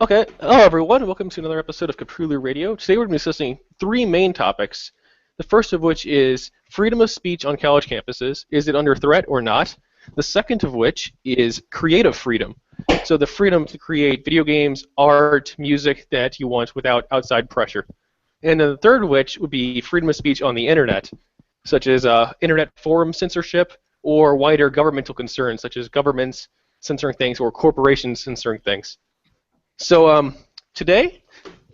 Okay, hello everyone, welcome to another episode of Cthulhu Radio. Today we're going to be discussing three main topics. The first of which is freedom of speech on college campuses. Is it under threat or not? The second of which is creative freedom. So the freedom to create video games, art, music that you want without outside pressure. And then the third of which would be freedom of speech on the internet, such as internet forum censorship or wider governmental concerns, such as governments censoring things or corporations censoring things. So today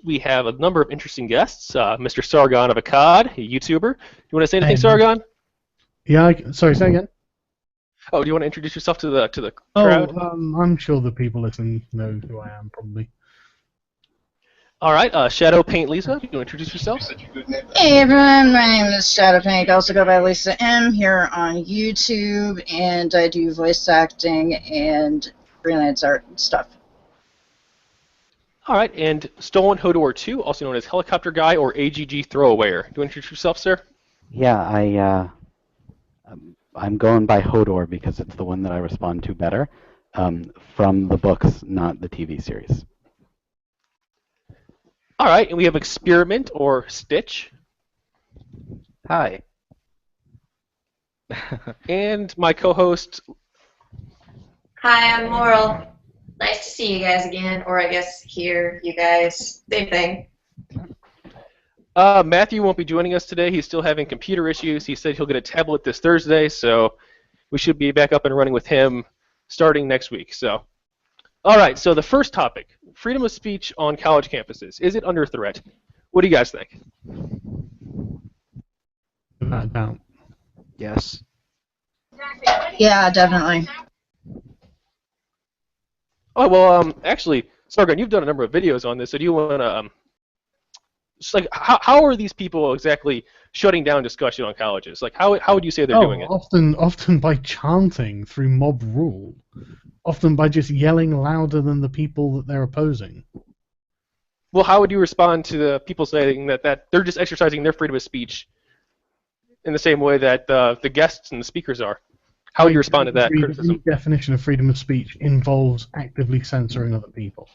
we have a number of interesting guests. Mr. Sargon of Akkad, a YouTuber. Do you want to say anything, Sargon? Yeah, sorry, say again. Oh, do you want to introduce yourself to the Oh, crowd? I'm sure the people listening know who I am, probably. All right, Shadow Paint Lisa, do you want to introduce yourself? Hey everyone, my name is Shadow Pink. I also go by Lisa M here on YouTube, and I do voice acting and freelance art stuff. All right, and Stolen Hodor 2, also known as Helicopter Guy or AGG Throwawayer. Do you want to introduce yourself, sir? Yeah, I'm going by Hodor because it's the one that I respond to better, from the books, not the TV series. All right, and we have Experiment or Stitch. Hi. And my co-host. Hi, I'm Laurel. Nice to see you guys again, or I guess hear you guys. Same thing. Matthew won't be joining us today. He's still having computer issues. He said he'll get a tablet this Thursday, so we should be back up and running with him starting next week. So, all right. So the first topic: freedom of speech on college campuses. Is it under threat? What do you guys think? Without a doubt. Yes. Yeah, definitely. Oh well, actually, Sargon, you've done a number of videos on this. So do you want to, just like, how are these people exactly shutting down discussion on colleges? Like, how would you say they're doing it? Often by chanting through mob rule. Often by just yelling louder than the people that they're opposing. Well, how would you respond to the people saying that they're just exercising their freedom of speech in the same way that the guests and the speakers are? How would you respond to that criticism? The definition of freedom of speech involves actively censoring other people.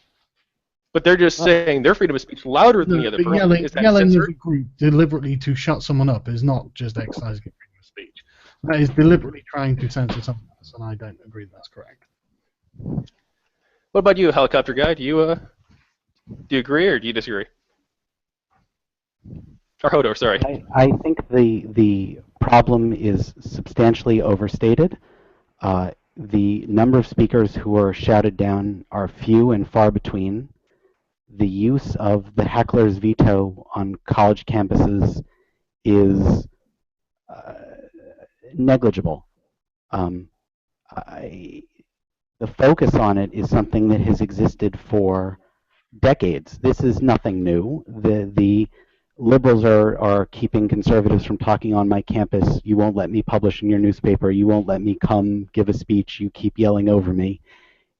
But they're just saying their freedom of speech louder than the other person. Yelling, Is that yelling as censored? a group deliberately to shut someone up is not just exercising freedom of speech. That is deliberately trying to censor someone else, and I don't agree that's correct. What about you, Helicopter Guy? Do you agree or do you disagree? Or Hodor, sorry. I think the problem is substantially overstated. The number of speakers who are shouted down are few and far between. The use of the heckler's veto on college campuses is negligible. The focus on it is something that has existed for decades. This is nothing new. The liberals are keeping conservatives from talking on my campus. You won't let me publish in your newspaper. You won't let me come give a speech. You keep yelling over me.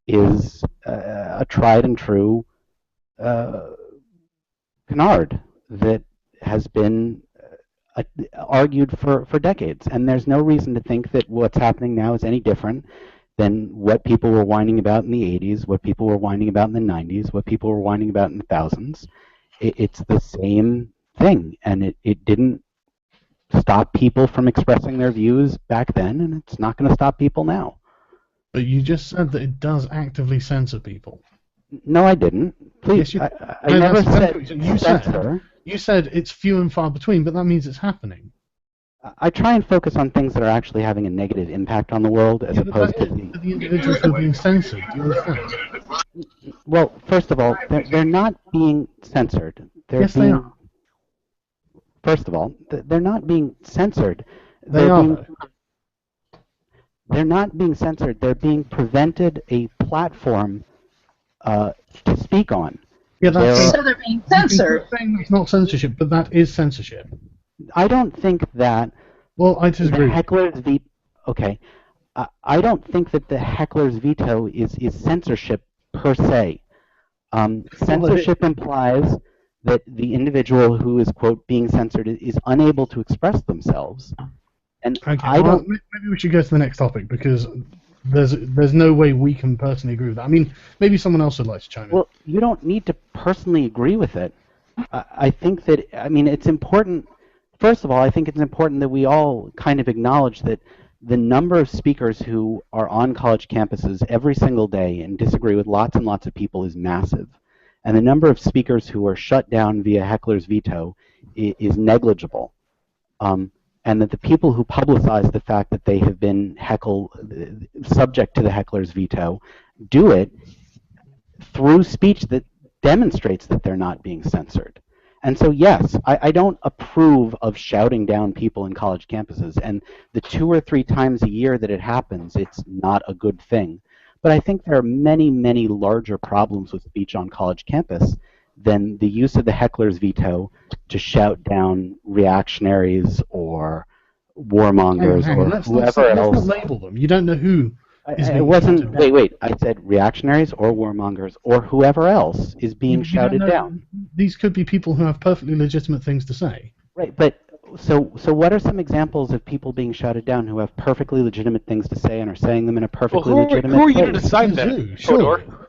Is a tried and true canard that has been argued for decades. And there's no reason to think that what's happening now is any different than what people were whining about in the 80s, what people were whining about in the 90s, what people were whining about in the thousands. It's the same thing, and it didn't stop people from expressing their views back then, and it's not going to stop people now. But you just said that it does actively censor people. No, I didn't. Please, Yes, I never said you censor. You said it's few and far between, but that means it's happening. I try and focus on things that are actually having a negative impact on the world, as opposed to the individuals who are being censored. Do you understand? Well, first of all, they're not being censored. Yes, they are. First of all, they're not being censored. They are. They're not being censored. They're being prevented a platform to speak on. Yeah, that's So they're being censored. It's not censorship, but that is censorship. I don't think that. Well, I disagree. The heckler's veto. Okay, I don't think that the heckler's veto is censorship per se. Censorship implies that the individual who is, quote, being censored is unable to express themselves. And Okay, I don't. maybe we should go to the next topic, because there's no way we can personally agree with that. I mean, maybe someone else would like to chime in. Well, you don't need to personally agree with it. I think that, I mean, it's important. First of all, I think it's important that we all kind of acknowledge that the number of speakers who are on college campuses every single day and disagree with lots and lots of people is massive. And the number of speakers who are shut down via heckler's veto is negligible. And that the people who publicize the fact that they have been subject to the heckler's veto do it through speech that demonstrates that they're not being censored. And so, yes, I don't approve of shouting down people in college campuses. And the 2 or 3 times a year that it happens, it's not a good thing. But I think there are many, many larger problems with speech on college campus than the use of the heckler's veto to shout down reactionaries or warmongers or whoever else. Let's not label them. You don't know who. It wasn't. Wait. I said reactionaries or warmongers or whoever else is being shouted down. These could be people who have perfectly legitimate things to say. Right, but so what are some examples of people being shouted down who have perfectly legitimate things to say and are saying them in a perfectly legitimate way? Who are you to decide that, Hodor?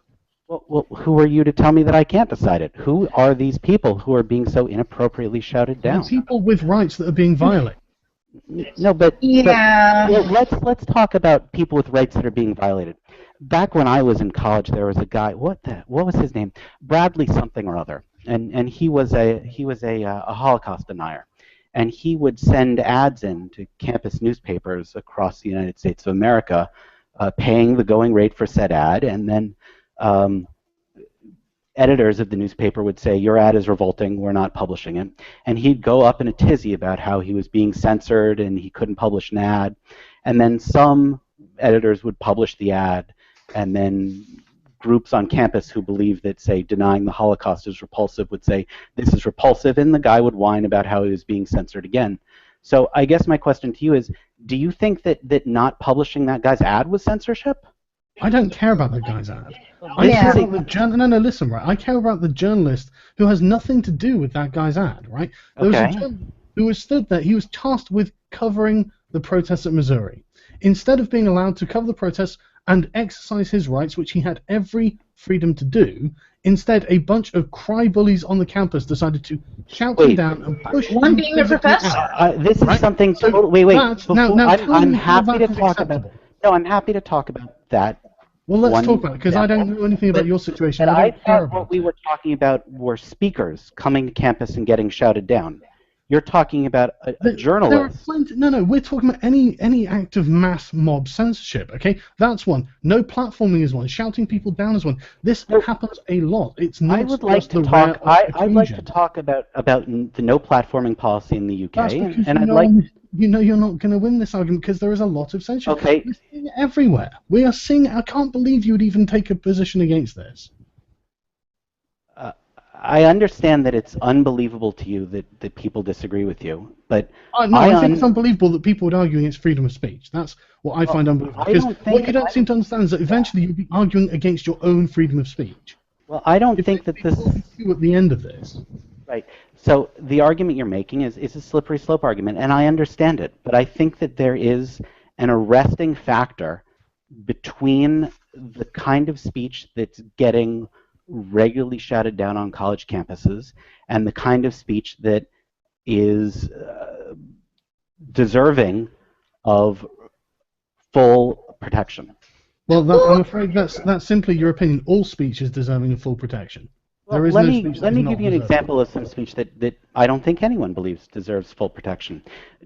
Well, who are you to tell me that I can't decide it? Who are these people who are being so inappropriately shouted down? People with rights that are being violated. No, but Yeah. let's talk about people with rights that are being violated. Back when I was in college, there was a guy. What was his name? Bradley something or other, and he was a Holocaust denier, and he would send ads in to campus newspapers across the United States of America, paying the going rate for said ad, and then editors of the newspaper would say, your ad is revolting, we're not publishing it. And he'd go up in a tizzy about how he was being censored and he couldn't publish an ad. And then some editors would publish the ad, and then groups on campus who believed that, say, denying the Holocaust is repulsive would say, this is repulsive, and the guy would whine about how he was being censored again. So I guess my question to you is, do you think that not publishing that guy's ad was censorship? I don't care about the guy's ad. I care about the listen, right? I care about the journalist who has nothing to do with that guy's ad, right? There was a journalist who was stood there. He was tasked with covering the protests at Missouri. Instead of being allowed to cover the protests and exercise his rights, which he had every freedom to do, instead a bunch of cry bullies on the campus decided to shout him down and push him. One being a professor. This is something totally. Wait. I'm happy to talk about. No, I'm happy to talk about that. Well, let's talk about it, because I don't know anything about your situation. I thought what we were talking about were speakers coming to campus and getting shouted down. You're talking about a journalist. No, we're talking about any act of mass mob censorship, okay? That's one. No platforming is one. Shouting people down is one. This happens a lot. It's not I'd like to talk about the no platforming policy in the UK. That's because and you know you're not going to win this argument because there is a lot of censorship. Okay. We're seeing it everywhere. We are seeing it. I can't believe you would even take a position against this. I understand that it's unbelievable to you that people disagree with you, but I think it's unbelievable that people would argue against freedom of speech. That's what I find unbelievable. Because what you don't seem to understand is that eventually you'll be arguing against your own freedom of speech. Well, I don't think that this at the end of this. Right. So the argument you're making is a slippery slope argument, and I understand it, but I think that there is an arresting factor between the kind of speech that's getting regularly shouted down on college campuses and the kind of speech that is deserving of full protection. Well, I'm afraid that's simply your opinion. All speech is deserving of full protection. Well, let me give you an example of some speech that I don't think anyone believes deserves full protection.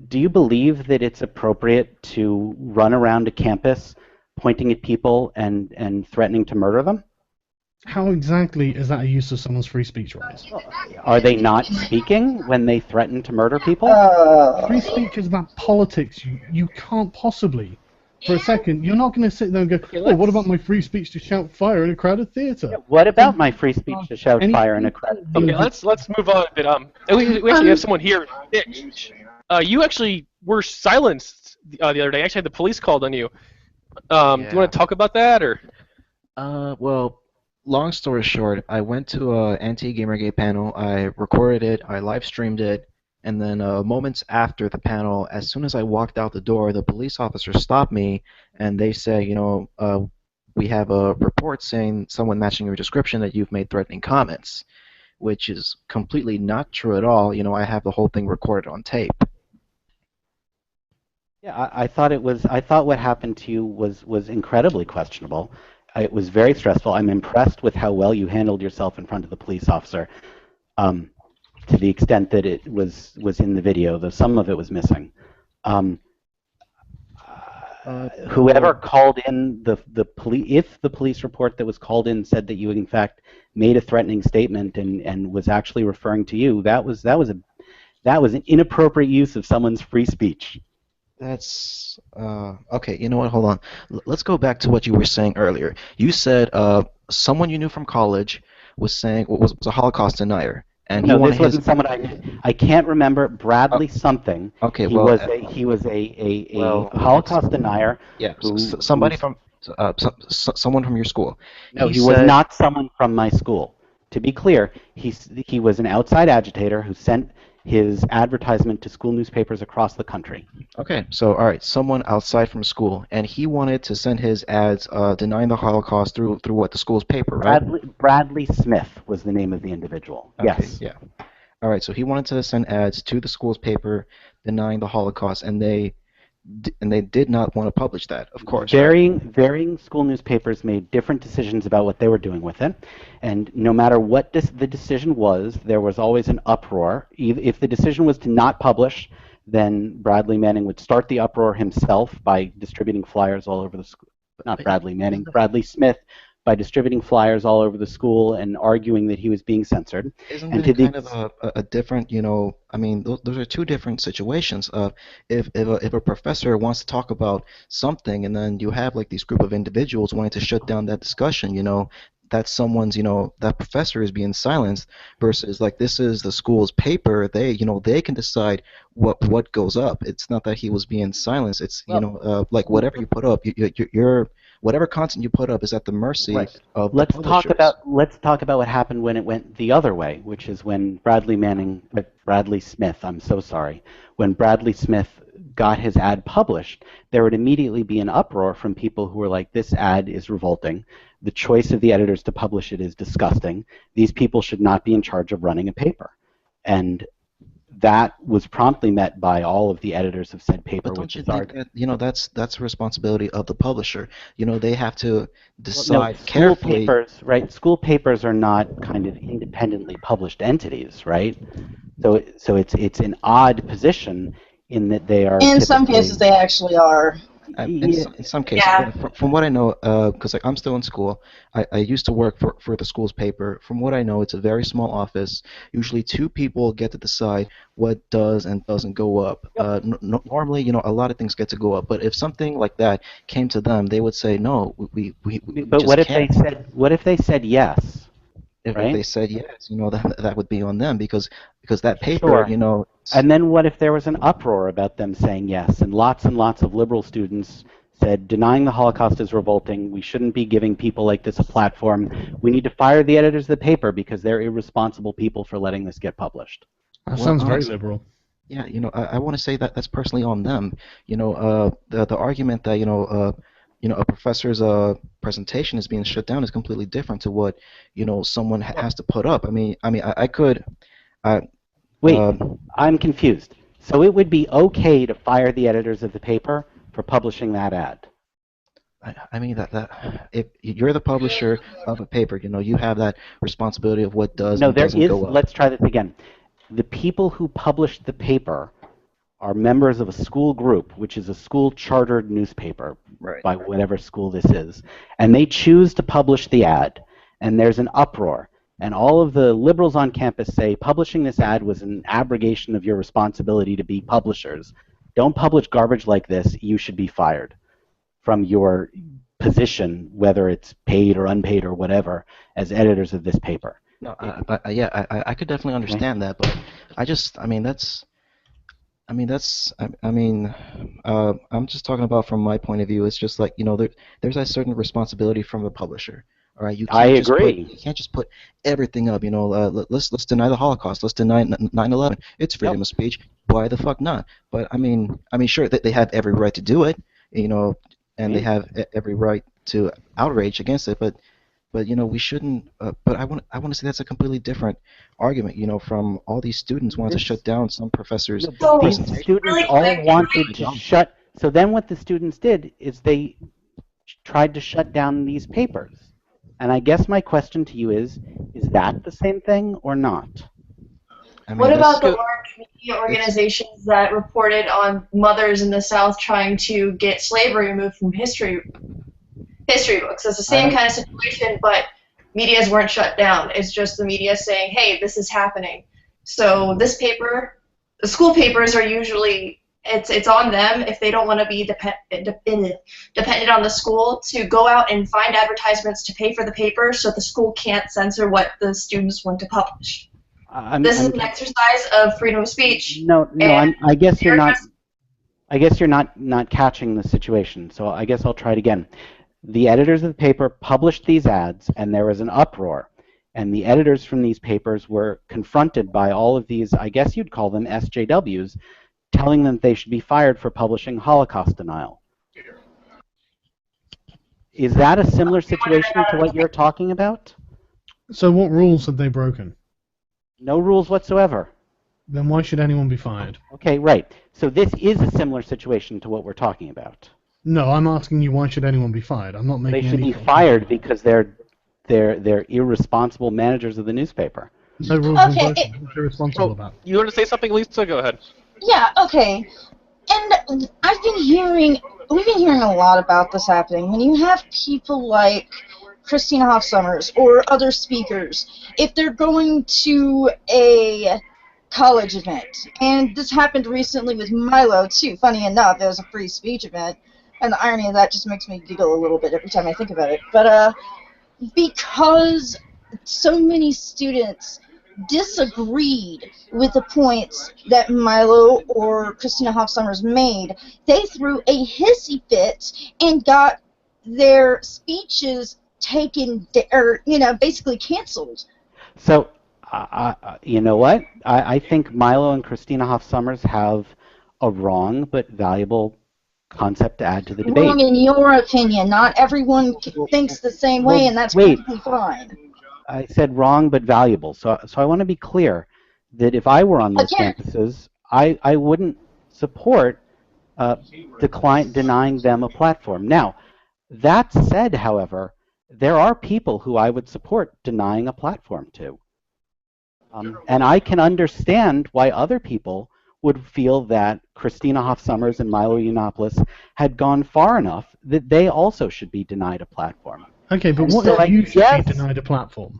Do you believe that it's appropriate to run around a campus pointing at people and threatening to murder them? How exactly is that a use of someone's free speech rights? Are they not speaking when they threaten to murder people? Free speech is about politics. You can't possibly, for a second, you're not going to sit there and go, oh, what about my free speech to shout fire in a crowded theater? Yeah, what about my free speech to shout fire in a crowded theater? Okay, let's move on a bit. We actually have someone here. You actually were silenced the other day. Actually, had the police called on you. Do you want to talk about that, or? Well, long story short, I went to an anti-Gamergate panel. I recorded it. I live streamed it, And then moments after the panel, as soon as I walked out the door, the police officer stopped me, and they say, we have a report saying someone matching your description that you've made threatening comments, which is completely not true at all. I have the whole thing recorded on tape. Yeah, I thought it was. I thought what happened to you was incredibly questionable. It was very stressful. I'm impressed with how well you handled yourself in front of the police officer, to the extent that it was in the video, though some of it was missing. Whoever called in the police, if the police report that was called in said that you in fact made a threatening statement and was actually referring to you, that was an inappropriate use of someone's free speech. That's okay. You know what? Hold on. Let's go back to what you were saying earlier. You said someone you knew from college was saying was a Holocaust denier, and no, this wasn't someone I can't remember. Bradley something. Okay, he well, was a Holocaust denier. Yeah, somebody from someone from your school. No, he was not someone from my school. To be clear, he was an outside agitator who sent his advertisement to school newspapers across the country. Okay, so all right, someone outside from school, and he wanted to send his ads denying the Holocaust through what, the school's paper, right? Bradley Smith was the name of the individual. Okay, yes. Yeah. All right, so he wanted to send ads to the school's paper denying the Holocaust, and they did not want to publish that, of course. Varying school newspapers made different decisions about what they were doing with it, and no matter what the decision was, there was always an uproar. If the decision was to not publish, then Bradley Manning would start the uproar himself by distributing flyers all over the school. Not Bradley Manning, Bradley Smith, by distributing flyers all over the school and arguing that he was being censored. Isn't it kind of a different, I mean, those are two different situations. If a professor wants to talk about something and then you have like these group of individuals wanting to shut down that discussion, that's someone's, that professor is being silenced versus like this is the school's paper. They can decide what goes up. It's not that he was being silenced. It's, like whatever you put up, you're whatever content you put up is at the mercy of the publishers. Let's talk about what happened when it went the other way, which is when Bradley Smith, I'm so sorry, when Bradley Smith got his ad published, there would immediately be an uproar from people who were like, this ad is revolting. The choice of the editors to publish it is disgusting. These people should not be in charge of running a paper. And that was promptly met by all of the editors of said paper. But don't you think that, that's a responsibility of the publisher? They have to decide carefully. School papers are not kind of independently published entities, right? So it's an odd position in that they are. In some cases, they actually are. In some cases, yeah. From what I know, because I'm still in school, I used to work for the school's paper. From what I know, it's a very small office. Usually 2 people get to decide what does and doesn't go up. Yep. Normally, a lot of things get to go up. But if something like that came to them, they would say, no, we But just what if can't. what if they said yes? If right? they said yes, that would be on them because that paper, sure. And then what if there was an uproar about them saying yes, and lots of liberal students said denying the Holocaust is revolting, we shouldn't be giving people like this a platform, we need to fire the editors of the paper because they're irresponsible people for letting this get published. That sounds very liberal. Yeah, I want to say that that's personally on them. The argument that a professor's presentation is being shut down is completely different to what someone has to put up. I could. Wait, I'm confused. So it would be okay to fire the editors of the paper for publishing that ad? I mean that if you're the publisher of a paper, you have that responsibility of what does and doesn't go up. Let's try this again. The people who published the paper are members of a school group, which is a school chartered newspaper by whatever school this is, and they choose to publish the ad, and there's an uproar, and all of the liberals on campus say publishing this ad was an abrogation of your responsibility to be publishers. Don't publish garbage like this, you should be fired from your position, whether it's paid or unpaid or whatever, as editors of this paper. No, I could definitely understand that, but I'm just talking about from my point of view. It's just like there's a certain responsibility from the publisher. All right, I agree. You can't just put everything up. Let's deny the Holocaust. Let's deny 9/11. It's freedom of speech. Why the fuck not? But sure that they have every right to do it. And they have every right to outrage against it. But we shouldn't. But I want to say that's a completely different argument. From all these students wanting to shut down some professors' These students all wanted to shut. So then what the students did is they tried to shut down these papers. And I guess my question to you is that the same thing or not? What about the large media organizations that reported on mothers in the South trying to get slavery removed from history books? It's the same kind of situation, but medias weren't shut down. It's just the media saying, hey, this is happening. So this paper, the school papers are usually, it's on them if they don't want to be dependent on the school to go out and find advertisements to pay for the paper so the school can't censor what the students want to publish. This is an exercise of freedom of speech. I guess you're not. I guess you're not catching the situation. So I guess I'll try it again. The editors of the paper published these ads, and there was an uproar. And the editors from these papers were confronted by all of these, I guess you'd call them SJWs, telling them they should be fired for publishing Holocaust denial. Is that a similar situation to what you're talking about? So what rules have they broken? No rules whatsoever. Then why should anyone be fired? Okay, right. So this is a similar situation to what we're talking about. No, I'm asking you why should anyone be fired? I'm not making They should be fired because they're irresponsible managers of the newspaper. No rules are broken. What are responsible about? You want to say something, Lisa? Go ahead. Yeah, okay. And we've been hearing a lot about this happening. When you have people like Christina Hoff Sommers or other speakers, if they're going to a college event, and this happened recently with Milo too, funny enough, it was a free speech event, and the irony of that just makes me giggle a little bit every time I think about it. But because so many students disagreed with the points that Milo or Christina Hoff Sommers made, they threw a hissy fit and got their speeches taken, or basically canceled. So, you know what? I think Milo and Christina Hoff Sommers have a wrong but valuable concept to add to the debate. Wrong in your opinion. Not everyone thinks the same way, and that's perfectly fine. I said wrong but valuable. So I want to be clear that if I were on those campuses, I wouldn't support denying them a platform. Now, that said, however, there are people who I would support denying a platform to. And I can understand why other people would feel that Christina Hoff Sommers and Milo Yiannopoulos had gone far enough that they also should be denied a platform. Okay, but what if you should be denied a platform?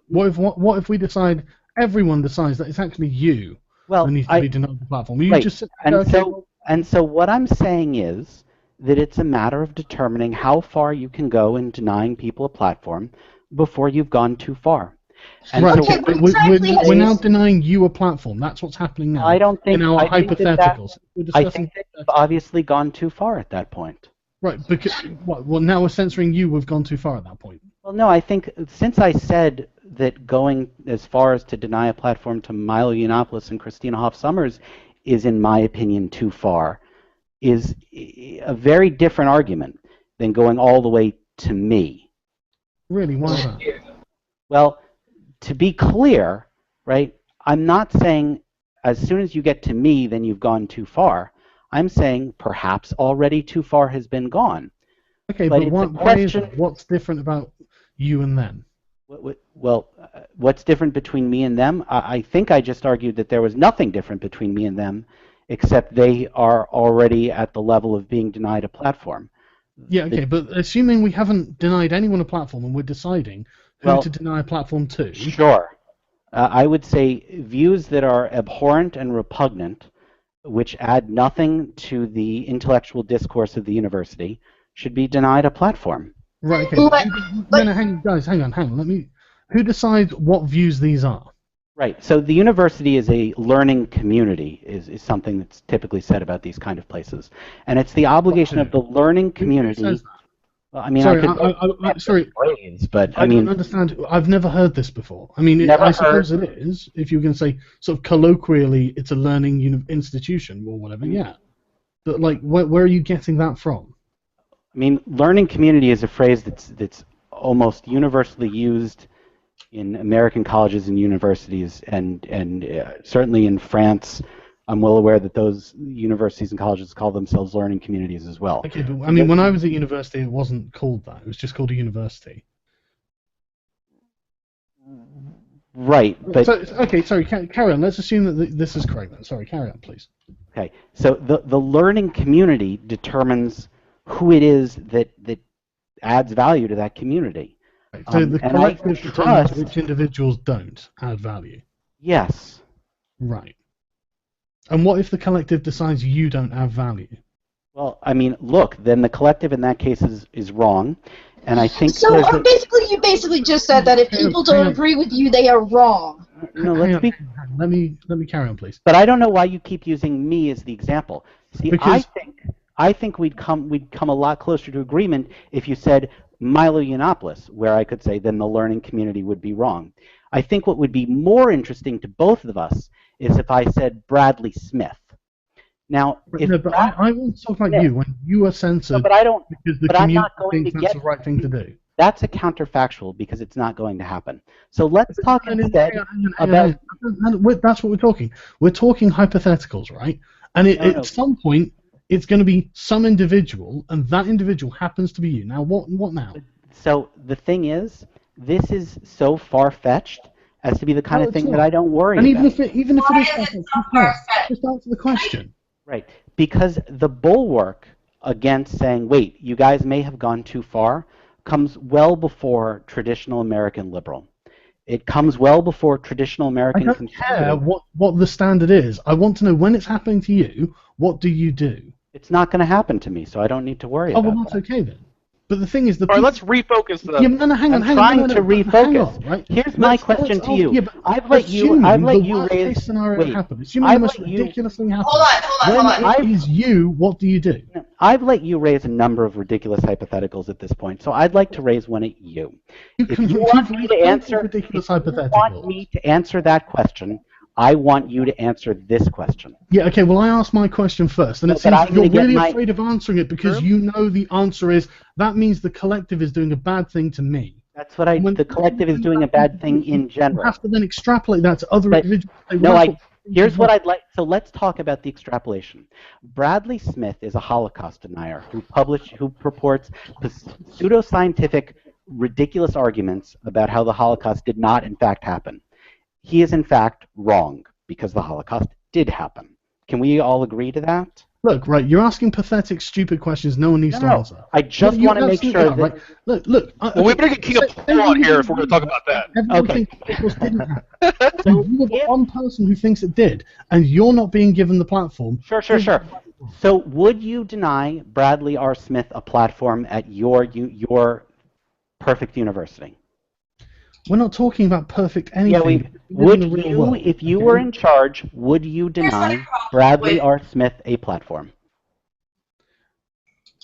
What if we decide, everyone decides that it's actually you who needs to be denied the platform? Will you just sit there and so what I'm saying is that it's a matter of determining how far you can go in denying people a platform before you've gone too far. And right, so we're now denying you a platform. That's what's happening now. I don't think in our hypotheticals. I think that you've obviously gone too far at that point. Right, because well, now we're censoring you. We've gone too far at that point. Well, no, I think since I said that going as far as to deny a platform to Milo Yiannopoulos and Christina Hoff Sommers is, in my opinion, too far, is a very different argument than going all the way to me. Really, why is that? Well, to be clear, right, I'm not saying as soon as you get to me, then you've gone too far. I'm saying perhaps already too far has been gone. Okay, but why is it? What's different about you and them? Well, what's different between me and them? I think I just argued that there was nothing different between me and them, except they are already at the level of being denied a platform. Yeah, okay, but assuming we haven't denied anyone a platform and we're deciding who to deny a platform to. Sure. I would say views that are abhorrent and repugnant, which add nothing to the intellectual discourse of the university, should be denied a platform. Right, okay. Hang on. Who decides what views these are? Right, so the university is a learning community, is something that's typically said about these kind of places. And it's the obligation of the learning community. Well, I mean, sorry, sorry, phrase, but I mean, don't understand. I've never heard this before. I mean, I suppose it is. If you can say sort of colloquially, it's a learning institution or whatever. Yeah, but like, where are you getting that from? I mean, learning community is a phrase that's almost universally used in American colleges and universities, and certainly in France. I'm well aware that those universities and colleges call themselves learning communities as well. Okay, but I mean, when I was at university, it wasn't called that. It was just called a university. Right, but... Okay, sorry, carry on. Let's assume that this is correct then. Sorry, carry on, please. Okay, so the learning community determines who it is that adds value to that community. Right, so the collective determines which individuals don't add value? Yes. Right. And what if the collective decides you don't have value? Well, I mean, look, then the collective in that case is wrong, and I think... So you basically just said that if people don't agree with you, they are wrong. No, let me carry on, please. But I don't know why you keep using me as the example. See, because I think we'd come a lot closer to agreement if you said Milo Yiannopoulos, where I could say then the learning community would be wrong. I think what would be more interesting to both of us is if I said Bradley Smith. Now, I want to talk about you when you are censored because the community thinks that's the right thing to do. That's a counterfactual because it's not going to happen. So let's talk instead about... That's what we're talking. We're talking hypotheticals, right? And at some point, it's going to be some individual, and that individual happens to be you. Now, what now? So the thing is, this is so far-fetched as to be the kind of thing that I don't worry about. Even if it is far-fetched, just answer the question. Right, because the bulwark against saying, wait, you guys may have gone too far, comes well before traditional American liberal. It comes well before traditional American conservative. I don't care what the standard is. I want to know when it's happening to you, what do you do? It's not going to happen to me, so I don't need to worry about it. Oh, well, that's okay then. But the thing is... All right, let's refocus. Hang on. I'm trying to refocus. Right? Here's my question to you. Yeah, I've let you raise... scenario happen. Assuming the most ridiculous thing happens. Hold on. When it is you, what do you do? I've let you raise a number of ridiculous hypotheticals at this point, so I'd like to raise one at you. If you want me to answer that question, I want you to answer this question. Yeah, okay, well, I asked my question first, and it seems you're really afraid of answering it because you know the answer is, that means the collective is doing a bad thing to me. That's what the collective is doing a bad thing in general. You have to then extrapolate that to other individuals. Here's what I'd like, so let's talk about the extrapolation. Bradley Smith is a Holocaust denier who purports pseudoscientific, ridiculous arguments about how the Holocaust did not, in fact, happen. He is, in fact, wrong, because the Holocaust did happen. Can we all agree to that? Look, right, you're asking pathetic, stupid questions no one needs to answer. I just want to make sure that... Right. Look. Well, we better get King of Paul here if we're going to talk about that. Everyone thinks the Holocaust didn't happen. So you are the one person who thinks it did, and you're not being given the platform. Sure. So would you deny Bradley R. Smith a platform at your perfect university? We're not talking about perfect anything. Yeah, if you were in charge, would you deny Bradley R. Smith a platform?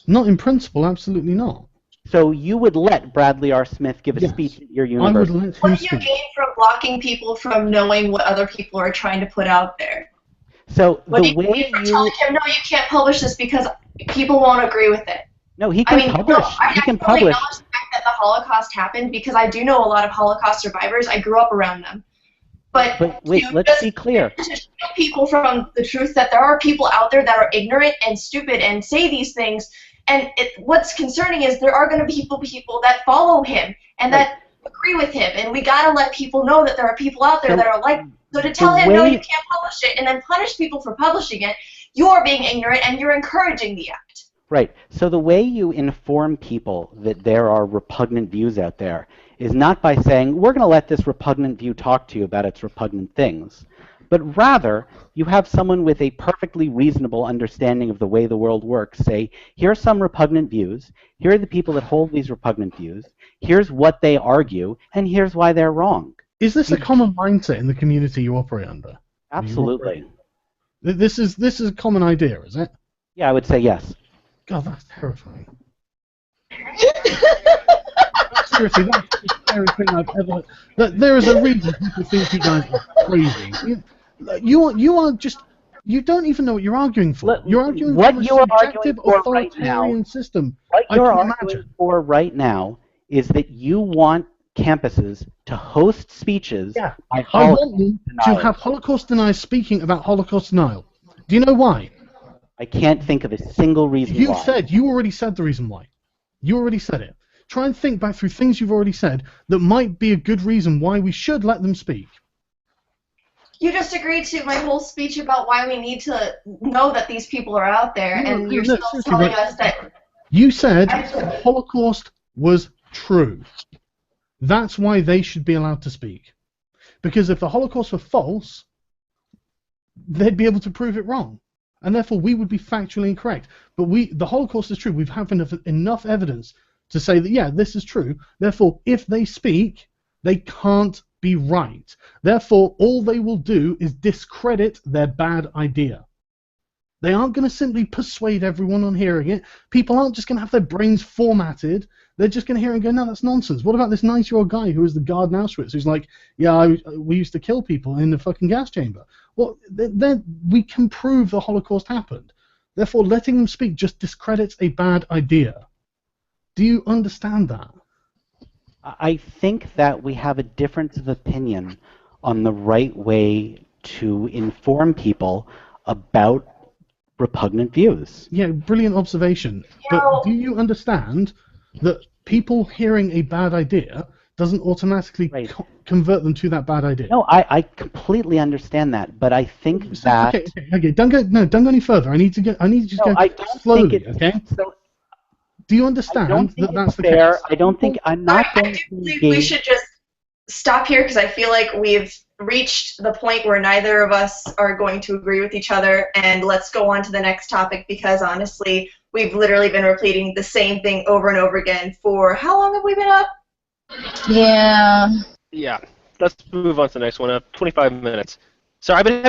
Not in principle, absolutely not. So you would let Bradley R. Smith give a speech at your university? I would let him What do you gain from blocking people from knowing what other people are trying to put out there? So what do you gain from telling him, no, you can't publish this because people won't agree with it? No, he can publish. No, I totally acknowledge the fact that the Holocaust happened because I do know a lot of Holocaust survivors. I grew up around them. But wait, let's be clear. To shield people from the truth that there are people out there that are ignorant and stupid and say these things. And what's concerning is there are going to be people that follow him and that agree with him. And we got to let people know that there are people out there that are like. So to tell him, no, you can't publish it, and then punish people for publishing it, you're being ignorant and you're encouraging the act. Right. So the way you inform people that there are repugnant views out there is not by saying, we're going to let this repugnant view talk to you about its repugnant things, but rather you have someone with a perfectly reasonable understanding of the way the world works say, here are some repugnant views, here are the people that hold these repugnant views, here's what they argue, and here's why they're wrong. Is this a common mindset in the community you operate under? Absolutely. This is a common idea, is it? Yeah, I would say yes. God, that's terrifying. Seriously, that's the scariest thing I've ever. There is a reason people think you guys are crazy. You are just. You don't even know what you're arguing for. You're arguing what for a you are subjective, arguing for right authoritarian now, system. What I you're can arguing imagine. for right now is that you want campuses to host speeches Yeah, by I want them to deniers. have Holocaust deniers speaking about Holocaust denial. Do you know why? I can't think of a single reason why. You already said the reason why. You already said it. Try and think back through things you've already said that might be a good reason why we should let them speak. You just agreed to my whole speech about why we need to know that these people are out there, and you're still telling us that... You said the Holocaust was true. That's why they should be allowed to speak. Because if the Holocaust were false, they'd be able to prove it wrong. And therefore we would be factually incorrect. But the Holocaust is true. We've had enough evidence to say that, yeah, this is true. Therefore, if they speak, they can't be right. Therefore, all they will do is discredit their bad idea. They aren't going to simply persuade everyone on hearing it. People aren't just going to have their brains formatted. They're just going to hear it and go, no, that's nonsense. What about this 90-year-old guy who was the guard in Auschwitz who's like, yeah, we used to kill people in the fucking gas chamber? Well, then we can prove the Holocaust happened. Therefore, letting them speak just discredits a bad idea. Do you understand that? I think that we have a difference of opinion on the right way to inform people about repugnant views. Yeah, brilliant observation. But do you understand that people hearing a bad idea doesn't automatically convert them to that bad idea? No, I completely understand that, but I think that... Okay, don't go any further. I need you to just go slowly, okay? So, do you understand that that's the fair. case? I don't think I'm not going to believe we should just stop here, because I feel like we've reached the point where neither of us are going to agree with each other, and let's go on to the next topic, because honestly, we've literally been repeating the same thing over and over again for how long have we been up? Yeah. Yeah. Let's move on to the next one. 25 minutes. Sorry, I've been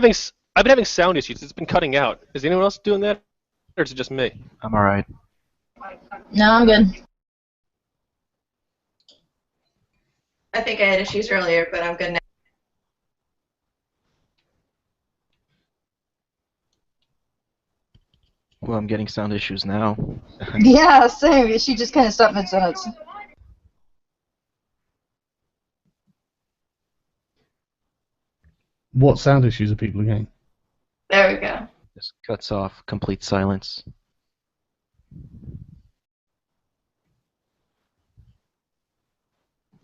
having sound issues. It's been cutting out. Is anyone else doing that, or is it just me? I'm all right. No, I'm good. I think I had issues earlier, but I'm good now. Well, I'm getting sound issues now. Yeah, same. She just kind of stopped mid-sentence. What sound issues are people getting? There we go. Just cuts off, complete silence.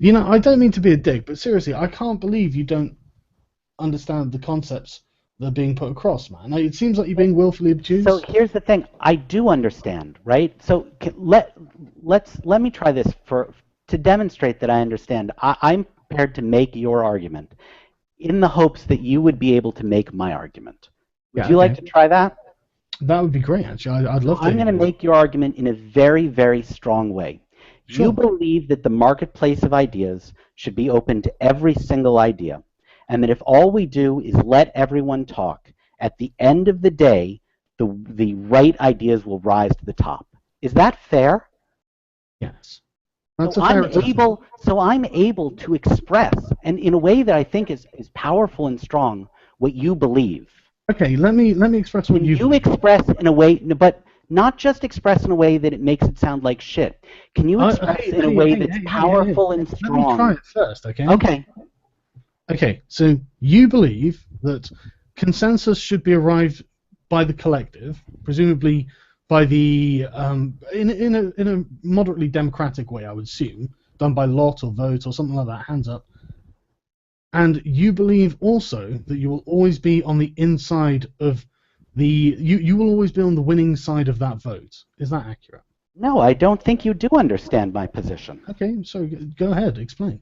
You know, I don't mean to be a dick, but seriously, I can't believe you don't understand the concepts that are being put across, man. It seems like you're being willfully obtuse. So here's the thing. I do understand, right? So let me try this to demonstrate that I understand. I'm prepared to make your argument in the hopes that you would be able to make my argument. Would you like to try that? That would be great, actually. I'd love to. I'm going to make your argument in a very, very strong way. Sure. You believe that the marketplace of ideas should be open to every single idea, and that if all we do is let everyone talk, at the end of the day, the right ideas will rise to the top. Is that fair? Yes. That's so I'm able to express, and in a way that I think is powerful and strong, what you believe. Okay, let me express what you express in a way, but not just express in a way that it makes it sound like shit. Can you express in a way that's powerful and strong? Let me try it first, okay? Okay. Okay, so you believe that consensus should be arrived by the collective, presumably by the in a moderately democratic way, I would assume, done by lot or vote or something like that, hands up. And you believe also that you will always be on the inside of you will always be on the winning side of that vote. Is that accurate? No, I don't think you do understand my position. Okay, so go ahead, explain.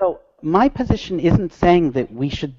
So my position isn't saying that we should.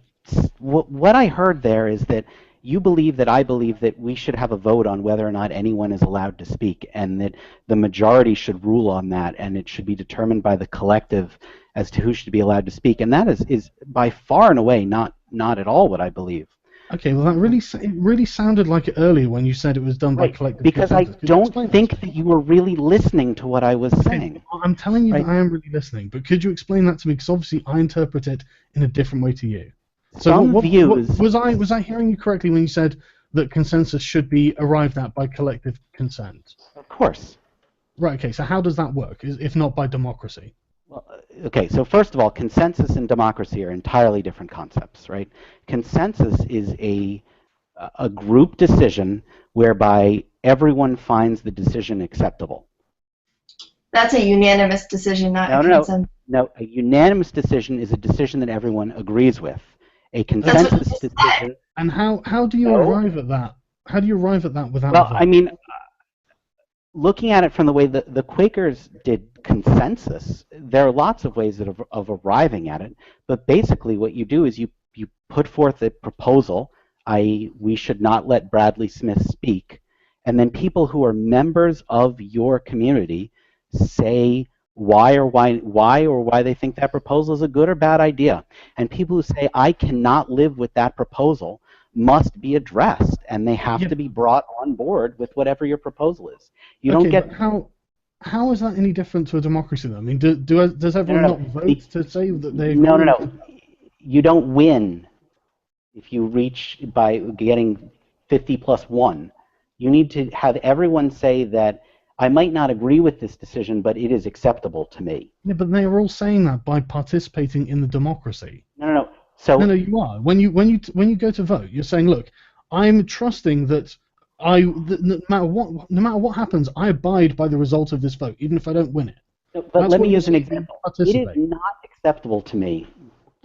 What I heard there is that you believe that I believe that we should have a vote on whether or not anyone is allowed to speak, and that the majority should rule on that, and it should be determined by the collective as to who should be allowed to speak. And that is by far and away not at all what I believe. Okay, well, it really sounded like it earlier when you said it was done by collective because consensus. I don't think that you were really listening to what I was saying. I'm telling you that I am really listening, but could you explain that to me? Because obviously I interpret it in a different way to you. So was I hearing you correctly when you said that consensus should be arrived at by collective consent? Of course. Right. Okay. So how does that work? If not by democracy? Well, okay. So first of all, consensus and democracy are entirely different concepts, right? Consensus is a group decision whereby everyone finds the decision acceptable. That's a unanimous decision, not a consensus. No, a unanimous decision is a decision that everyone agrees with. A consensus decision. And how do you arrive at that? How do you arrive at that without? Well, I mean, looking at it from the way that the Quakers did consensus, there are lots of ways of arriving at it. But basically, what you do is you put forth a proposal, i.e., we should not let Bradley Smith speak, and then people who are members of your community say why they think that proposal is a good or bad idea. And people who say, I cannot live with that proposal, must be addressed, and they have to be brought on board with whatever your proposal is. You don't get. But how is that any different to a democracy, though? I mean, does everyone not vote to say that they agree? No. You don't win if you reach by getting 50 plus 1. You need to have everyone say that I might not agree with this decision, but it is acceptable to me. Yeah, but they are all saying that by participating in the democracy. No. So no, you are. When you go to vote, you're saying, look, I'm trusting that no matter what happens, I abide by the result of this vote, even if I don't win it. But let me use an example. It is not acceptable to me,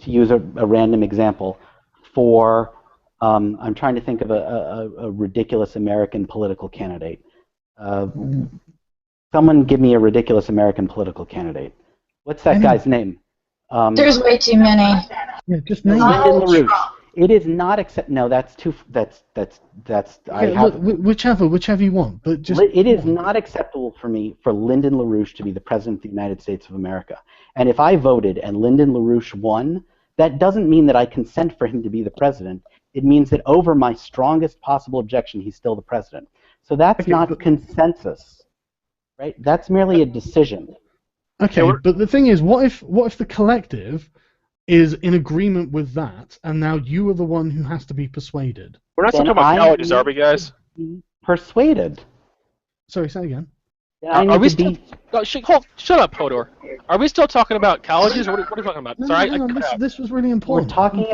to use a random example, for I'm trying to think of a ridiculous American political candidate. Someone give me a ridiculous American political candidate. What's that guy's name? There's way too many. Yeah, just name Lyndon LaRouche. It is not accept. No, that's too. That's. Whichever you want, but just. It is not acceptable for me for Lyndon LaRouche to be the president of the United States of America. And if I voted and Lyndon LaRouche won, that doesn't mean that I consent for him to be the president. It means that over my strongest possible objection, he's still the president. So that's not consensus, right? That's merely a decision. Okay, but the thing is, what if the collective is in agreement with that, and now you are the one who has to be persuaded? We're not talking about colleges, are we, guys? Persuaded. Sorry, say again. Are we still? Shut up, Hodor. Are we still talking about colleges, or what are we talking about? Sorry, this was really important. We're talking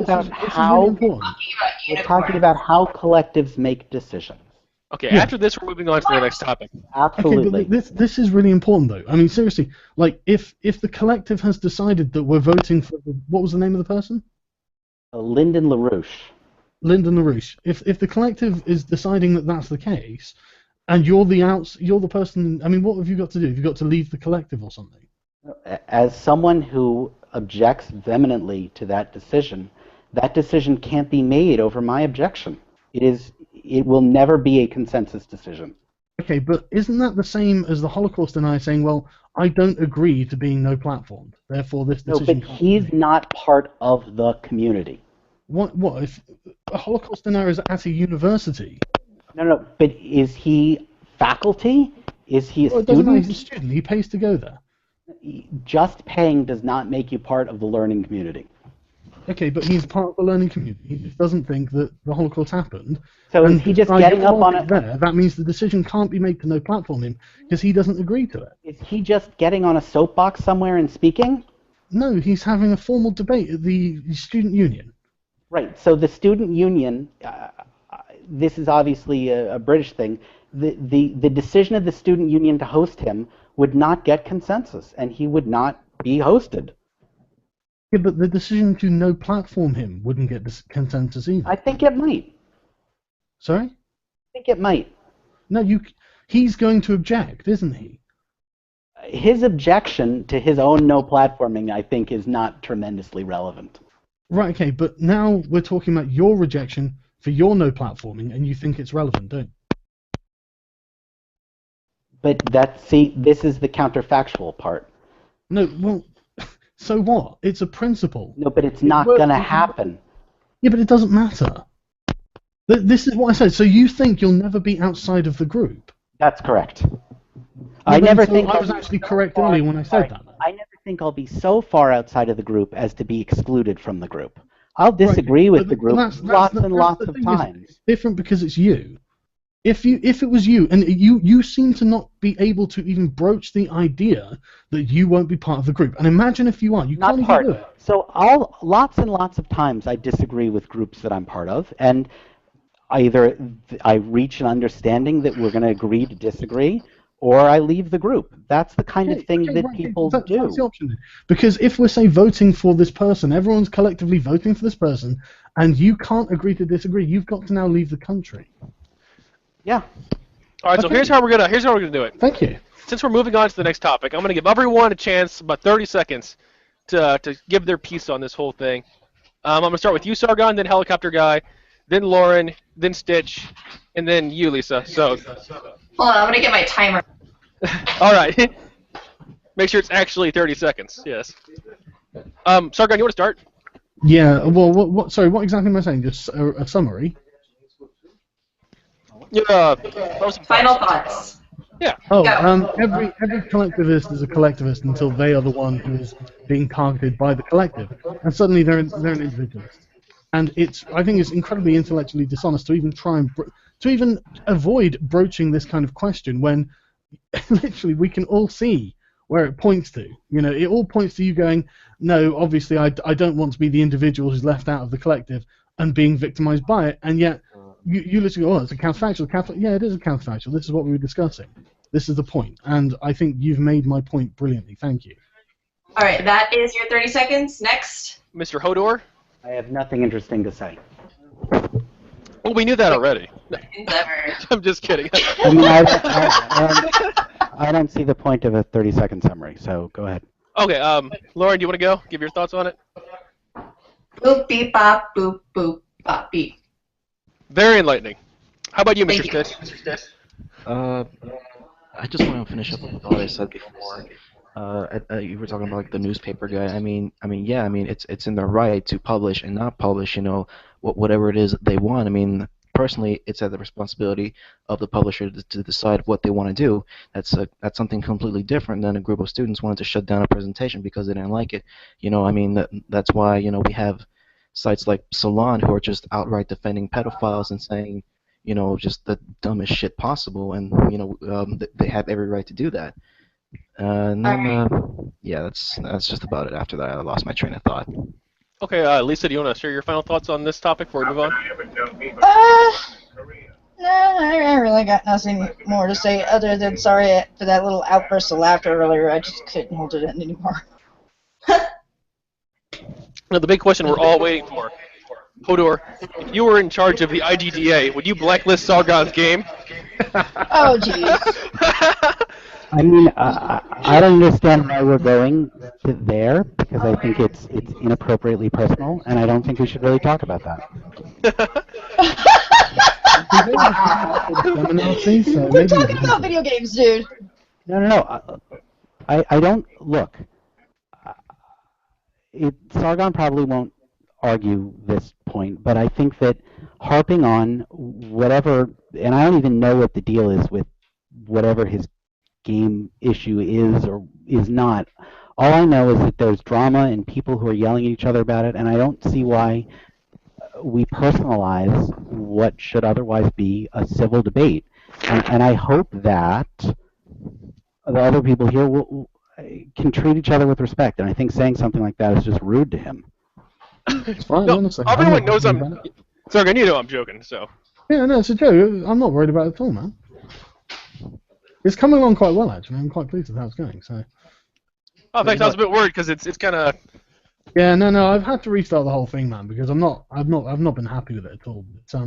about how collectives make decisions. Okay, after this, we're moving on to the next topic. Absolutely. Okay, but this is really important, though. I mean, seriously, like, if the collective has decided that we're voting for what was the name of the person? Lyndon LaRouche. Lyndon LaRouche. If the collective is deciding that that's the case, and you're the person. I mean, what have you got to do? Have you got to leave the collective or something? As someone who objects vehemently to that decision can't be made over my objection. It will never be a consensus decision. Okay, but isn't that the same as the Holocaust denier saying, well, I don't agree to being no platform, therefore this decision No, but he's not part of the community. What if a Holocaust denier is at a university? No, but is he faculty? Is he a student? Doesn't matter, he's a student. He pays to go there. Just paying does not make you part of the learning community. Okay, but he's part of the learning community. He just doesn't think that the Holocaust happened. So is he just getting up on it? That means the decision can't be made to no platform him because he doesn't agree to it. Is he just getting on a soapbox somewhere and speaking? No, he's having a formal debate at the student union. Right. So the student union, this is obviously a British thing. The decision of the student union to host him would not get consensus, and he would not be hosted. Yeah, but the decision to no platform him wouldn't get consensus either. I think it might. Sorry? I think it might. No, he's going to object, isn't he? His objection to his own no platforming, I think, is not tremendously relevant. Right, okay, but now we're talking about your rejection for your no platforming, and you think it's relevant, don't you? But this is the counterfactual part. No, well, so what? It's a principle. No, but it's not going to happen. Yeah, but it doesn't matter. This is what I said. So you think you'll never be outside of the group? That's correct. Well, I never so think I was actually correct earlier when I said that. I never think I'll be so far outside of the group as to be excluded from the group. I'll disagree with the group lots and lots of times. It's different because it's you. If it was you, and you seem to not be able to even broach the idea that you won't be part of the group. And imagine if you are. You can't even do it. So lots and lots of times I disagree with groups that I'm part of, and either I reach an understanding that we're going to agree to disagree, or I leave the group. That's the kind of thing that people do. That's the option. Because if we're, say, voting for this person, everyone's collectively voting for this person, and you can't agree to disagree, you've got to now leave the country. Yeah. All right. So here's how we're gonna do it. Thank you. Since we're moving on to the next topic, I'm gonna give everyone a chance, about 30 seconds, to give their piece on this whole thing. I'm gonna start with you, Sargon, then Helicopter Guy, then Lauren, then Stitch, and then you, Lisa. So. Hold on, I'm gonna get my timer. All right. Make sure it's actually 30 seconds. Yes. Sargon, you want to start? Yeah. Well, sorry. What exactly am I saying? Just a summary. Yeah. Final thoughts. Yeah. Oh, every collectivist is a collectivist until they are the one who is being targeted by the collective, and suddenly they're an individualist. And I think it's incredibly intellectually dishonest to even try and to even avoid broaching this kind of question when literally we can all see where it points to. You know, it all points to you going, no, obviously I don't want to be the individual who's left out of the collective and being victimized by it, and yet you literally go, oh, it's a counterfactual. Yeah, it is a counterfactual. This is what we were discussing. This is the point, and I think you've made my point brilliantly. Thank you. All right, that is your 30 seconds. Next. Mr. Hodor? I have nothing interesting to say. Well, we knew that already. Never. I'm just kidding. I mean, I don't see the point of a 30-second summary, so go ahead. Okay, Lauren, do you want to go? Give your thoughts on it? Boop, beep, bop, boop, boop, bop, beep. Very enlightening. How about you, Mr. Thank Stitch? I just want to finish up with what I said before. You were talking about like the newspaper guy. I mean, it's in their right to publish and not publish, whatever it is that they want. I mean, personally, it's at the responsibility of the publisher to decide what they want to do. That's something completely different than a group of students wanted to shut down a presentation because they didn't like it. I mean, that's why we have sites like Salon who are just outright defending pedophiles and saying, just the dumbest shit possible, and they have every right to do that. And then, yeah, that's just about it. After that, I lost my train of thought. Okay, Lisa, do you want to share your final thoughts on this topic before we move on? No, I really got nothing more to say other than sorry for that little outburst of laughter earlier. I just couldn't hold it in anymore. Now, the big question we're all waiting for. Hodor, if you were in charge of the IGDA, would you blacklist Sargon's game? Oh, jeez. I mean, I don't understand why we're going to there, because I think it's inappropriately personal, and I don't think we should really talk about that. We're talking about video games, dude. No. I don't look. Sargon probably won't argue this point, but I think that harping on whatever, and I don't even know what the deal is with whatever his game issue is or is not. All I know is that there's drama and people who are yelling at each other about it, and I don't see why we personalize what should otherwise be a civil debate. And I hope that the other people here can treat each other with respect, and I think saying something like that is just rude to him. It's fine. No, everyone knows I'm... Sargon, you know I'm joking, so... Yeah, no, it's a joke. I'm not worried about it at all, man. It's coming along quite well, actually. I'm quite pleased with how it's going. So. Oh, thanks. I was a bit worried because it's kind of. Yeah, no. I've had to restart the whole thing, man, because I've not been happy with it at all. But,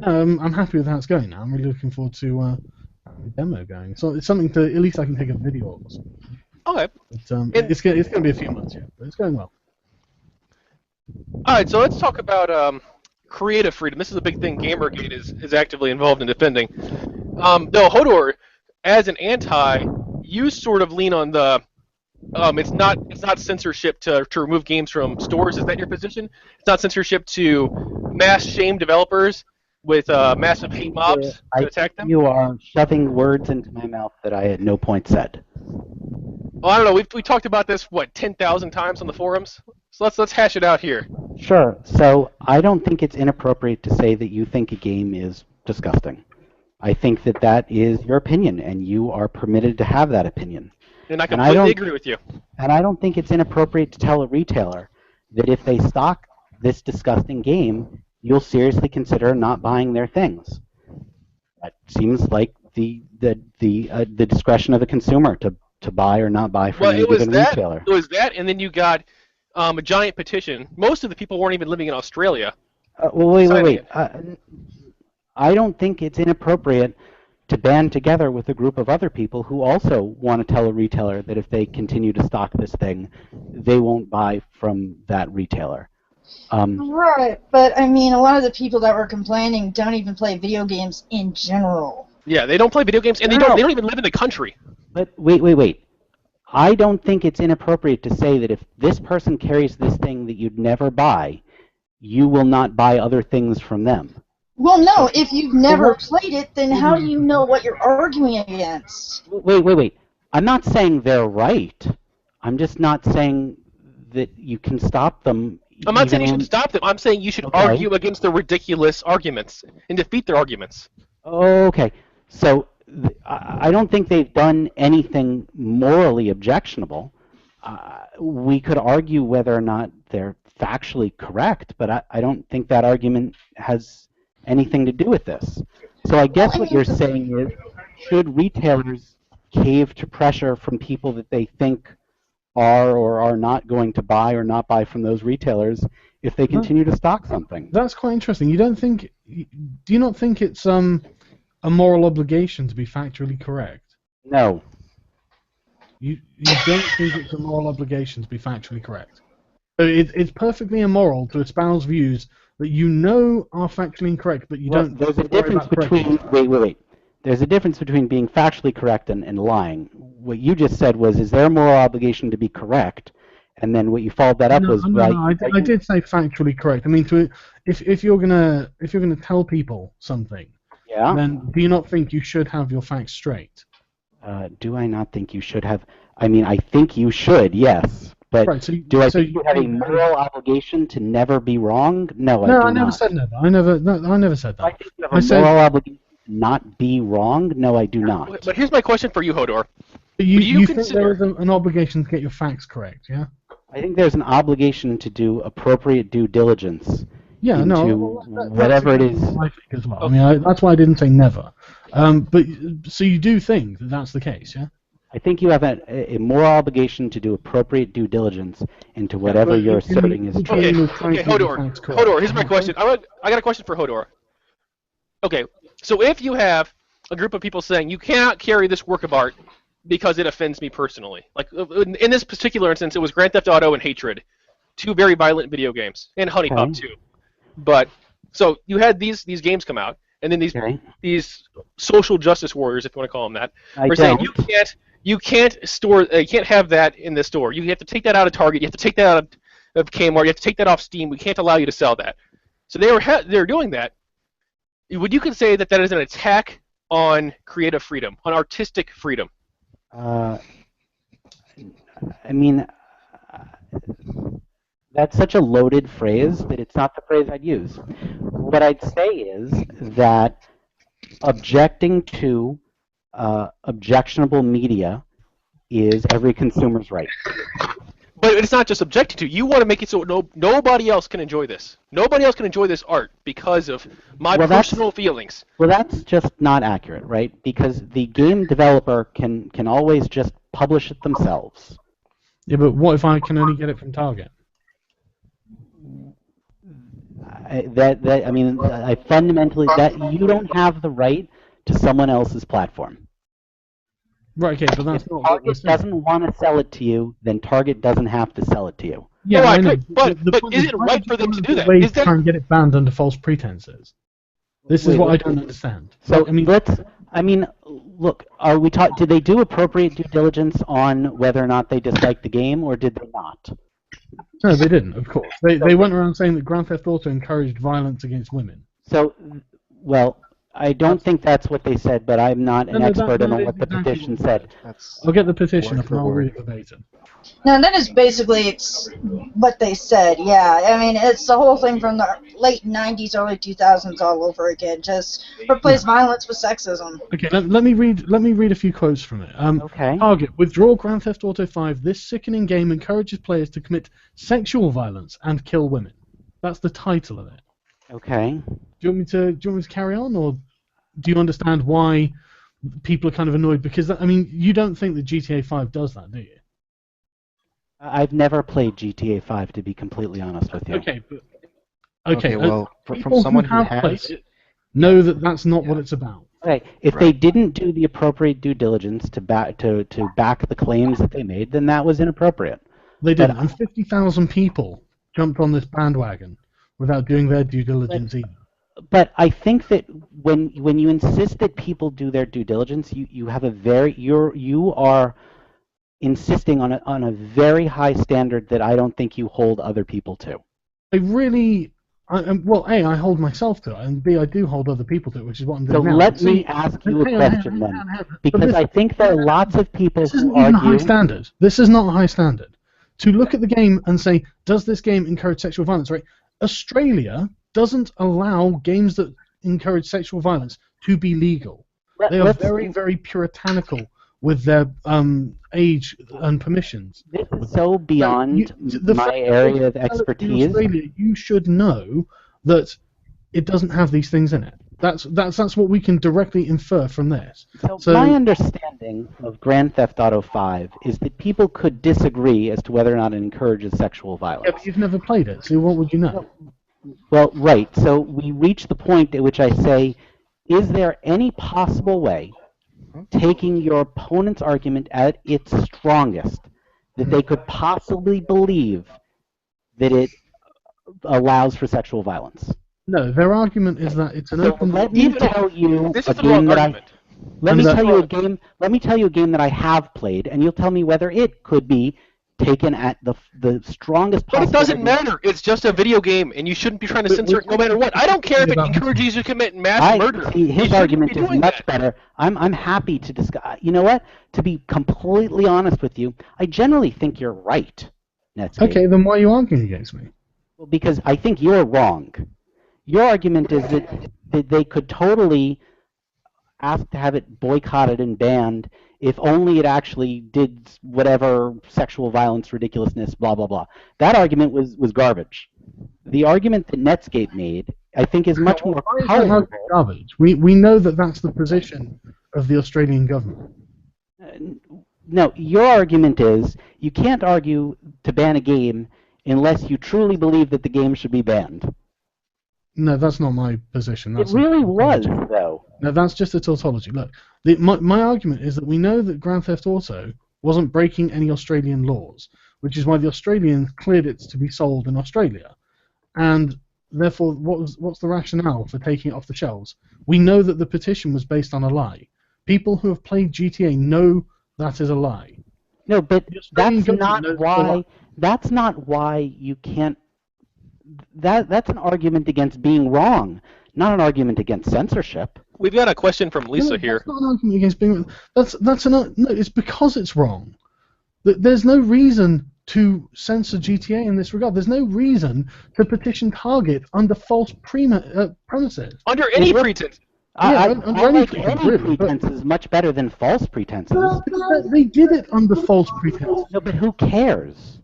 I'm happy with how it's going now. I'm really looking forward to the demo going. So it's something to at least I can take a video of or something. Okay. But, it's going to be a few months yet, but it's going well. All right, so let's talk about creative freedom. This is a big thing Gamergate is actively involved in defending. Though Hodor, as an anti, you sort of lean on the it's not censorship to remove games from stores. Is that your position? It's not censorship to mass shame developers. with massive hate mobs to attack them? You are shoving words into my mouth that I at no point said. Well, I don't know. We talked about this 10,000 times on the forums. So let's hash it out here. Sure. So I don't think it's inappropriate to say that you think a game is disgusting. I think that that is your opinion, and you are permitted to have that opinion. And I completely agree with you. And I don't think it's inappropriate to tell a retailer that if they stock this disgusting game, you'll seriously consider not buying their things. That seems like the discretion of the consumer to buy or not buy from a given retailer. It was that, and then you got a giant petition. Most of the people weren't even living in Australia. Wait. I don't think it's inappropriate to band together with a group of other people who also want to tell a retailer that if they continue to stock this thing, they won't buy from that retailer. Right, but I mean, a lot of the people that were complaining don't even play video games in general. Yeah, they don't play video games, and they don't even live in the country. But wait. I don't think it's inappropriate to say that if this person carries this thing that you'd never buy, you will not buy other things from them. Well, no, if you've never played it, then how do you know what you're arguing against? Wait. I'm not saying they're right. I'm just not saying that you can stop them. I'm not saying you should stop them. I'm saying you should argue against their ridiculous arguments and defeat their arguments. Okay. So I don't think they've done anything morally objectionable. We could argue whether or not they're factually correct, but I don't think that argument has anything to do with this. So I guess what you're saying is, should retailers cave to pressure from people that they think are or are not going to buy or not buy from those retailers if they continue to stock something? That's quite interesting. Do you not think it's a moral obligation to be factually correct? No. You don't think it's a moral obligation to be factually correct? So it's perfectly immoral to espouse views that you know are factually incorrect, but you don't. There's a difference between wait. There's a difference between being factually correct and lying. What you just said was, is there a moral obligation to be correct? And then what you followed that up was right. No, I did say factually correct. I mean, if you're gonna tell people something, then do you not think you should have your facts straight? Do I not think you should have? I mean, I think you should, yes. But I think you have a moral obligation to never be wrong? No, I do not. I never said never. I never said that. I think you have a moral obligation to not be wrong? No, I do not. But here's my question for you, Hodor. You think there is an obligation to get your facts correct, yeah? I think there's an obligation to do appropriate due diligence. Yeah, whatever it is. I think as well. I mean, that's why I didn't say never. But so you do think that that's the case, yeah? I think you have a moral obligation to do appropriate due diligence into whatever you're asserting is true. Okay, Hodor, here's my question. I got a question for Hodor. Okay, so if you have a group of people saying, you cannot carry this work of art because it offends me personally. Like, in this particular instance, it was Grand Theft Auto and Hatred, two very violent video games, and Honey Pop too. But, so you had these games come out, and then these social justice warriors, if you want to call them that, were saying, you can't have that in the store. You have to take that out of Target. You have to take that out of Kmart. You have to take that off Steam. We can't allow you to sell that. So they're doing that. Would you could say that is an attack on creative freedom, on artistic freedom? I mean, that's such a loaded phrase that it's not the phrase I'd use. What I'd say is that objecting to objectionable media is every consumer's right. But it's not just objecting to. You want to make it so nobody else can enjoy this. Nobody else can enjoy this art because of my personal feelings. Well, that's just not accurate, right? Because the game developer can always just publish it themselves. Yeah, but what if I can only get it from Target? I fundamentally you don't have the right to someone else's platform. Right, okay, but that's not what Target doesn't want to sell it to you, then Target doesn't have to sell it to you. Yeah, I know. But is it right for them to do that? Is that try and get it banned under false pretenses? This is what I don't understand. So look, are we did they do appropriate due diligence on whether or not they disliked the game, or did they not? No, they didn't, of course. They went around saying that Grand Theft Auto encouraged violence against women. So Well, I don't think that's what they said, but I'm not an expert on that what is the exactly petition what said. I'll get the petition word up for and I'll read word. it verbatim. No, that is basically what they said, yeah. I mean, it's the whole thing from the late 90s, early 2000s all over again. Just replace violence with sexism. Okay, let me read a few quotes from it. Okay. Target, withdraw Grand Theft Auto 5. This sickening game encourages players to commit sexual violence and kill women. That's the title of it. Okay. Do you want me to carry on, or do you understand why people are kind of annoyed? Because, I mean, you don't think that GTA 5 does that, do you? I've never played GTA 5, to be completely honest with you. Okay, Well, from people someone who who have played has, it know that that's not what it's about. Okay, if they didn't do the appropriate due diligence to back the claims that they made, then that was inappropriate. They didn't, and 50,000 people jumped on this bandwagon without doing their due diligence either. But I think that when you insist that people do their due diligence, you have you are insisting on a very high standard that I don't think you hold other people to. Well, A, I hold myself to it, and B, I do hold other people to it, which is what I'm doing So now. let me ask you a question then, because I think there are lots of people this who isn't even a high argue. standard. This is not a high standard. To look at the game and say, does this game encourage sexual violence? Right? Australia doesn't allow games that encourage sexual violence to be legal. They are very, very puritanical with their age and permissions. This is so beyond my area of expertise. In Australia, you should know that it doesn't have these things in it. That's what we can directly infer from this. So my understanding of Grand Theft Auto 5 is that people could disagree as to whether or not it encourages sexual violence. Yeah, but you've never played it, so what would you know? Well, right. So we reach the point at which I say, is there any possible way, taking your opponent's argument at its strongest, that they could possibly believe that it allows for sexual violence? No, their argument is that it's an open. Let me tell you This a is the game wrong that argument. Let me tell you a game that I have played, and you'll tell me whether it could be taken at the strongest But possible. it doesn't matter. It's just a video game, and you shouldn't be trying to censor it no matter what. I don't care if it encourages you to commit mass murder. His argument is much better. I'm happy to discuss. You know what? To be completely honest with you, I generally think you're right, Netscape. Okay, then why are you arguing against me? Well, because I think you're wrong. Your argument is that they could totally ask to have it boycotted and banned if only it actually did whatever sexual violence, ridiculousness, blah, blah, blah. That argument was garbage. The argument that Netscape made, I think, is much more powerful. Garbage. We know that that's the position of the Australian government. No, your argument is you can't argue to ban a game unless you truly believe that the game should be banned. No, that's not my position. That's it really was, though. No, that's just a tautology. Look, my argument is that we know that Grand Theft Auto wasn't breaking any Australian laws, which is why the Australians cleared it to be sold in Australia. And therefore, what's the rationale for taking it off the shelves? We know that the petition was based on a lie. People who have played GTA know that is a lie. No, but that's not why you can't. That's an argument against being wrong, not an argument against censorship. We've got a question from Lisa here. That's not an argument against being wrong. No, it's because it's wrong. There's no reason to censor GTA in this regard. There's no reason to petition Target under false premises. Under any pretense. I like any pretenses much better than false pretenses. They did it under false pretenses. No, but who cares?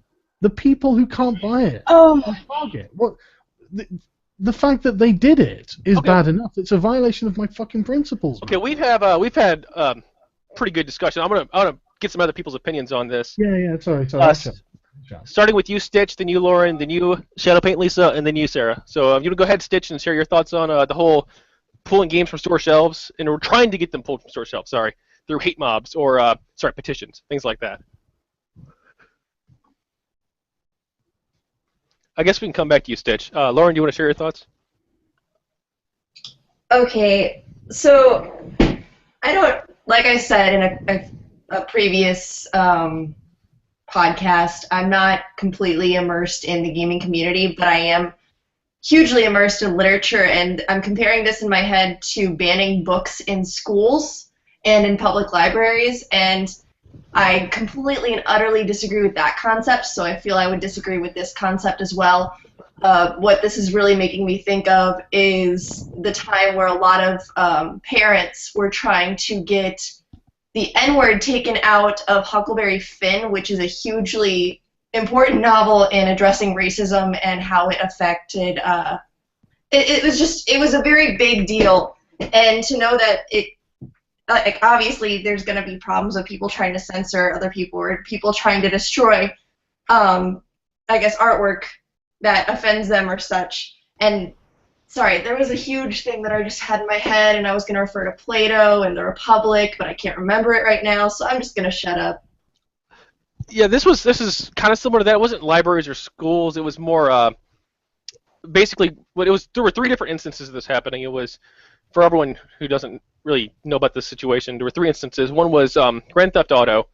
The people who can't buy it. Target. What? The fact that they did it is bad enough. It's a violation of my fucking principles. Okay, we've had pretty good discussion. I'm gonna get some other people's opinions on this. Yeah. Sorry. Starting with you, Stitch, then you, Lauren, then you, Shadowpaint, Lisa, and then you, Sarah. So you want to go ahead, Stitch, and share your thoughts on the whole pulling games from store shelves, and we're trying to get them pulled from store shelves. Through hate mobs or petitions, things like that. I guess we can come back to you, Stitch. Lauren, do you want to share your thoughts? Okay, so I don't, like I said in a previous podcast, I'm not completely immersed in the gaming community, but I am hugely immersed in literature, and I'm comparing this in my head to banning books in schools and in public libraries, and I completely and utterly disagree with that concept, so I feel I would disagree with this concept as well. What this is really making me think of is the time where a lot of parents were trying to get the N-word taken out of Huckleberry Finn, which is a hugely important novel in addressing racism and how it affected. It was a very big deal, and to know that like obviously there's going to be problems of people trying to censor other people or people trying to destroy, I guess, artwork that offends them or such. And sorry, there was a huge thing that I just had in my head, and I was going to refer to Plato and the Republic, but I can't remember it right now, so I'm just going to shut up. Yeah, this is kind of similar to that. It wasn't libraries or schools. It was more basically there were 3 different instances of this happening. It was, for everyone who doesn't really know about this situation, there were 3 instances. One was Grand Theft Auto.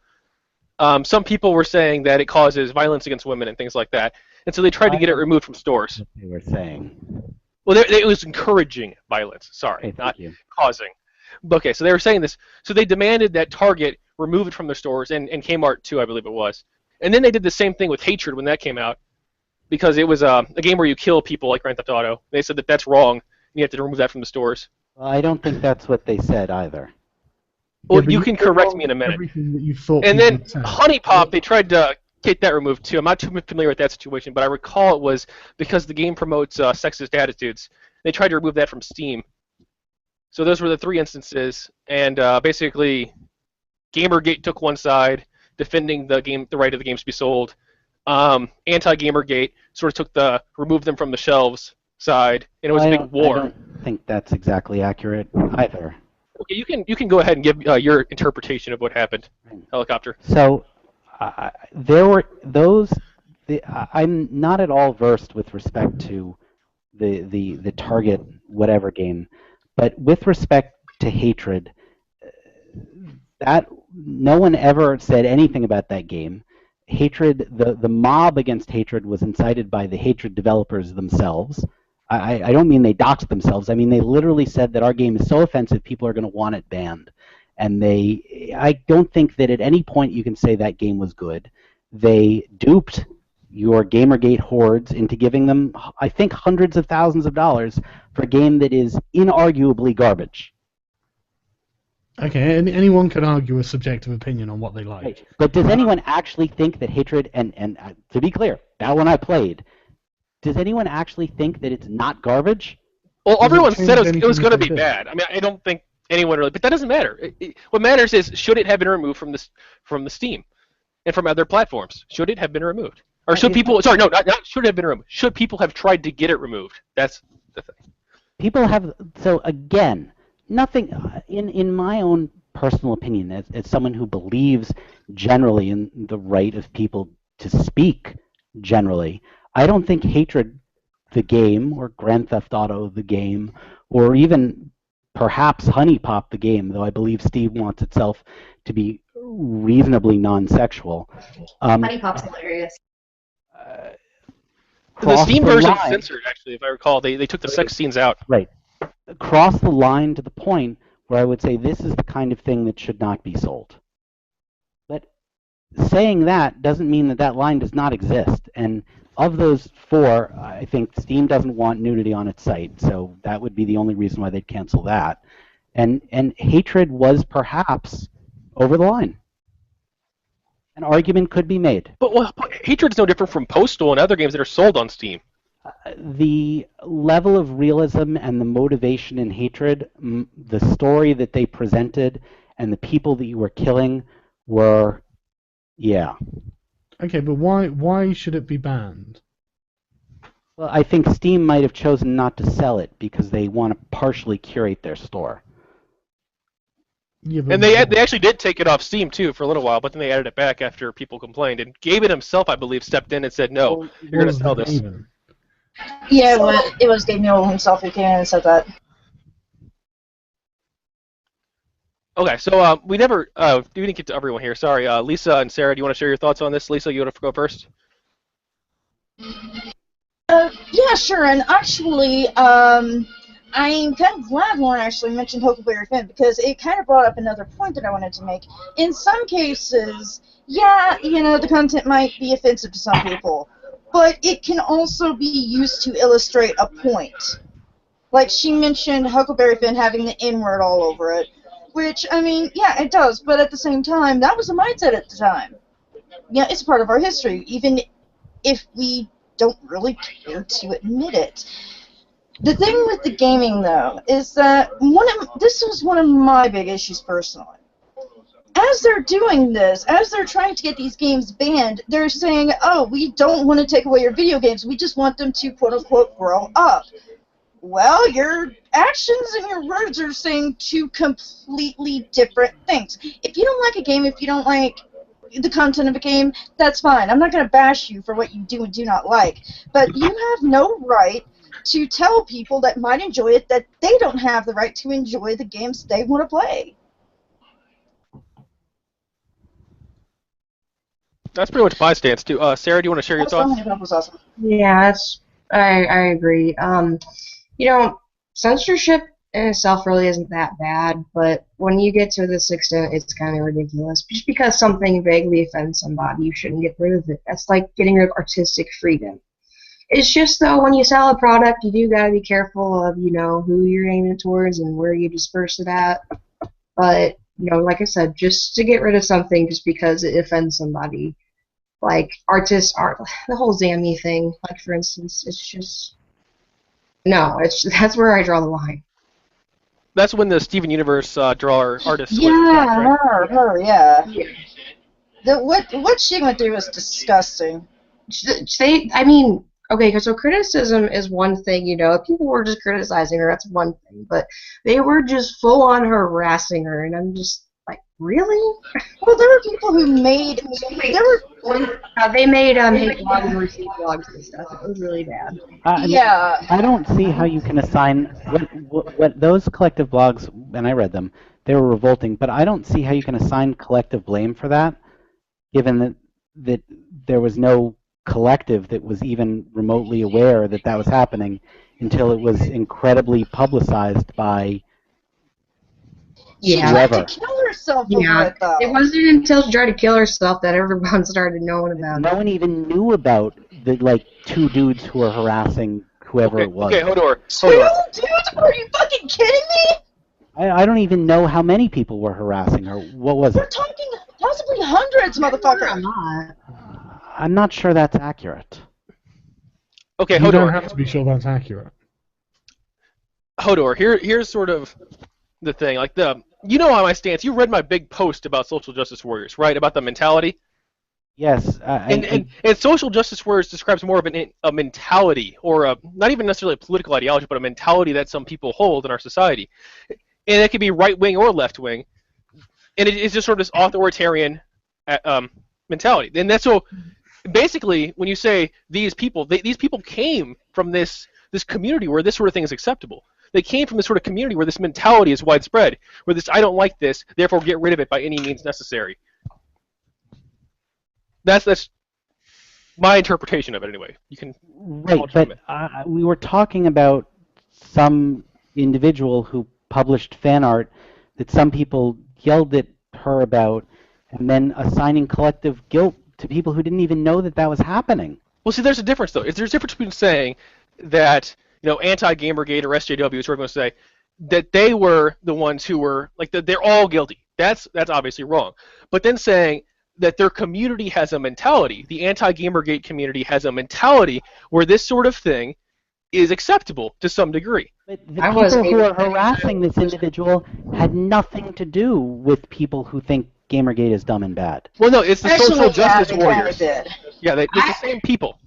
Some people were saying that it causes violence against women and things like that, and so they tried to get it removed from stores. What they were saying. Well, it was encouraging violence. Sorry, Okay, not causing. Okay, so they were saying this. So they demanded that Target remove it from their stores, and Kmart too, I believe it was. And then they did the same thing with Hatred when that came out, because it was a game where you kill people like Grand Theft Auto. They said that that's wrong, and you have to remove that from the stores. Well, I don't think that's what they said either. Well, you can correct me in a minute. Everything that you thought. And then Honey Pop, they tried to get that removed too. I'm not too familiar with that situation, but I recall it was because the game promotes sexist attitudes. They tried to remove that from Steam. So those were the 3 instances, and basically, Gamergate took one side, defending the right of the games to be sold. Anti-Gamergate sort of removed them from the shelves side, and it was a big war. I don't think that's exactly accurate either. Okay, you can go ahead and give your interpretation of what happened, Helicopter. So there were those. I'm not at all versed with respect to the Target whatever game, but with respect to Hatred, that no one ever said anything about that game. Hatred, the mob against Hatred was incited by the Hatred developers themselves. I don't mean they doxed themselves. I mean they literally said that our game is so offensive, people are going to want it banned. And I don't think that at any point you can say that game was good. They duped your Gamergate hordes into giving them, I think, hundreds of thousands of dollars for a game that is inarguably garbage. Okay, anyone could argue a subjective opinion on what they like. Right. But does anyone actually think that Hatred, and to be clear, that one I played, does anyone actually think that it's not garbage? Well, everyone said it was going to be bad. I mean, I don't think anyone really, but that doesn't matter. What matters is, should it have been removed from the Steam and from other platforms? Should it have been removed? Or should people, sorry, no, not should it have been removed. Should people have tried to get it removed? That's the thing. People have, so again, nothing, in my own personal opinion, as someone who believes generally in the right of people to speak generally, I don't think Hatred, the game, or Grand Theft Auto, the game, or even perhaps Honey Pop, the game, though I believe Steve wants itself to be reasonably non-sexual. Honey Pop's hilarious. The Steam version censored, actually, if I recall. They took the sex scenes out. Right. Cross the line to the point where I would say this is the kind of thing that should not be sold. But saying that doesn't mean that that line does not exist. And of those 4, I think Steam doesn't want nudity on its site, so that would be the only reason why they'd cancel that. And Hatred was perhaps over the line. An argument could be made. But Hatred's no different from Postal and other games that are sold on Steam. The level of realism and the motivation in Hatred, the story that they presented, and the people that you were killing were, yeah. Okay, but why should it be banned? Well, I think Steam might have chosen not to sell it because they want to partially curate their store. Yeah, and they actually did take it off Steam too for a little while, but then they added it back after people complained. And Gaben himself, I believe, stepped in and said, "No, you're going to sell this." Yeah, it was Gabe Newell himself who came in and said that. Okay, so we didn't get to everyone here. Sorry, Lisa and Sarah, do you want to share your thoughts on this? Lisa, you want to go first? Yeah, sure, and actually, I'm kind of glad Lauren actually mentioned Huckleberry Finn, because it kind of brought up another point that I wanted to make. In some cases, yeah, the content might be offensive to some people, but it can also be used to illustrate a point. Like, she mentioned Huckleberry Finn having the N-word all over it, which, I mean, yeah, it does, but at the same time, that was the mindset at the time. Yeah, it's a part of our history, even if we don't really care to admit it. The thing with the gaming, though, is that this was one of my big issues personally. As they're doing this, as they're trying to get these games banned, they're saying, oh, we don't want to take away your video games, we just want them to, quote-unquote, grow up. Well, your actions and your words are saying two completely different things. If you don't like a game, if you don't like the content of a game, that's fine. I'm not going to bash you for what you do and do not like. But you have no right to tell people that might enjoy it that they don't have the right to enjoy the games they want to play. That's pretty much my stance, too. Sarah, do you want to share your thoughts? That was awesome. Yeah, I agree. Censorship in itself really isn't that bad, but when you get to this extent, it's kind of ridiculous. Just because something vaguely offends somebody, you shouldn't get rid of it. That's like getting rid of artistic freedom. It's just, though, when you sell a product, you do gotta be careful of, who you're aiming towards and where you disperse it at. But, like I said, just to get rid of something just because it offends somebody, like artists art, the whole Zammy thing, like, for instance, it's just, no, that's where I draw the line. That's when the Steven Universe drawer artist. Yeah, her, yeah. What she went through was disgusting. Okay, so criticism is one thing, people were just criticizing her, that's one thing, but they were just full-on harassing her, and I'm just like, really? Well, there were people who made, they made hate blogs and receipt blogs and stuff. It was really bad. Yeah. I don't see how you can assign what those collective blogs, and I read them, they were revolting, but I don't see how you can assign collective blame for that, given that there was no collective that was even remotely aware that that was happening until it was incredibly publicized by She tried to kill herself over it, though. It wasn't until she tried to kill herself that everyone started knowing about it. No one even knew about the two dudes who were harassing whoever it was. Okay, Hodor. Two dudes? Are you fucking kidding me? I don't even know how many people were harassing her. What was We're talking possibly hundreds, motherfucker. I'm not sure that's accurate. Okay, You Hodor. don't have to be sure that's accurate. Hodor, here's sort of the thing. Like my stance. You read my big post about social justice warriors, right? About the mentality. Yes. And social justice warriors describes more of a mentality, or not even necessarily a political ideology, but a mentality that some people hold in our society. And it can be right wing or left wing, and it's just sort of this authoritarian mentality. And that's so. Basically, when you say these people came from this community where this sort of thing is acceptable. They came from this sort of community where this mentality is widespread, where this I don't like this, therefore get rid of it by any means necessary. That's my interpretation of it, anyway. You can but we were talking about some individual who published fan art that some people yelled at her about, and then assigning collective guilt to people who didn't even know that was happening. Well, see, there's a difference, though. There's a difference between saying that, anti-Gamergate or SJWs, we're going to say, that they were the ones who were, they're all guilty. That's obviously wrong. But then saying that their community has a mentality, the anti-Gamergate community has a mentality where this sort of thing is acceptable to some degree. But the people who are harassing this individual had nothing to do with people who think Gamergate is dumb and bad. Well, no, it's the social justice warriors. Yeah, they're the same people.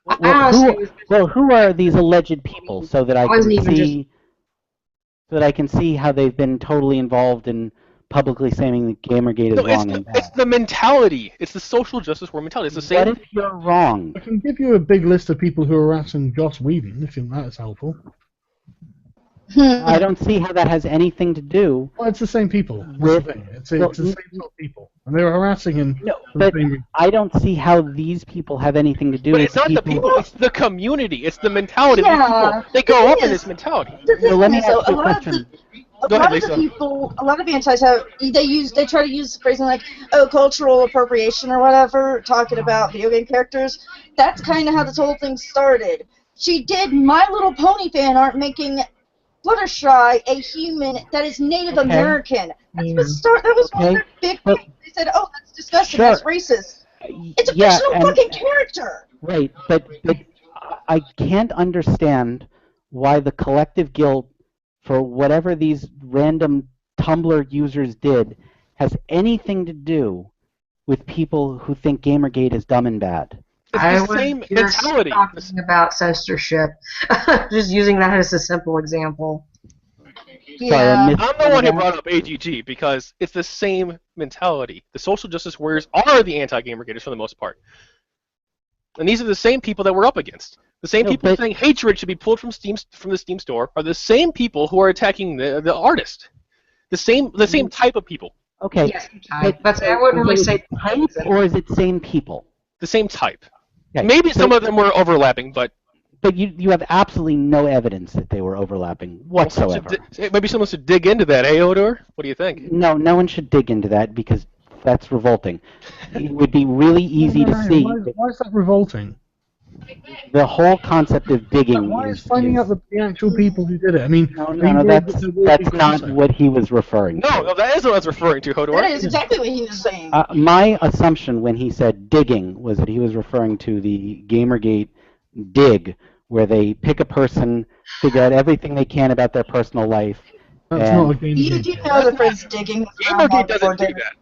Who are these alleged people, so that I can see how they've been totally involved in publicly saying that Gamergate is wrong and bad? It's the mentality. It's the social justice warrior mentality. It's the same. What if you're wrong? I can give you a big list of people who are harassing Joss Whedon, if you think that is helpful. I don't see how that has anything to do. Well, it's the same people. With, it's the same sort of people, and they were harassing him. No, but I don't see how these people have anything to do with it's not people. the people, it's the community, it's the mentality of these people. They grow up in this mentality. The thing let me is, ask though, you a question. a lot of the people, a lot of antis have, they try to use the phrasing like, oh, cultural appropriation or whatever, talking about video game characters. That's kind of how this whole thing started. She did My Little Pony fan art making Fluttershy a human that is Native American. That was one of their big things. They said, oh, that's disgusting, that's racist. It's a fictional fucking character. Right, but I can't understand why the collective guilt for whatever these random Tumblr users did has anything to do with people who think Gamergate is dumb and bad. It's the same mentality. Talking about censorship, just using that as a simple example. Yeah. I'm the one who brought up AGG because it's the same mentality. The social justice warriors are the anti-Gamergaters for the most part. And these are the same people that we're up against. The same people saying hatred should be pulled from the Steam store are the same people who are attacking the artist. The same type of people. Okay. Yes, but I wouldn't really say type, or is it same people? The same type. Okay. Maybe some of them were overlapping, but you have absolutely no evidence that they were overlapping whatsoever. Maybe someone should dig into that, eh, Hodor? What do you think? No one should dig into that because that's revolting. It would be really easy to see. Why is that revolting? The whole concept of digging. Why is finding out the actual people who did it? I mean, no, that's not what he was referring to. No, that is what I was referring to, Hodor. That is exactly what he was saying. My assumption when he said digging was that he was referring to the Gamergate dig, where they pick a person, figure out everything they can about their personal life. That's not a game. You do know the phrase digging. Gamergate doesn't do that.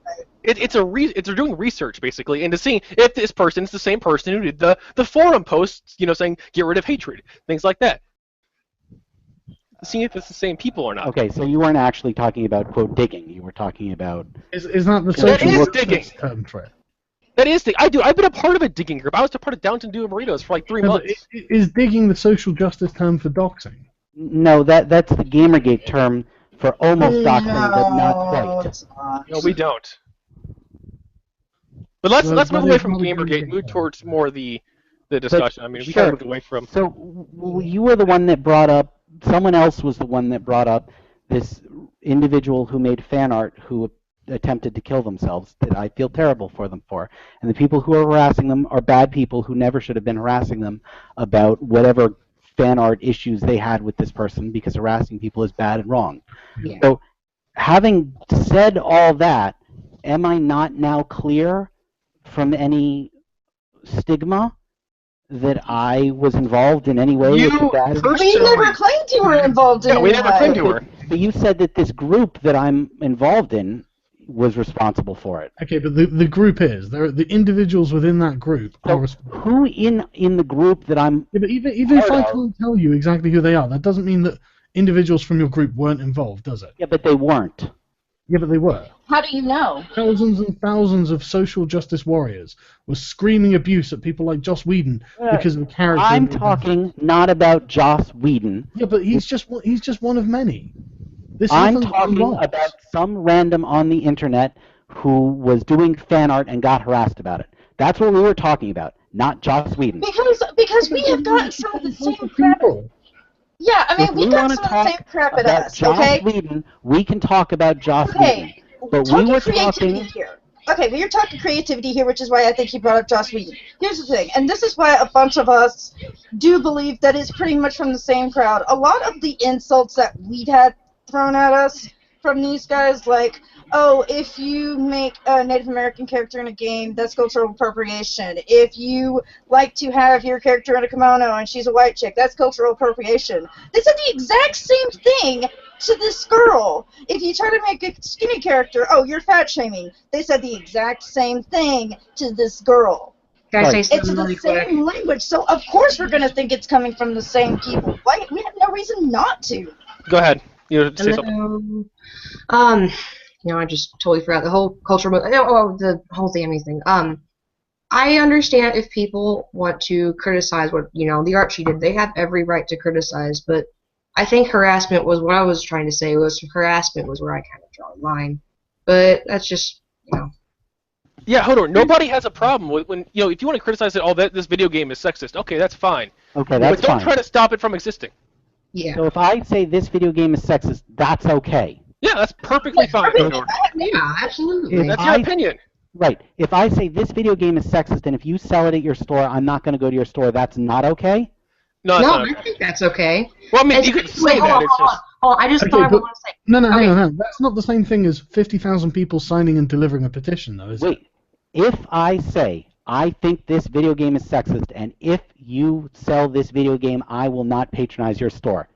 They're doing research basically into seeing if this person is the same person who did the forum posts, saying get rid of hatred, things like that. Seeing if it's the same people or not. Okay, so you weren't actually talking about quote digging. You were talking about. Is not the social that is digging term for it? That is digging. I've been a part of a digging group. I was a part of Downton Doing Burritos for like 3 months. Is digging the social justice term for doxing? No, that's the Gamergate term for almost doxing, but not quite. No, we don't. But let's move away from Gamergate, move towards more the discussion. I mean, we kind of moved away from. So you were the one that brought up. Someone else was the one that brought up this individual who made fan art who attempted to kill themselves. That I feel terrible for them for. And the people who are harassing them are bad people who never should have been harassing them about whatever fan art issues they had with this person, because harassing people is bad and wrong. Yeah. So having said all that, am I not now clear from any stigma that I was involved in any way with that? We never claimed you were involved in it. We never claimed you were. But you said that this group that I'm involved in was responsible for it. Okay, but the group is. The individuals within that group are responsible. Who in the group that I'm... Yeah, but even if I can't tell you exactly who they are, that doesn't mean that individuals from your group weren't involved, does it? Yeah, but they weren't. Yeah, but they were. How do you know? Thousands and thousands of social justice warriors were screaming abuse at people like Joss Whedon because of the character. I'm talking not about Joss Whedon. Yeah, but he's just one of many. I'm talking about some random on the internet who was doing fan art and got harassed about it. That's what we were talking about, not Joss Whedon. Because we have gotten some of the same crap. Yeah, I mean, we got some of the same crap at us, okay? Joss Whedon, we can talk about Joss Whedon. But we were talking here. Okay, but you're talking creativity here, which is why I think you brought up Joss Whedon. Here's the thing, and this is why a bunch of us do believe that it's pretty much from the same crowd. A lot of the insults that we'd had thrown at us from these guys, like, oh, if you make a Native American character in a game, that's cultural appropriation. If you like to have your character in a kimono and she's a white chick, that's cultural appropriation. They said the exact same thing to this girl. If you try to make a skinny character, oh, you're fat shaming. They said the exact same thing to this girl. It's the same language, so of course we're going to think it's coming from the same people. Like, we have no reason not to. Go ahead. You say something. I just totally forgot the whole culture. The whole Zammy thing. I understand if people want to criticize what the art she did. They have every right to criticize, but I think harassment was what I was trying to say. Was harassment was where I kind of draw the line, but that's just Yeah, Hodor, nobody has a problem with when if you want to criticize it, that this video game is sexist. Okay, that's fine. Okay, that's but don't fine. try to stop it from existing. Yeah. So if I say this video game is sexist, that's okay. Yeah, that's perfectly fine, Hodor. Yeah, absolutely. That's your opinion. Right. If I say this video game is sexist, and if you sell it at your store, I'm not going to go to your store, that's not okay? No, I think that's okay. Well, I mean, you could say that. Hold on. I just thought I was going to say. No, hang on. That's not the same thing as 50,000 people signing and delivering a petition, though, is it? Wait. If I say, I think this video game is sexist, and if you sell this video game, I will not patronize your store.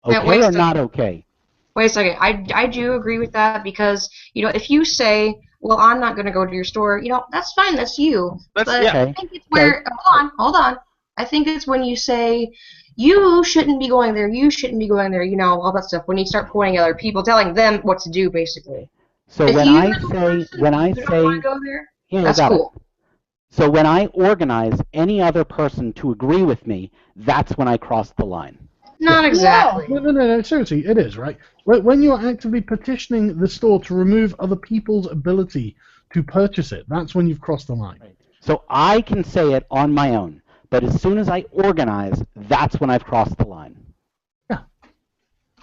Okay or not okay? Wait a second. I do agree with that because, if you say, well, I'm not going to go to your store, that's fine. That's you. But I think it's where, hold on. I think it's when you say, you shouldn't be going there, all that stuff. When you start pointing at other people, telling them what to do, basically. So when I say, go there, that's cool. So when I organize any other person to agree with me, that's when I cross the line. Not exactly. No, seriously, it is, right? When you're actively petitioning the store to remove other people's ability to purchase it, that's when you've crossed the line. So I can say it on my own, but as soon as I organize, that's when I've crossed the line. Yeah.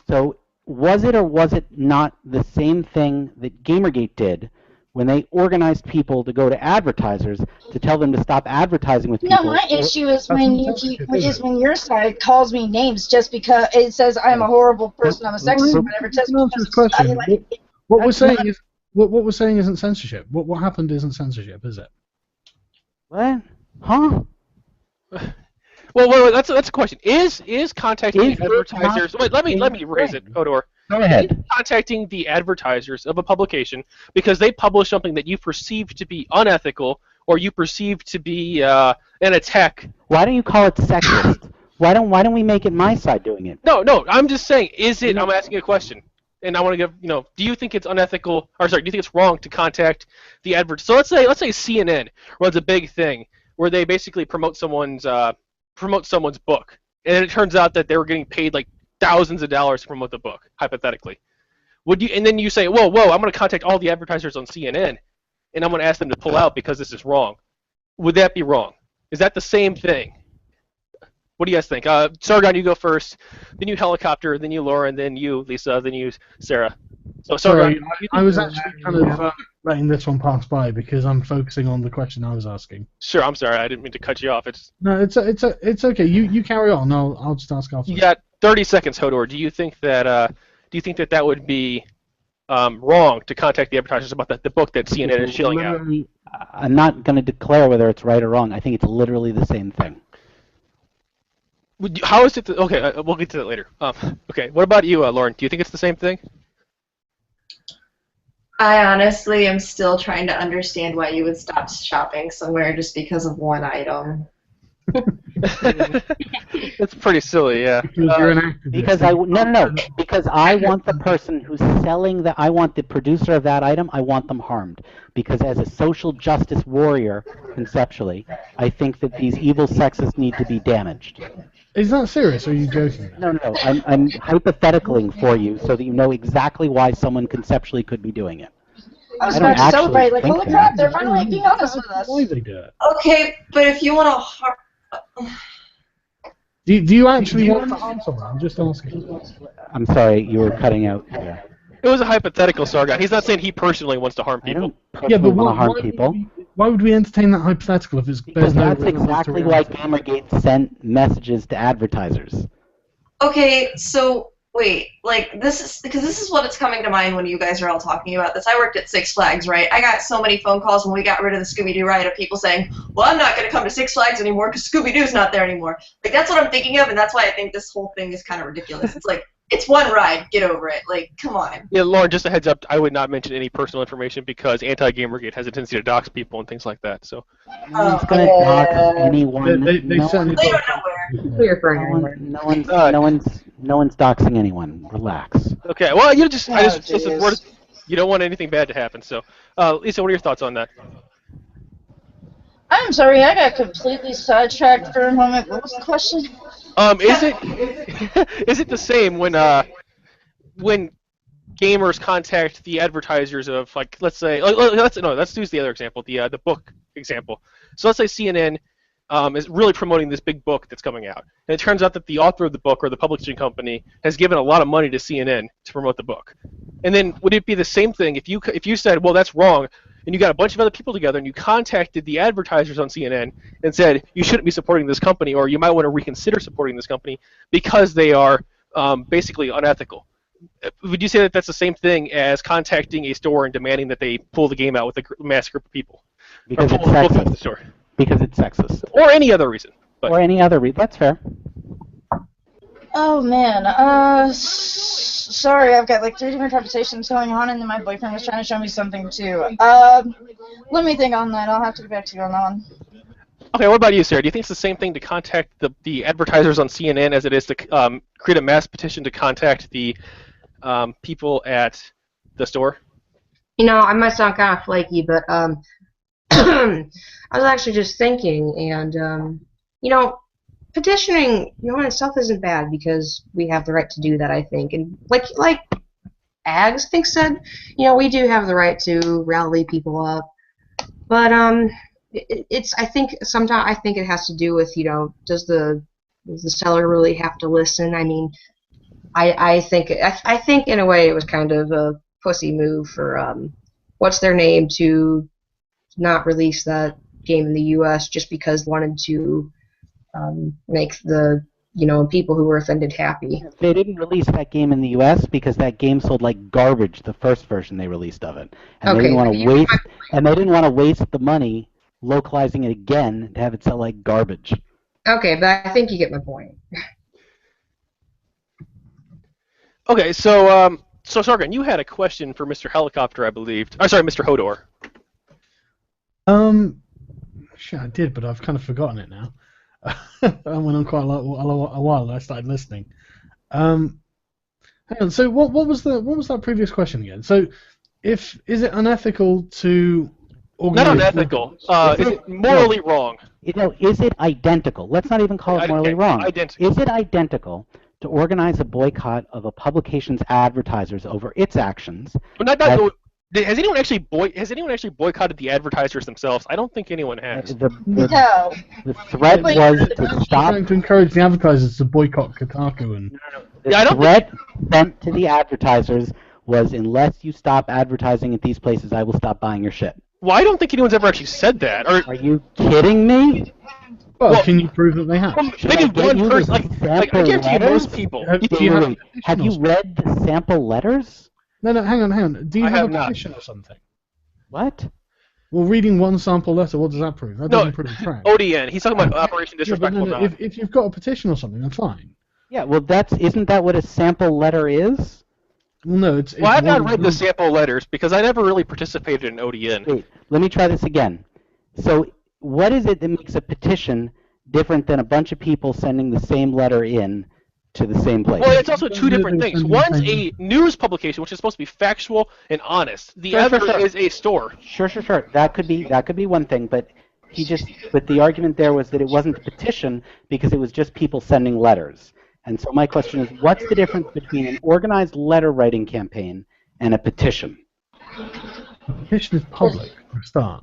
So was it or was it not the same thing that Gamergate did when they organized people to go to advertisers to tell them to stop advertising with people? No, my issue is when your side calls me names just because it says I'm a horrible person, I'm a sexist, or whatever. Just because what we're saying isn't censorship. What happened isn't censorship, is it? What? Huh? Well, that's a question. Is contacting the advertisers? Wait, let me raise it, Hodor. Go ahead. Contacting the advertisers of a publication because they publish something that you perceive to be unethical or you perceive to be an attack. Why don't you call it sexist? Why don't we make it my side doing it? No. I'm just saying. Is it? I'm asking a question, and I want to give. Do you think it's unethical? Or sorry, do you think it's wrong to contact the advert? So let's say CNN runs a big thing where they basically promote someone's book, and it turns out that they were getting paid like thousands of dollars to promote the book, hypothetically. Would you? And then you say, whoa, I'm going to contact all the advertisers on CNN, and I'm going to ask them to pull out because this is wrong. Would that be wrong? Is that the same thing? What do you guys think? Sargon, you go first. Then you Helicopter. Then you Lauren. Then you Lisa. Then you Sarah. So Sargon, I was actually kind of letting this one pass by because I'm focusing on the question I was asking. Sure, I'm sorry. I didn't mean to cut you off. No, it's okay. You carry on. I'll just ask after. You got 30 seconds, Hodor. Do you think that that would be wrong to contact the advertisers about the book that CNN is shilling out? I'm not going to declare whether it's right or wrong. I think it's literally the same thing. How is it? Okay, we'll get to that later. Okay, what about you, Lauren? Do you think it's the same thing? I honestly am still trying to understand why you would stop shopping somewhere just because of one item. It's pretty silly, yeah. Because you're an activist. Because I want the person who's selling I want the producer of that item, I want them harmed. Because as a social justice warrior, conceptually, I think that these evil sexists need to be damaged. Is that serious, or are you joking? No. I'm hypotheticaling for you so that you know exactly why someone conceptually could be doing it. I was about to celebrate, like, holy crap, they're finally being honest with us. Why they do it? Okay, but if you want to harm... Do you actually want to harm someone? I'm just asking. I'm sorry, you were cutting out there. It was a hypothetical, Sargon. He's not saying he personally wants to harm people. I don't want to harm people. Why would we entertain that hypothetical if it's... Because that's exactly why Gamergate sent messages to advertisers. Okay, so... Wait, this is what it's coming to mind when you guys are all talking about this. I worked at Six Flags, right? I got so many phone calls when we got rid of the Scooby-Doo ride of people saying, well, I'm not going to come to Six Flags anymore because Scooby-Doo's not there anymore. Like, that's what I'm thinking of, and that's why I think this whole thing is kind of ridiculous. It's like, it's one ride, get over it. Like, come on. Yeah, Lauren, just a heads up, I would not mention any personal information because anti-Gamergate has a tendency to dox people and things like that, so. No one's going to dox anyone. They don't know where. No one's doxing anyone. Relax. Okay, well, you don't want anything bad to happen, so. Lisa, what are your thoughts on that? I'm sorry, I got completely sidetracked for a moment. What was the question? Is it is it the same when gamers contact the advertisers of, like, let's say, let's use the other example, the book example. So let's say CNN is really promoting this big book that's coming out, and it turns out that the author of the book or the publishing company has given a lot of money to CNN to promote the book. And then would it be the same thing if you said, well, that's wrong, and you got a bunch of other people together and you contacted the advertisers on CNN and said you shouldn't be supporting this company, or you might want to reconsider supporting this company because they are basically unethical? Would you say that that's the same thing as contacting a store and demanding that they pull the game out with a mass group of people? Because it's sexist. Because it's sexist. Or any other reason. Or any other reason. That's fair. Oh man, sorry, I've got like 3 different conversations going on, and then my boyfriend was trying to show me something too. Let me think on that. I'll have to get back to you on that one. Okay, what about you, Sarah? Do you think it's the same thing to contact the advertisers on CNN as it is to create a mass petition to contact the people at the store? You know, I might sound kind of flaky, but I was actually just thinking, and you know, petitioning, you know, in itself isn't bad because we have the right to do that, I think. And like Ags think said, you know, we do have the right to rally people up. But I think it has to do with, you know, does the seller really have to listen? I mean, I think in a way it was kind of a pussy move for what's their name to not release that game in the U.S. just because wanted to make the, you know, people who were offended happy. They didn't release that game in the U.S. because that game sold like garbage, the first version they released of it, and they didn't want to waste the money localizing it again to have it sell like garbage. Okay, but I think you get my point. Okay, so Sargon, you had a question for Mr. Helicopter, I believe. I'm sorry, Mr. Hodor. Shit, I did, but I've kind of forgotten it now. I went on quite a while and I started listening. Hang on. So what was that previous question again? So, is it unethical to organize? Not unethical. Is it morally wrong? You know, is it identical? Let's not even call it morally wrong. Identical. Is it identical to organize a boycott of a publication's advertisers over its actions? Well, has anyone actually boycotted the advertisers themselves? I don't think anyone has. The threat was to stop. Trying to encourage the advertisers to boycott Kotaku and. The threat sent to the advertisers was, unless you stop advertising at these places, I will stop buying your shit. Well, I don't think anyone's ever actually said that. Are you kidding me? Well, can you prove that they have? Maybe one person. Like I guarantee you, most people. Have you read the sample letters? No, hang on. Do you have a petition or something? What? Well, reading one sample letter, what does that prove? That doesn't prove a track. ODN. He's talking about Operation Disrespectful No, if you've got a petition or something, then fine. Yeah, well, isn't that what a sample letter is? Well, no, it's Well, I've not read the sample letters because I never really participated in ODN. Wait, let me try this again. So, what is it that makes a petition different than a bunch of people sending the same letter in to the same place? Well, it's also two different things. One's a news publication, which is supposed to be factual and honest. The other is a store. Sure. That could be one thing, but the argument there was that it wasn't a petition because it was just people sending letters. And so my question is, what's the difference between an organized letter-writing campaign and a petition? A petition is public, for a start.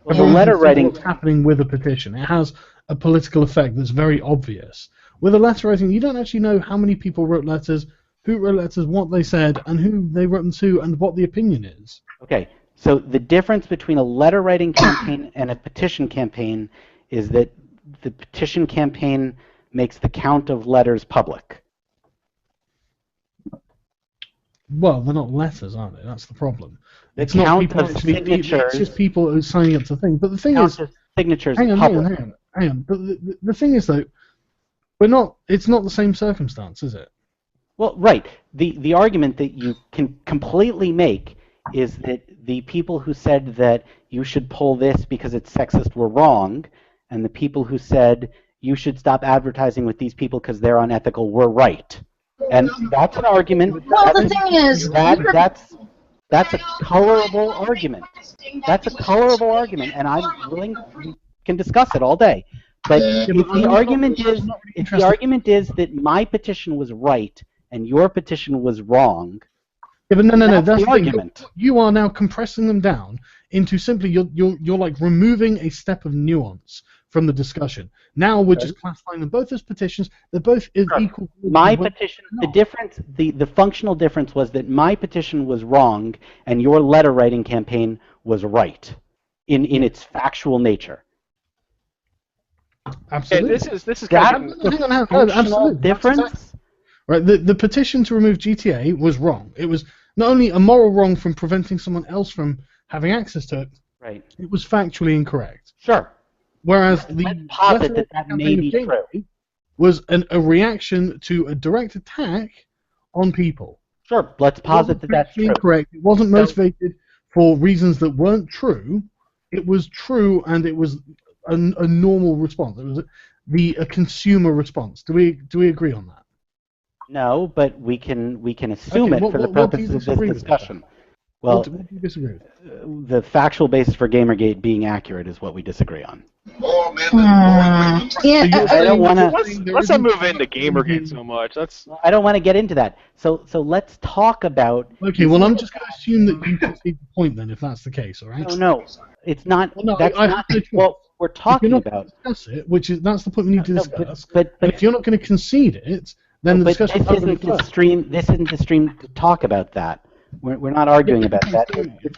Well, the letter-writing... What's happening with a petition? It has a political effect that's very obvious. With a letter writing, you don't actually know how many people wrote letters, who wrote letters, what they said, and who they wrote them to, and what the opinion is. Okay, so the difference between a letter-writing campaign and a petition campaign is that the petition campaign makes the count of letters public. Well, they're not letters, are they? That's the problem. It's not people actually. It's just people who are signing up to things. But the thing is, signatures. Hang on. But the thing is, though, it's not the same circumstance, is it? Well, right. The argument that you can completely make is that the people who said that you should pull this because it's sexist were wrong, and the people who said you should stop advertising with these people because they're unethical were right. And that's an argument. Well, the thing is, that's a colorable argument. That's a colorable argument, and I'm willing. We can discuss it all day. But if the argument is that my petition was right and your petition was wrong, yeah, but no. That's the argument. You are now compressing them down into simply you're like removing a step of nuance from the discussion. Now we're just classifying them both as petitions. They're both equal. My petition, the difference, the functional difference was that my petition was wrong and your letter writing campaign was right in its factual nature. Absolutely. Okay, this is kind of functional difference. Right. The petition to remove GTA was wrong. It was not only a moral wrong from preventing someone else from having access to it. Right. It was factually incorrect. Sure. Whereas let's posit that may be true. Was a reaction to a direct attack on people. Sure. Let's posit that that's true. Incorrect. It wasn't motivated for reasons that weren't true. It was true, and it was a normal response. It was a consumer response. Do we agree on that? No, but we can assume it for the purposes of this discussion. Well, what do you disagree with? The factual basis for Gamergate being accurate is what we disagree on. Yeah, I don't want to. Let's not move into Gamergate so much. I don't want to get into that. So let's talk about. Okay, well, I'm just going to assume that you can see the point then, if that's the case, all right? No, it's not. Well, no, that's not what we're talking about. Discuss it, that's the point we need to discuss. But if you're not going to concede it, then the discussion. This isn't the stream to talk about that. We're not arguing about that.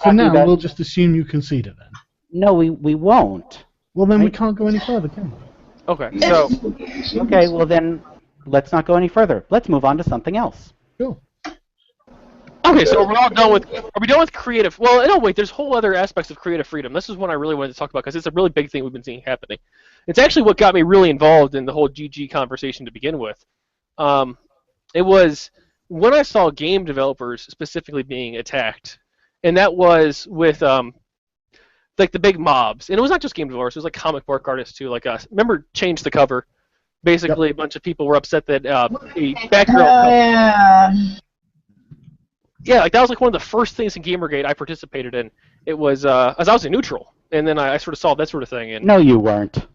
For now, we'll just assume you concede it then. No, we won't. Well, then we can't go any further, can we? Okay. So. Okay. Well, then let's not go any further. Let's move on to something else. Sure. Okay, so we're all done with. Are we done with creative? Well, no, wait. There's whole other aspects of creative freedom. This is one I really wanted to talk about because it's a really big thing we've been seeing happening. It's actually what got me really involved in the whole GG conversation to begin with. It was when I saw game developers specifically being attacked, and that was with like the big mobs, and it was not just game developers; it was like comic book artists too. Like remember, Change the Cover. Basically, a bunch of people were upset that a Batgirl. Yeah, like that was like one of the first things in Gamergate I participated in. It was as I was a neutral, and then I sort of saw that sort of thing. And no, you weren't.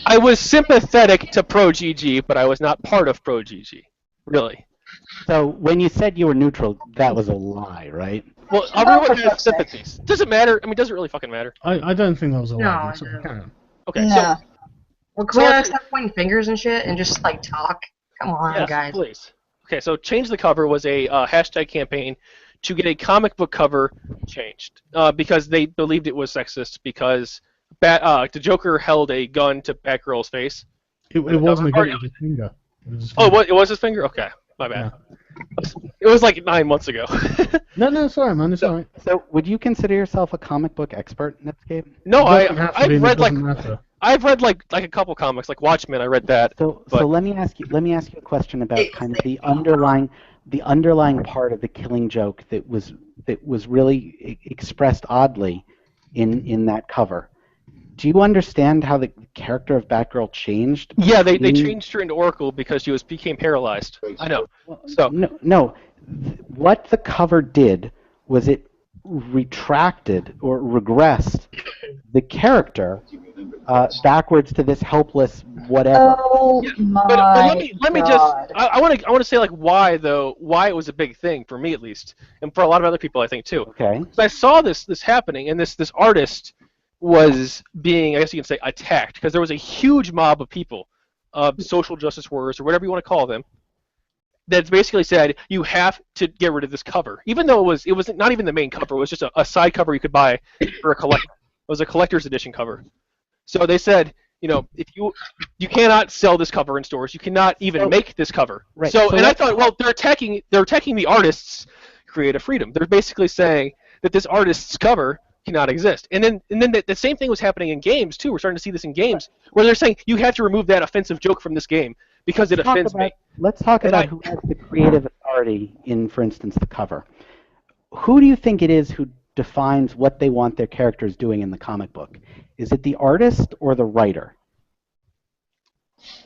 I was sympathetic to Pro GG, but I was not part of Pro GG, really. So when you said you were neutral, that was a lie, right? Well, everyone has sympathies. Does it matter? I mean, does it really fucking matter? I don't think that was a lie. No. Okay, so. Well, can we stop pointing fingers and shit and just like talk? Come on, guys. Please. Okay, so Change the Cover was a hashtag campaign to get a comic book cover changed because they believed it was sexist because the Joker held a gun to Batgirl's face. It wasn't a gun, it was his finger. It was his finger? Okay, my bad. Yeah. It was like 9 months ago. No, sorry, man, it's alright. So, would you consider yourself a comic book expert, Netscape? No, I've read like a couple comics, like Watchmen. I read that. So let me ask you a question about kind of the underlying part of the Killing Joke that was really expressed oddly in that cover. Do you understand how the character of Batgirl changed? Yeah, they changed her into Oracle because she became paralyzed. I know. So no, what the cover did was it retracted or regressed the character backwards to this helpless whatever. Oh my but let me just I want to say like why it was a big thing for me at least, and for a lot of other people I think too. Okay. So I saw this happening, and this artist was being, I guess you can say, attacked because there was a huge mob of people, social justice warriors or whatever you want to call them, that basically said you have to get rid of this cover, even though it was not even the main cover. It was just a side cover you could buy for a collector. It was a collector's edition cover. So they said, if you cannot sell this cover in stores, you cannot even make this cover. Right. So and I thought, well, they're attacking the artist's creative freedom. They're basically saying that this artist's cover cannot exist. And then the same thing was happening in games too. We're starting to see this in games where they're saying you have to remove that offensive joke from this game because it offends me. Let's talk about who has the creative authority in, for instance, the cover. Who do you think it is who defines what they want their characters doing in the comic book? Is it the artist or the writer?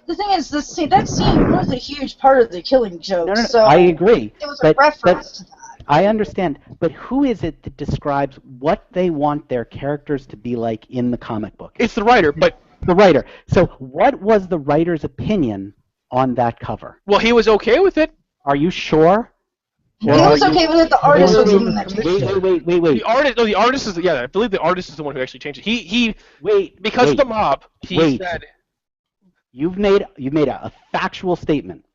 The thing is, that scene was a huge part of the Killing Joke. No, so I agree. It was a reference to that. I understand, but who is it that describes what they want their characters to be like in the comic book? It's the writer, but The writer. So what was the writer's opinion on that cover? Well, he was okay with it. Are you sure? He was okay with it. The artist was the one that changed it. Wait. The artist is I believe the artist is the one who actually changed it. Because of the mob. He said. You've made a factual statement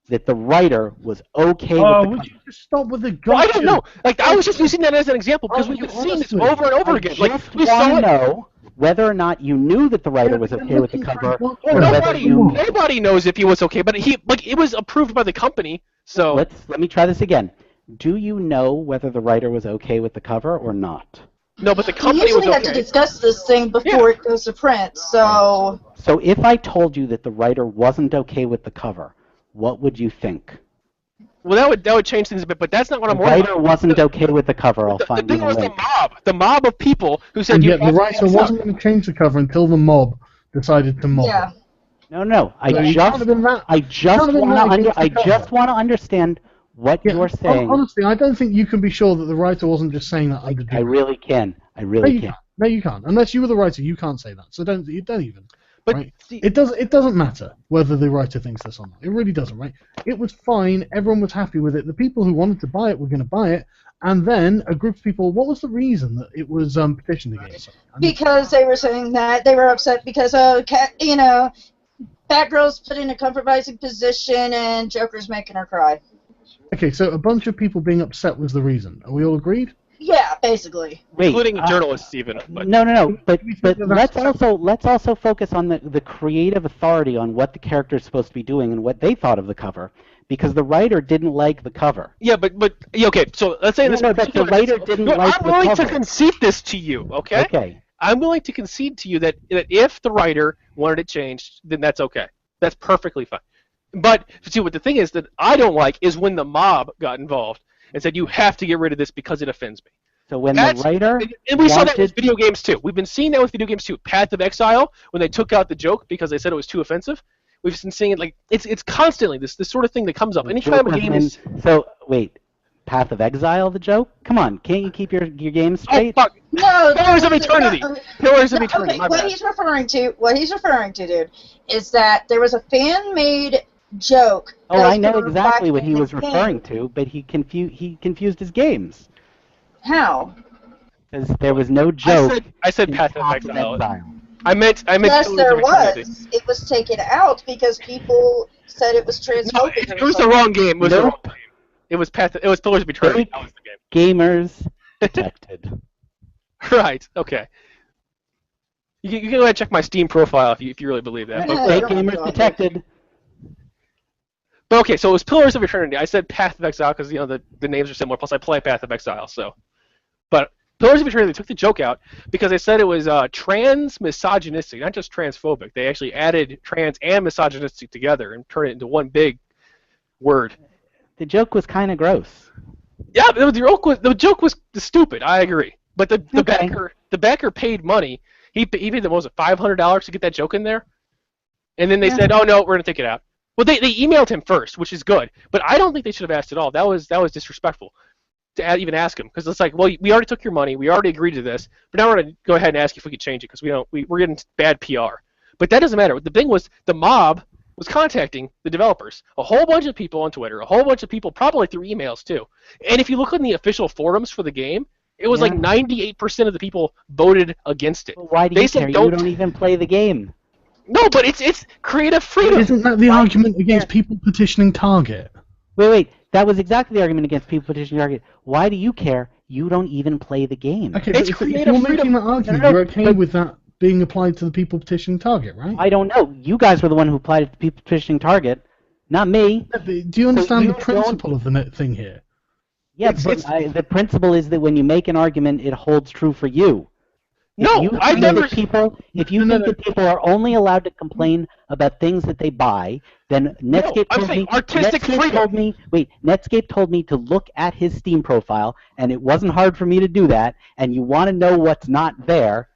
that the writer was okay with the would cover. you just stop with the gotcha? Well, I don't know. Like, I was just using that as an example because we've seen this over and over again. I just want to know whether or not you knew that the writer was okay with the cover. Nobody knows if he was okay, but it was approved by the company. So let me try this again. Do you know whether the writer was okay with the cover or not? No, but the company was okay. We usually have to discuss this thing before it goes to print, so... So if I told you that the writer wasn't okay with the cover, what would you think? Well, that would change things a bit, but that's not what I'm worried about. The writer wasn't okay with the cover. I'll find you the link. The mob of people who said the writer wasn't going to change the cover until the mob decided to mob. Yeah. No. I just want to understand what you're saying. Honestly, I don't think you can be sure that the writer wasn't just saying that under duress. I really can. No, you can't. Unless you were the writer, you can't say that. So don't even. But right? It doesn't matter whether the writer thinks this or not. It really doesn't, right? It was fine. Everyone was happy with it. The people who wanted to buy it were going to buy it. And then a group of people. What was the reason that it was petitioned against? Because they were saying that they were upset because Batgirl's put in a compromising position and Joker's making her cry. Okay, so a bunch of people being upset was the reason. Are we all agreed? Yeah, basically. Including journalists, even. But. No. But let's also focus on the creative authority on what the character is supposed to be doing and what they thought of the cover, because the writer didn't like the cover. Yeah, but okay. So let's say the writer didn't like the cover. I'm willing to concede this to you. Okay. Okay. I'm willing to concede to you that if the writer wanted it changed, then that's okay. That's perfectly fine. But see, what the thing is that I don't like is when the mob got involved and said you have to get rid of this because it offends me. So when the writer and we saw that with video games too. We've been seeing that with video games too. Path of Exile, when they took out the joke because they said it was too offensive. We've been seeing it it's constantly this sort of thing that comes up. Anytime a game is wait, Path of Exile, the joke? Come on, can't you keep your games straight? Oh fuck! No, Pillars of Eternity. Pillars of Eternity. Okay, what he's referring to, dude, is that there was a fan-made joke. Oh, I know exactly what he was referring to, but he confused his games. How? Because there was no joke. I said Path of Exile. I meant. Yes, there was. It was taken out because people said it was transphobic. No, it was the wrong game. It was Pillars of Eternity. That was the game. Gamers detected. Right. Okay. You can go ahead and check my Steam profile if you really believe that. Okay, gamers detected. But okay, so it was Pillars of Eternity. I said Path of Exile because the names are similar. Plus, I play Path of Exile, so. But Pillars of Eternity took the joke out because they said it was trans misogynistic, not just transphobic. They actually added trans and misogynistic together and turned it into one big word. The joke was kind of gross. Yeah, the joke was stupid. I agree. But the backer paid money. He paid them, what was it, $500 to get that joke in there, and then they said, "Oh no, we're gonna take it out." Well, they emailed him first, which is good, but I don't think they should have asked at all. That was disrespectful to even ask him, because it's like, well, we already took your money, we already agreed to this, but now we're gonna go ahead and ask if we could change it because we're getting bad PR. But that doesn't matter. The thing was, the mob was contacting the developers, a whole bunch of people on Twitter, a whole bunch of people probably through emails too. And if you look on the official forums for the game, it was like 98% of the people voted against it. Well, why do you care? You don't even play the game. No, but it's creative freedom. Isn't that the argument against people petitioning Target? Wait. That was exactly the argument against people petitioning Target. Why do you care? You don't even play the game. Okay, if you're making that argument, you're okay with that being applied to the people petitioning Target, right? I don't know. You guys were the one who applied it to people petitioning Target, not me. Do you understand the principle of the thing here? Yeah, the principle is that when you make an argument, it holds true for you. If you think that people are only allowed to complain about things that they buy, then Netscape told me to look at his Steam profile, and it wasn't hard for me to do that. And you want to know what's not there?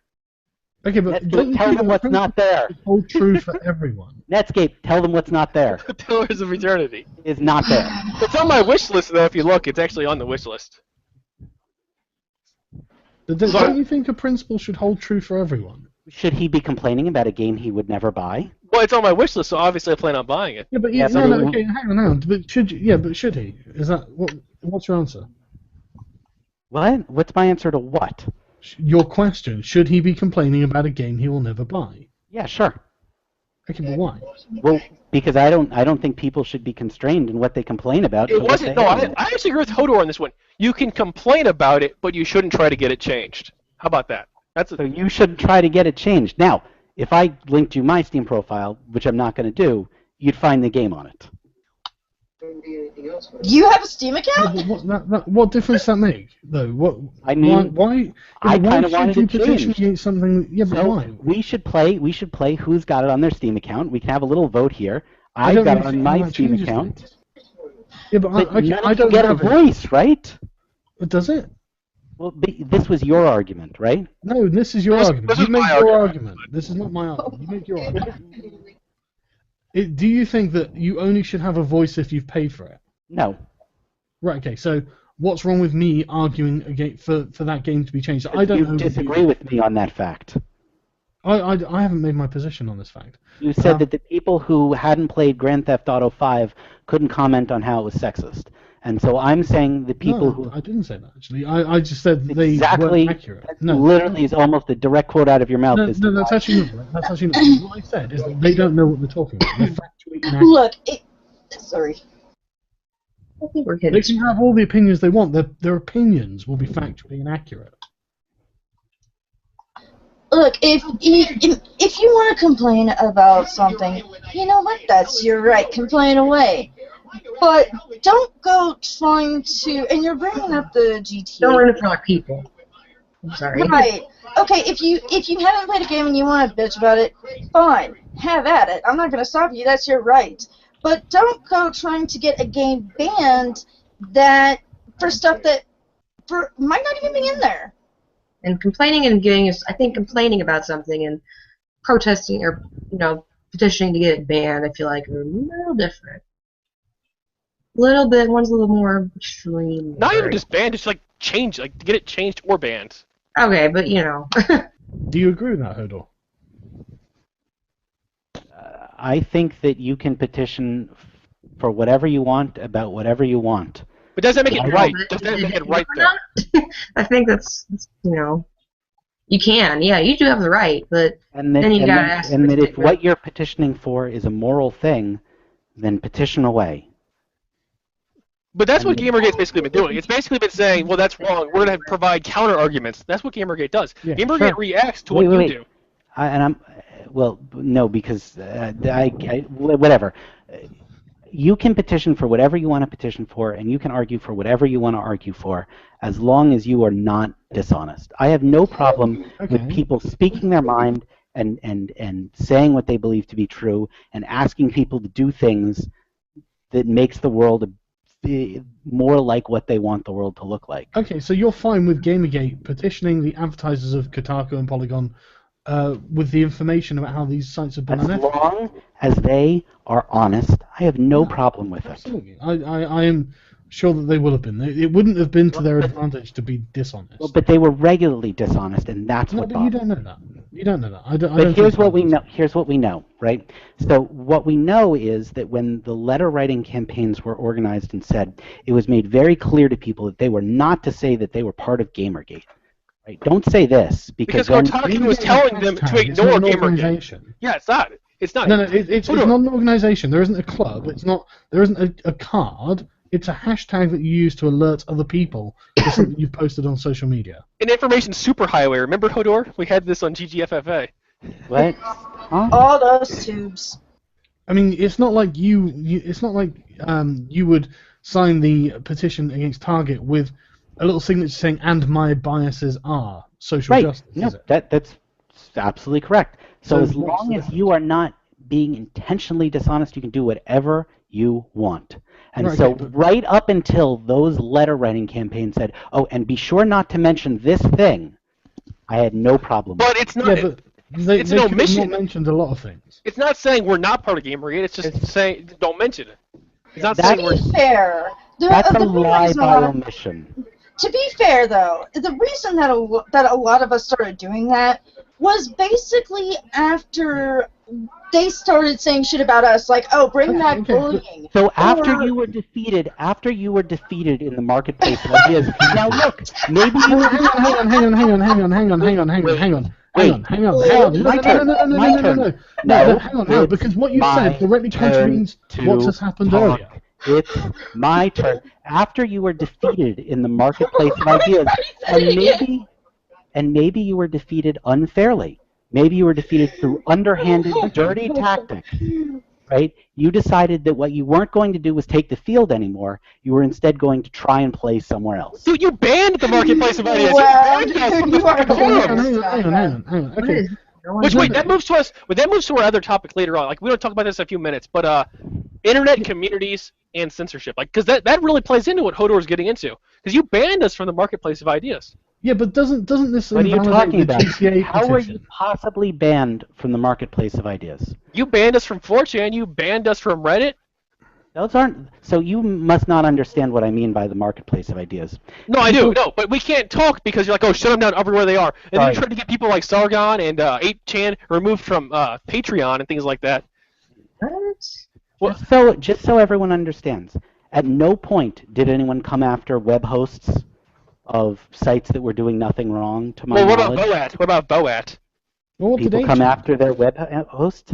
Okay, but Netscape, tell them what's not there. Hold true for everyone. Netscape, tell them what's not there. Pillars of Eternity is not there. It's on my wish list, though. If you look, it's actually on the wish list. Don't you think a principle should hold true for everyone? Should he be complaining about a game he would never buy? Well, it's on my wish list, so obviously I plan on buying it. Yeah, but okay, hang on. But should you? Yeah, but should he? Is that what's your answer? What? What's my answer to what? Your question: should he be complaining about a game he will never buy? Yeah, sure. Okay, but why? Well, because I don't think people should be constrained in what they complain about. It wasn't. No, I actually agree with Hodor on this one. You can complain about it, but you shouldn't try to get it changed. How about that? So you should try to get it changed. Now, if I linked you my Steam profile, which I'm not going to do, you'd find the game on it. You have a Steam account? Yeah, what difference does that make, though? I mean, why kind of wanted should to you petition change. against something? Yeah, but why? We should play who's got it on their Steam account. We can have a little vote here. I've got it on my Steam account. Yeah, but I don't get a voice, right? Does it? Well, this was your argument, right? No, this is your argument. You make your argument. This is not my argument. You make your argument. Do you think that you only should have a voice if you've paid for it? No. Right, okay, so what's wrong with me arguing for that game to be changed? I don't know. You disagree with me on that fact. I haven't made my position on this fact. You said that the people who hadn't played Grand Theft Auto 5 couldn't comment on how it was sexist. And so I'm saying the people who... I didn't say that, actually. I just said they weren't accurate. No, literally is almost a direct quote out of your mouth. No, that's actually not right. That's actually not right. What I said is that they don't know what they're talking about. They're factually inaccurate. Look, sorry. I think we're kidding. They can have all the opinions they want. Their opinions will be factually inaccurate. Look, if you want to complain about something, you know what? That's your right. Complain away. But don't go trying to, and you're bringing up the GTA. Don't run in front of people. I'm sorry. Right. Okay, if you haven't played a game and you want to bitch about it, fine. Have at it. I'm not going to stop you. That's your right. But don't go trying to get a game banned for stuff that might not even be in there. And complaining and I think complaining about something and protesting or, petitioning to get it banned, I feel like are a little different. Little bit, one's a little more extreme. Not even just banned, just like change, like get it changed or banned. Okay, but Do you agree with that, Hodor? I think that you can petition for whatever you want about whatever you want. But does that make it right? Does that make it right, though? I think that's you can, yeah, you do have the right, but then you gotta ask. And that if what you're petitioning for is a moral thing, then petition away. But that's what Gamergate's basically been doing. It's basically been saying, well, that's wrong. We're going to provide counter-arguments. That's what Gamergate does. Yeah, Gamergate reacts to what you do. No, because whatever. You can petition for whatever you want to petition for, and you can argue for whatever you want to argue for, as long as you are not dishonest. I have no problem with people speaking their mind and saying what they believe to be true and asking people to do things that makes the world more like what they want the world to look like. Okay, so you're fine with Gamergate petitioning the advertisers of Kotaku and Polygon with the information about how these sites have been unethical? As long as they are honest, I have no problem with it. Absolutely. I am sure that they will have been. It wouldn't have been to their advantage to be dishonest. Well, but they were regularly dishonest, and that's what bothers. You don't know that. You don't know that. But here's what we know. Here's what we know, right? So what we know is that when the letter-writing campaigns were organized and said, it was made very clear to people that they were not to say that they were part of Gamergate. Right? Don't say this because Kotaku was telling them to ignore Gamergate. Yeah, it's not. It's not. No, it's not an organization. There isn't a club. There isn't a card. It's a hashtag that you use to alert other people to something you've posted on social media. An information superhighway. Remember Hodor? We had this on GGFFA. What? Huh? All those tubes. I mean, it's not like it's not like you would sign the petition against Target with a little signature saying "and my biases are social justice." No, that's absolutely correct. So as long as you are not being intentionally dishonest, you can do whatever you want. And right up until those letter-writing campaigns said, "Oh, and be sure not to mention this thing," I had no problem. But it's not. Yeah, but it's an omission. Not mentioned a lot of things. It's not saying we're not part of Gamergate. It's just saying don't mention it. It's not saying we're fair. That's a lie by omission. To be fair, though, the reason that a lot of us started doing that was basically after they started saying shit about us, like, oh, bring back bullying. So after you were defeated in the marketplace of ideas, now look, maybe you were... Hang on, because what you said directly contravenes what just happened earlier. It's my turn. After you were defeated in the marketplace of ideas, and maybe you were defeated unfairly. Maybe you were defeated through underhanded, dirty tactics, right? You decided that what you weren't going to do was take the field anymore. You were instead going to try and play somewhere else. Dude, you banned the marketplace of ideas. Well, You banned us from the fucking forums. Hang on. Okay. Which, wait, that moves to us. Well, that moves to our other topic later on. Like, we don't talk about this in a few minutes, but internet communities and censorship, like, because that really plays into what Hodor is getting into. Because you banned us from the marketplace of ideas. Yeah, but doesn't this What are you talking about? GTA How are petition? you possibly banned from the marketplace of ideas? You banned us from 4chan. You banned us from Reddit. Those aren't. So you must not understand what I mean by the marketplace of ideas. No, I do. No, but we can't talk because you're like, oh, shut them down everywhere they are. And then you try to get people like Sargon and 8chan removed from Patreon and things like that. What? Just so everyone understands, at no point did anyone come after web hosts of sites that were doing nothing wrong, to my knowledge. What about Boat? People come after their web host?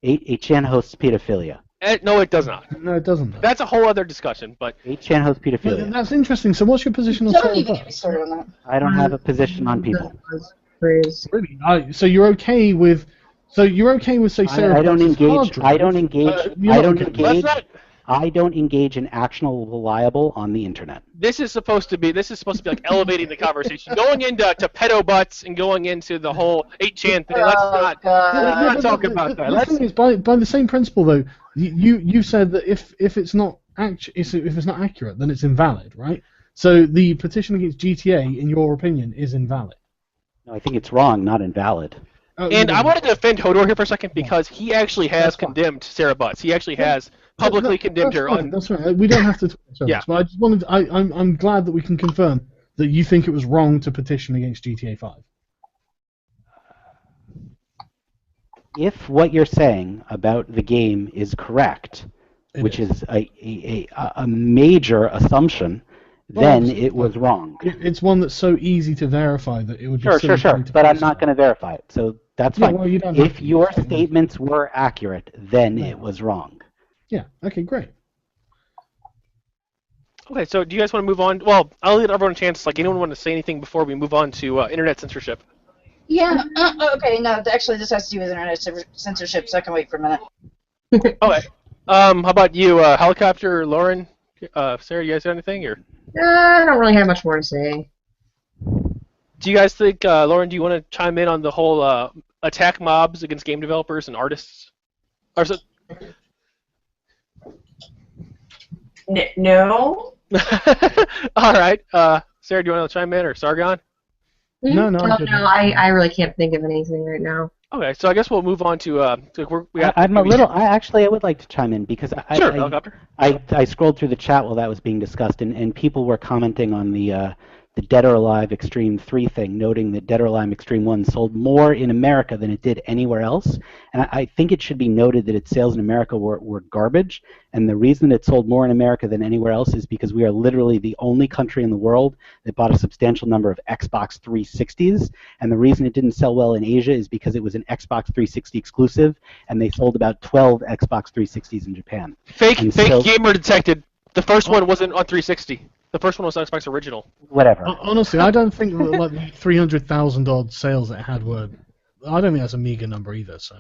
8chan hosts pedophilia. No, it does not. No, it doesn't. That's a whole other discussion, but... 8chan hosts pedophilia. That's interesting. So what's your position on that? I don't have a position on people. Really? So you're okay with... So you're okay with, say, Sarah? I don't engage in actionable libel on the internet. This is supposed to be like elevating the conversation, going into pedo butts and going into the whole 8chan thing. Let's not talk about that. The thing is, by the same principle though, you said that if it's not accurate, then it's invalid, right? So the petition against GTA, in your opinion, is invalid. No, I think it's wrong, not invalid. And I wanted to defend Hodor here for a second because he actually has condemned Sarah Butts. He actually has publicly condemned her. That's right. We don't have to talk about this, but I just wanted. I'm glad that we can confirm that you think it was wrong to petition against GTA 5. If what you're saying about the game is correct, which is a major assumption, then it was wrong. It's one that's so easy to verify that it would be sure. But I'm not going to verify it, so that's fine. Well, if your statements were accurate, then it was wrong. Yeah. Okay. Great. Okay. So, do you guys want to move on? Well, I'll let everyone a chance. Like, anyone want to say anything before we move on to internet censorship? Yeah. Okay. No. Actually, this has to do with internet censorship, so I can wait for a minute. Okay. How about you, Helicopter, Lauren, Sarah? You guys got anything or? I don't really have much more to say. Do you guys think, Lauren, do you want to chime in on the whole attack mobs against game developers and artists? Or so... No. All right. Sarah, do you want to chime in, or Sargon? No, I really can't think of anything right now. Okay, so I guess we'll move on to I would like to chime in because I scrolled through the chat while that was being discussed, and people were commenting on the Dead or Alive Extreme 3 thing, noting that Dead or Alive Extreme 1 sold more in America than it did anywhere else. And I think it should be noted that its sales in America were garbage, and the reason it sold more in America than anywhere else is because we are literally the only country in the world that bought a substantial number of Xbox 360s, and the reason it didn't sell well in Asia is because it was an Xbox 360 exclusive, and they sold about 12 Xbox 360s in Japan. Fake gamer detected. The first one wasn't on 360. The first one was Xbox original. Whatever. Honestly, I don't think like the 300,000 odd sales it had were. I don't think that's a meager number either. So,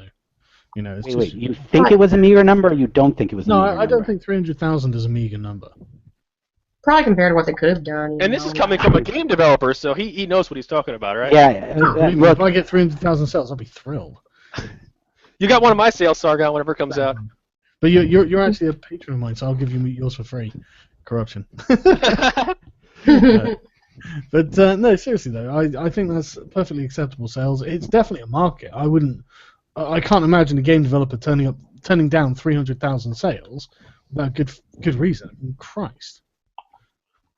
you know, it's wait, you think it was a meager number, or you don't think it was a meager number? No, I don't think 300,000 is a meager number. Probably compared to what they could have done. And this is coming from a game developer, so he knows what he's talking about, right? Yeah. If I get 300,000 sales, I'll be thrilled. You got one of my sales, Sargon, whenever it comes out. But you're actually a patron of mine, so I'll give you yours for free. Corruption. But no, seriously though, I think that's perfectly acceptable sales. It's definitely a market. I can't imagine a game developer turning down 300,000 sales without good reason. Christ.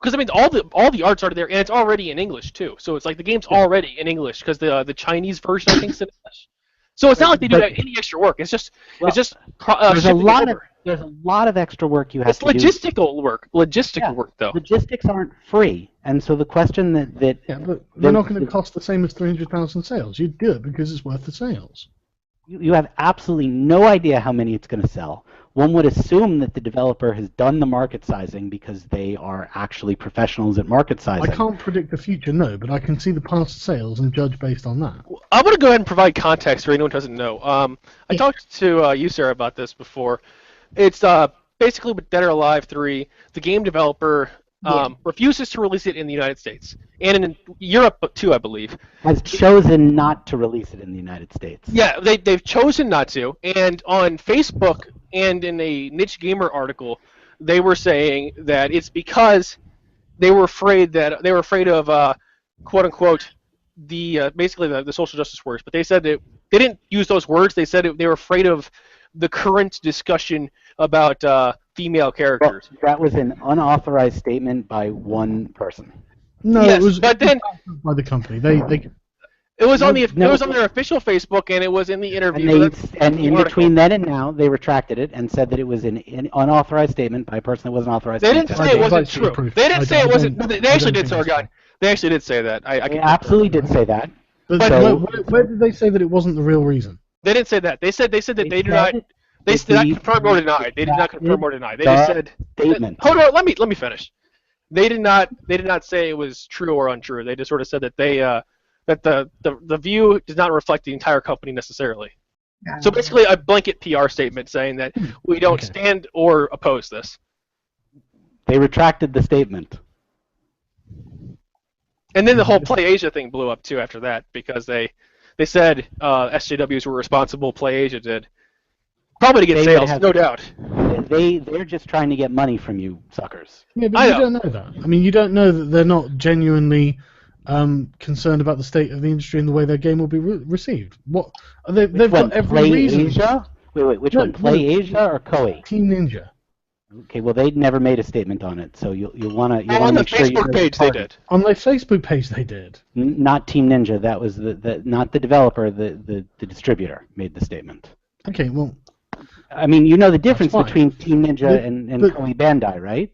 Because I mean, all the art's already there, and it's already in English too. So it's like the game's already in English because the Chinese version I think is in English. So it's not like they do any extra work. It's just there's a lot of extra work you have to do. It's logistical work though. Logistics aren't free, and so the question that but they're not going to cost the same as 300,000 sales. You do it because it's worth the sales. You have absolutely no idea how many it's going to sell. One would assume that the developer has done the market sizing because they are actually professionals at market sizing. I can't predict the future, no, but I can see the past sales and judge based on that. I'm going to go ahead and provide context for anyone who doesn't know. I talked to you, Sarah, about this before. It's basically with Dead or Alive 3, the game developer refuses to release it in the United States. And in Europe, too, I believe. Has chosen not to release it in the United States. Yeah, they've chosen not to. And on Facebook and in a Niche Gamer article, they were saying that it's because they were afraid of quote unquote basically the social justice words. But they said that they didn't use those words. They said they were afraid of the current discussion about female characters. Well, that was an unauthorized statement by one person. No, yes, it was but then by the company. It was on their official Facebook, and it was in the interview. And in between then and now, they retracted it and said that it was an unauthorized statement by a person that wasn't authorized. They didn't say it wasn't true. They didn't say it wasn't. They actually did, Sargon. They actually did say that. They absolutely did say that. But where did they say that it wasn't the real reason? They didn't say that. They said that they do not. They did not confirm or deny. They did not confirm or deny. They just said statement. Hold on, let me finish. They did not say it was true or untrue. They just sort of said that that the view does not reflect the entire company necessarily. So basically, a blanket PR statement saying that we don't stand or oppose this. They retracted the statement. And then the whole Play Asia thing blew up too after that because they said SJWs were responsible. Play Asia did. Probably to get sales, no doubt. They're just trying to get money from you, suckers. Yeah, but you don't know that. I mean, you don't know that they're not genuinely concerned about the state of the industry and the way their game will be received. What they've got every reason. Asia? Wait, which one? Play Asia or Koei? Team Ninja. Okay, well they never made a statement on it, so you'll want to on the make sure Facebook page they did. On their Facebook page they did. Not Team Ninja. That was not the developer. The distributor made the statement. Okay, well. I mean, you know the difference between Team Ninja and Koei Bandai, right?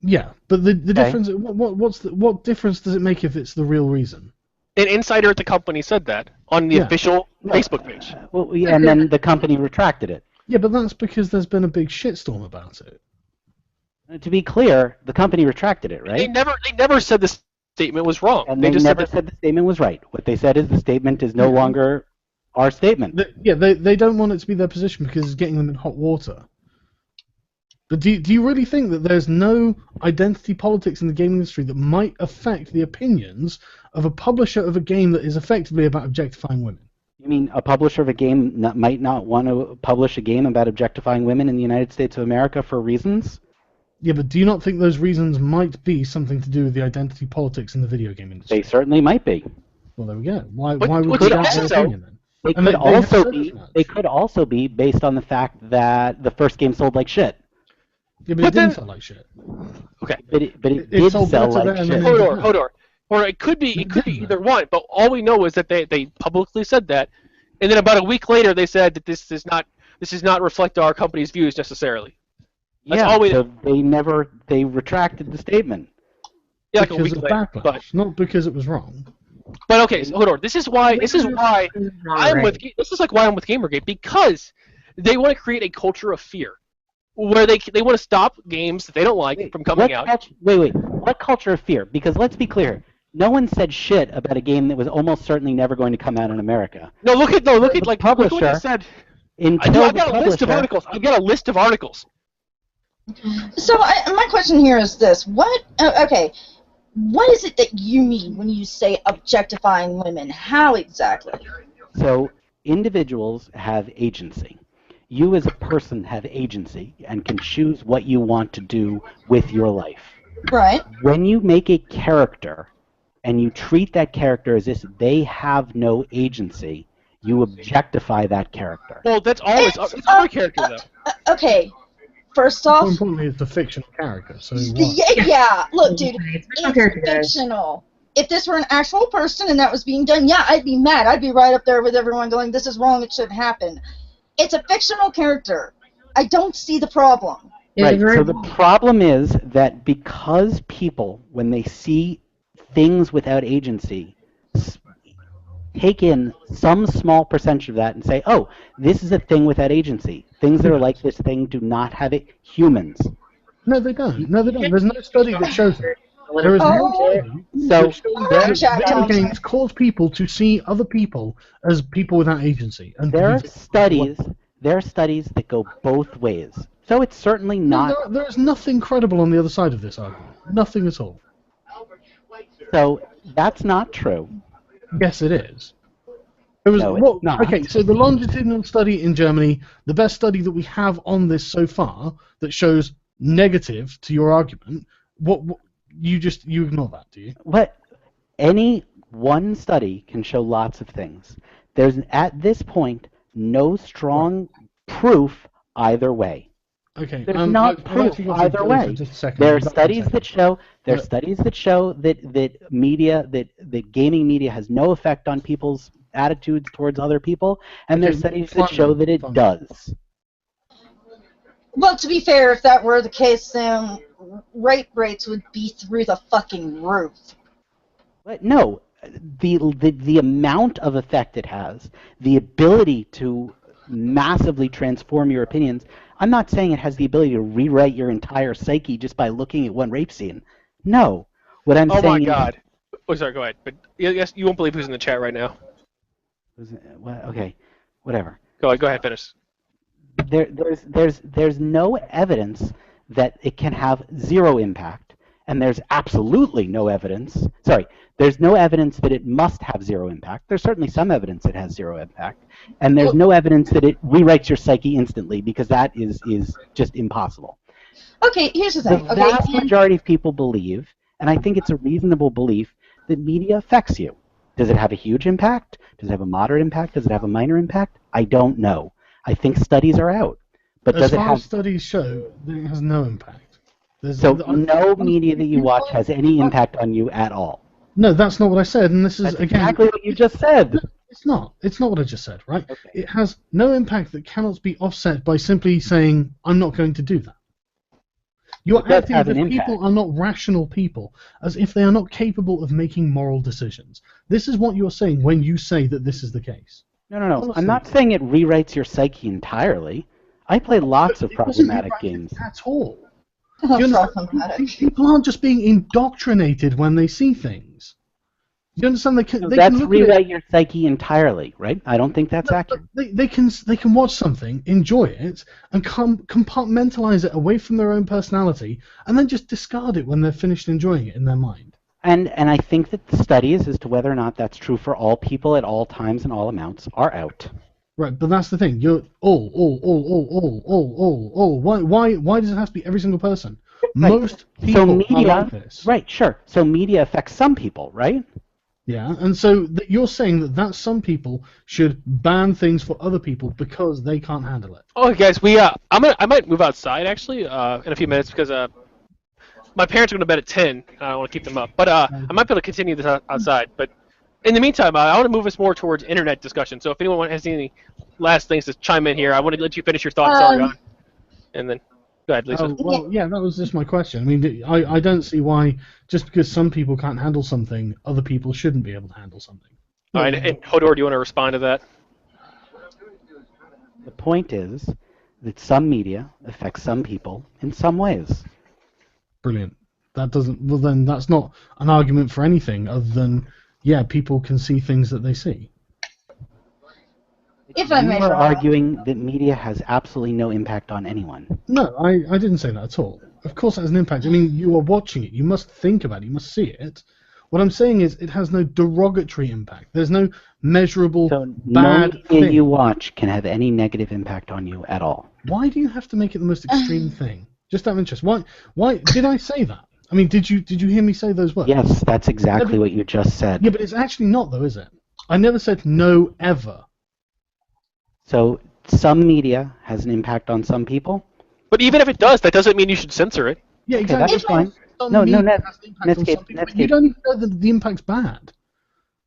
Yeah, but the difference. What difference does it make if it's the real reason? An insider at the company said that on the official Facebook page. And then the company retracted it. Yeah, but that's because there's been a big shitstorm about it. To be clear, the company retracted it, right? They never said the statement was wrong. And they just never said the statement was right. What they said is the statement is no longer our statement. They don't want it to be their position because it's getting them in hot water. But do you really think that there's no identity politics in the gaming industry that might affect the opinions of a publisher of a game that is effectively about objectifying women? You mean a publisher of a game might not want to publish a game about objectifying women in the United States of America for reasons? Yeah, but do you not think those reasons might be something to do with the identity politics in the video game industry? They certainly might be. Well, there we go. Why would you doubt their opinion then? They could also be based on the fact that the first game sold like shit. Yeah, but it didn't sell like shit. Okay. But it did sell like shit. Hodor. Or it could be either one, but all we know is that they publicly said that, and then about a week later they said that this does not reflect our company's views necessarily. That's all we so they retracted the statement. Yeah, because like a week of later, backlash, not because it was wrong. But okay, so Hodor, this is why I'm with Gamergate, because they want to create a culture of fear, where they want to stop games that they don't like from coming out. Wait, what culture of fear? Because let's be clear, no one said shit about a game that was almost certainly never going to come out in America. Look at like publisher. Look what you said. I got a list of articles. I got a list of articles. So my question here is this: what is it that you mean when you say objectifying women? How exactly? So individuals have agency. You as a person have agency and can choose what you want to do with your life. Right. When you make a character and you treat that character as if they have no agency, you objectify that character. Well, that's always it's our character though. Okay. First off, more importantly, it's a fictional character. So yeah. Look, dude, it's fictional. If this were an actual person and that was being done, yeah, I'd be mad. I'd be right up there with everyone going, "This is wrong. It shouldn't happen." It's a fictional character. I don't see the problem. Right. So the problem is that because people, when they see things without agency, take in some small percentage of that and say, "Oh, this is a thing without agency. Things that are like this thing do not have it. Humans." No, they don't. No, they don't. There's no study that shows it. There is no study that shows that video games cause people to see other people as people without agency. And there are studies that go both ways. So it's certainly not. No, there's nothing credible on the other side of this argument. Nothing at all. So that's not true. Yes, it is. It was, no, it's not. Okay, so the longitudinal study in Germany, the best study that we have on this so far that shows negative to your argument, you ignore that, do you? What? Any one study can show lots of things. There's, at this point, no strong proof either way. Okay. There's not proof either way. There are studies that show that media, that gaming media has no effect on people's attitudes towards other people, and there's studies that show that it does. Well, to be fair, if that were the case, then rape rates would be through the fucking roof. But no, the amount of effect it has, the ability to massively transform your opinions. I'm not saying it has the ability to rewrite your entire psyche just by looking at one rape scene. No. What I'm saying Oh my God. Oh, sorry, go ahead. But yes, you won't believe who's in the chat right now. Okay, whatever. Go ahead, finish. There's no evidence that it can have zero impact, and there's absolutely no evidence. Sorry, there's no evidence that it must have zero impact. There's certainly some evidence it has zero impact, and there's no evidence that it rewrites your psyche instantly, because that is just impossible. Okay, here's the thing. The vast majority of people believe, and I think it's a reasonable belief, that media affects you. Does it have a huge impact? Does it have a moderate impact? Does it have a minor impact? I don't know. I think studies are out. But does it have... As far as studies show, it has no impact. So no media that you watch has any impact on you at all? No, that's not what I said, and this is, that's exactly what you just said. It's not. It's not what I just said, right? Okay. It has no impact that cannot be offset by simply saying, I'm not going to do that. You're acting as if people are not rational people, as if they are not capable of making moral decisions. This is what you're saying when you say that this is the case. No. Honestly, I'm not saying it rewrites your psyche entirely. I play lots of problematic games. At all. People aren't just being indoctrinated when they see things. You understand? That's rewrite your psyche entirely, right? I don't think that's accurate. They can watch something, enjoy it, and compartmentalize it away from their own personality, and then just discard it when they're finished enjoying it in their mind. And I think that the studies as to whether or not that's true for all people at all times and all amounts are out. Right, but that's the thing. You're all. Why does it have to be every single person? Right. Most people are like this. Right, sure. So media affects some people, right? Yeah, and so you're saying that some people should ban things for other people because they can't handle it. Oh, guys, I might move outside actually in a few minutes because my parents are going to bed at 10. I don't want to keep them up, but I might be able to continue this outside. But in the meantime, I want to move us more towards internet discussion. So if anyone has any last things to chime in here, I want to let you finish your thoughts, Sargon. And then, go ahead, Lisa. Well, yeah, that was just my question. I mean, I don't see why, just because some people can't handle something, other people shouldn't be able to handle something. All right, and Hodor, do you want to respond to that? The point is that some media affects some people in some ways. Brilliant. That doesn't. Well, then that's not an argument for anything other than, yeah, people can see things that they see. If I may, you are arguing that media has absolutely no impact on anyone. No, I didn't say that at all. Of course it has an impact. I mean, you are watching it. You must think about it. You must see it. What I'm saying is it has no derogatory impact. There's no measurable bad thing. thing. No media you watch can have any negative impact on you at all. Why do you have to make it the most extreme thing? Just out of interest. Why did I say that? I mean, did you hear me say those words? Yes, that's exactly what you just said. Yeah, but it's actually not, though, is it? I never said no ever. So some media has an impact on some people, But even if it does, that doesn't mean you should censor it. Yeah, exactly. That's fine. No, Netscape. You don't even know that the impact's bad.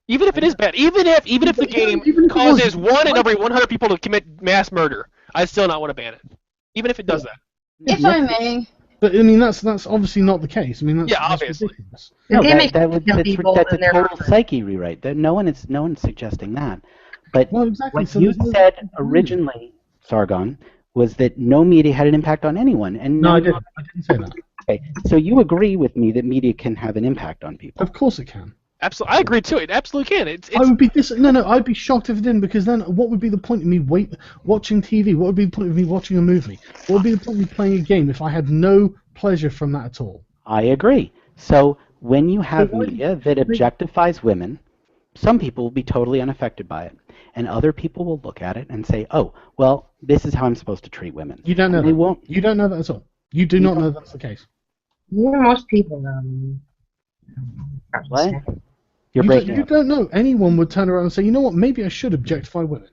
Even if it is bad, even if the game causes 1 in every 100 people to commit mass murder, I still not want to ban it. Even if it does that. If I may. But I mean, that's obviously not the case. I mean, that's obviously. Ridiculous. No, that's a total psyche rewrite. No one's suggesting that. But exactly. what you said originally, Sargon, was that no media had an impact on anyone. And no, I didn't say that. Okay, so you agree with me that media can have an impact on people? Of course it can. Absolutely, I agree too. It absolutely can. I would be I'd be shocked if it didn't, because then what would be the point of me watching TV? What would be the point of me watching a movie? What would be the point of me playing a game if I had no pleasure from that at all? I agree. So when you have media that objectifies women, some people will be totally unaffected by it, and other people will look at it and say, "Oh, well, this is how I'm supposed to treat women." You don't know. They won't. You don't know that at all. You do not know that's the case. Most people What? You're breaking You don't know. Anyone would turn around and say, "You know what? Maybe I should objectify women."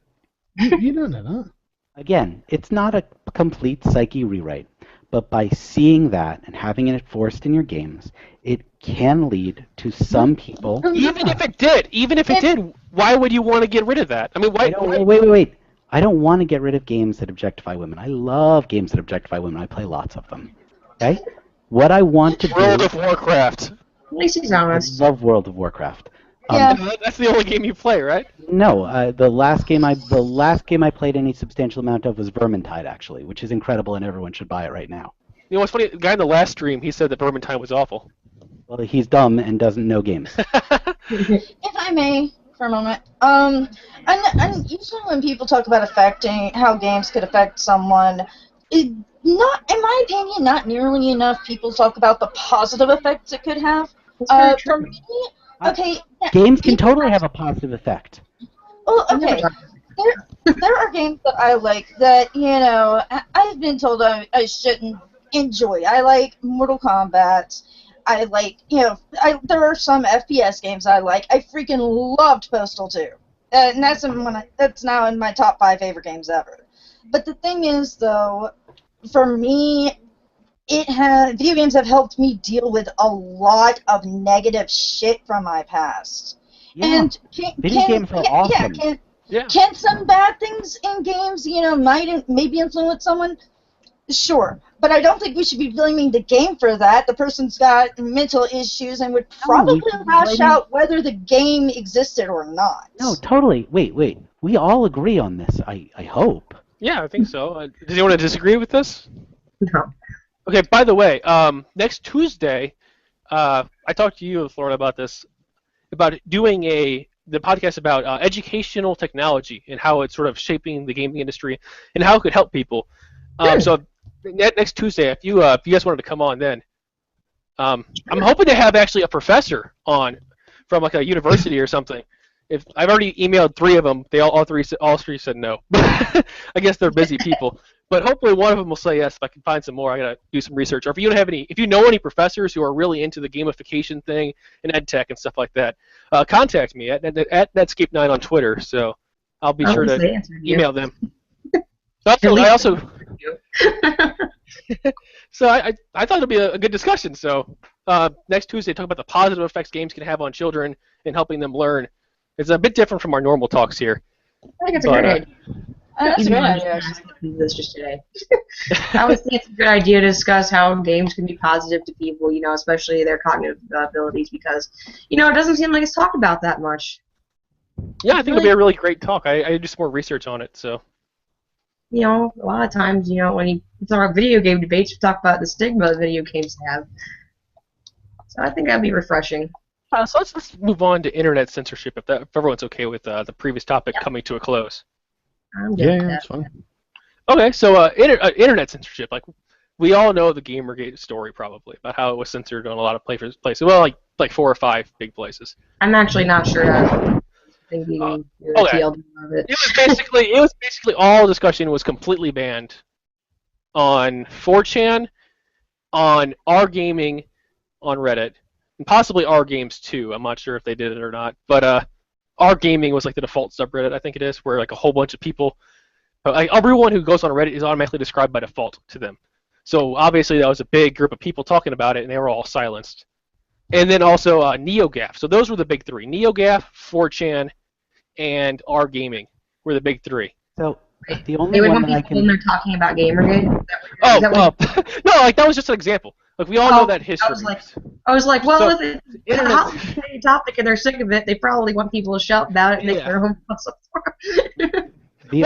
You don't know that. Again, it's not a complete psyche rewrite, but by seeing that and having it forced in your games, it can lead to some people. Even if it did, why would you want to get rid of that? I mean, why? Wait. I don't want to get rid of games that objectify women. I love games that objectify women. I play lots of them. Okay? What I want to do... World of Warcraft. At least he's honest. I love World of Warcraft. Yeah. That's the only game you play, right? No, the last game I played any substantial amount of was Vermintide, actually, which is incredible, and everyone should buy it right now. You know what's funny? The guy in the last stream, he said that Vermintide was awful. Well, he's dumb and doesn't know games. If I may, for a moment, and usually when people talk about how games could affect someone, not, in my opinion, not nearly enough people talk about the positive effects it could have. For me, okay. Games can totally have a positive effect. Well, okay. There are games that I like that, I've been told I shouldn't enjoy. I like Mortal Kombat. I like, there are some FPS games I like. I freaking loved Postal 2. And that's now in my top 5 favorite games ever. But the thing is, though, for me, video games have helped me deal with a lot of negative shit from my past. Yeah. And video games are awesome. Can some bad things in games, maybe influence someone? Sure. But I don't think we should be blaming the game for that. The person's got mental issues and would probably lash out whether the game existed or not. No, totally. Wait. We all agree on this, I hope. Yeah, I think so. Does anyone disagree with this? No. Okay, by the way, next Tuesday, I talked to you, Florida, about this, about doing the podcast about educational technology and how it's sort of shaping the gaming industry and how it could help people. So next Tuesday, if you guys wanted to come on, then I'm hoping to have actually a professor on from like a university or something. If I've already emailed 3 of them, they all three said no. I guess they're busy people. But hopefully one of them will say yes. If I can find some more, I gotta do some research. Or if you know any professors who are really into the gamification thing and ed tech and stuff like that, contact me at Netscape9 on Twitter. So I'll be sure to email them. So I thought it'd be a good discussion. So next Tuesday, talk about the positive effects games can have on children and helping them learn. It's a bit different from our normal talks here. I think it's a great idea. That's a good idea. This just today. I always think it's a good idea to discuss how games can be positive to people, especially their cognitive abilities, because, it doesn't seem like it's talked about that much. Yeah, I think it'll be a really great talk. I do some more research on it, so. A lot of times, when you talk about video game debates, we talk about the stigma that video games have. So I think that'd be refreshing. So let's move on to internet censorship, if everyone's okay with the previous topic coming to a close. Yeah, that's fine. Okay, so internet censorship, like we all know the Gamergate story probably about how it was censored on a lot of places. Well, like 4 or 5 big places. I'm actually not sure. Okay. It was basically all discussion was completely banned on 4chan, on R-Gaming, on Reddit, and possibly R-Games too. I'm not sure if they did it or not, but R-Gaming was like the default subreddit, I think it is, where like a whole bunch of people, like everyone who goes on Reddit is automatically described by default to them. So obviously that was a big group of people talking about it, and they were all silenced. And then also NeoGAF. So those were the big three. NeoGAF, 4chan, and R Gaming were the big three. So the only one that I can... When they're talking about Gamergate? No, like that was just an example. Like we all know that history. I was like, well, if it's a hot topic and they're sick of it, they probably want people to shout about it and make their own fuss up for it. The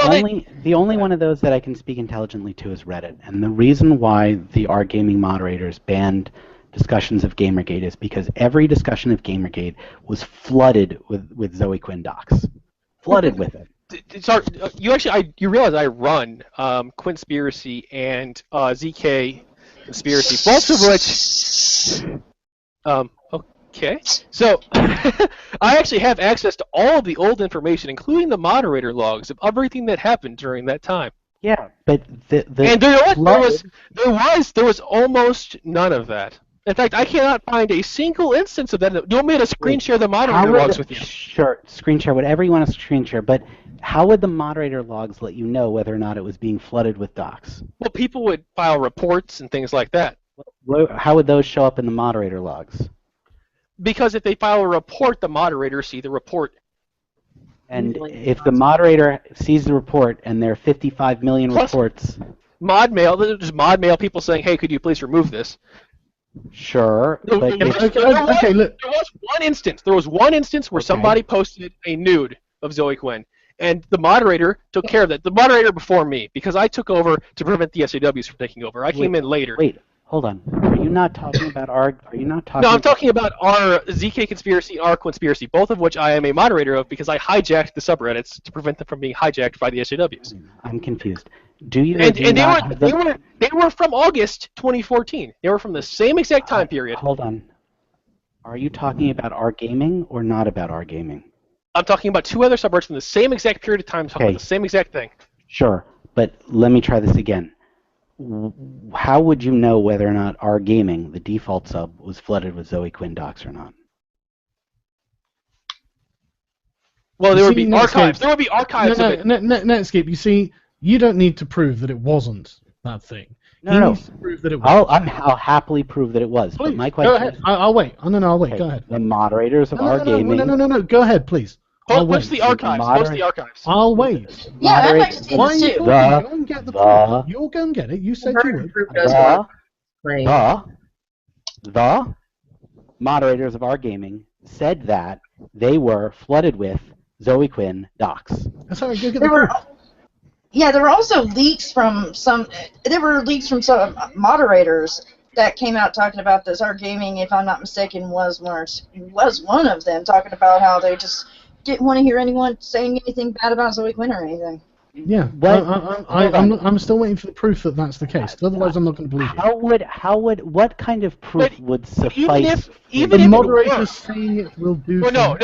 only one of those that I can speak intelligently to is Reddit, and the reason why the R Gaming moderators banned discussions of Gamergate is because every discussion of Gamergate was flooded with Zoe Quinn docs, flooded with it. Sorry, you realize I run Quinspiracy and ZK Conspiracy, both of which. Okay, so I actually have access to all of the old information, including the moderator logs of everything that happened during that time. Yeah, but and there was almost none of that. In fact, I cannot find a single instance of that. Do you want me to screen share the moderator logs with you? Sure, screen share whatever you want to screen share, but how would the moderator logs let you know whether or not it was being flooded with docs? Well, people would file reports and things like that. How would those show up in the moderator logs? Because if they file a report, the moderators see the report. And if the moderator sees the report and there are 55 million reports... Mod mail, there's mod mail people saying, hey, could you please remove this? Sure. There was one instance where somebody posted a nude of Zoe Quinn, and the moderator took care of that. The moderator before me, because I took over to prevent the SAWs from taking over. I came in later. Wait, hold on. Are you not talking about our... No, I'm talking about our ZK Conspiracy and our Conspiracy, both of which I am a moderator of because I hijacked the subreddits to prevent them from being hijacked by the SAWs. I'm confused. Do you... And they were from August 2014. They were from the same exact time period. Hold on. Are you talking about R Gaming or not about R Gaming? I'm talking about two other subreddits from the same exact period of time talking about the same exact thing. Sure, but let me try this again. How would you know whether or not R Gaming, the default sub, was flooded with Zoe Quinn docs or not? Well, there would be archives. There would be archives of it. Netscape, you see, you don't need to prove that it wasn't that thing. No. Needs to prove that it was. I'll happily prove that it was. Please, but my question go ahead. I'll wait. I'll wait. Go ahead. The moderators of R Gaming... No. Go ahead, please. Post the archives. Post the archives. I'll wait. Yeah, I'd like to see this too. Go and get the proof. You'll go and get it. You said you would. The moderators of R Gaming said that they were flooded with Zoe Quinn docs. Sorry, go get the proof. Yeah, there were also leaks from some. There were leaks from some moderators that came out talking about this. R Gaming, if I'm not mistaken, was one of them talking about how they just didn't want to hear anyone saying anything bad about Zoe Quinn or anything. Yeah, I'm still waiting for the proof that that's the case. Otherwise, I'm not going to believe it. What kind of proof would suffice? Even if moderators saying it will do. Well, no.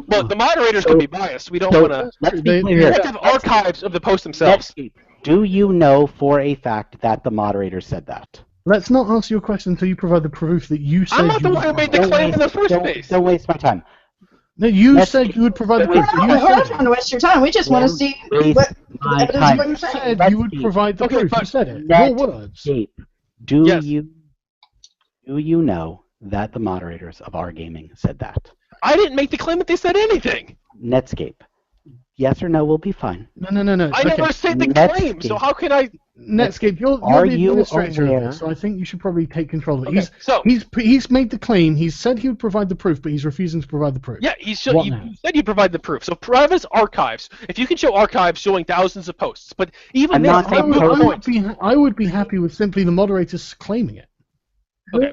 Well, the moderators can be biased. We don't want to. Let's be clear. We have to have archives of the posts themselves. Do you know for a fact that the moderator said that? Let's not answer your question until you provide the proof that you said. I'm not the one who made the claim in the first place. Don't waste my time. No, you said you would provide the proof. We're not trying to waste your time. We just want to see what evidence what you're saying. You would provide the proof. You said it. Your words. Do you know that the moderators of R Gaming said that? I didn't make the claim that they said anything. Netscape. Yes or no will be fine. No. I never said the claim, so how can I... Netscape, you're the administrator of this, so I think you should probably take control of it. He's made the claim, he's said he would provide the proof, but he's refusing to provide the proof. Yeah, you said you'd provide the proof. So provide us archives. If you can show archives showing thousands of posts, but even then, I would be happy with simply the moderators claiming it. Okay.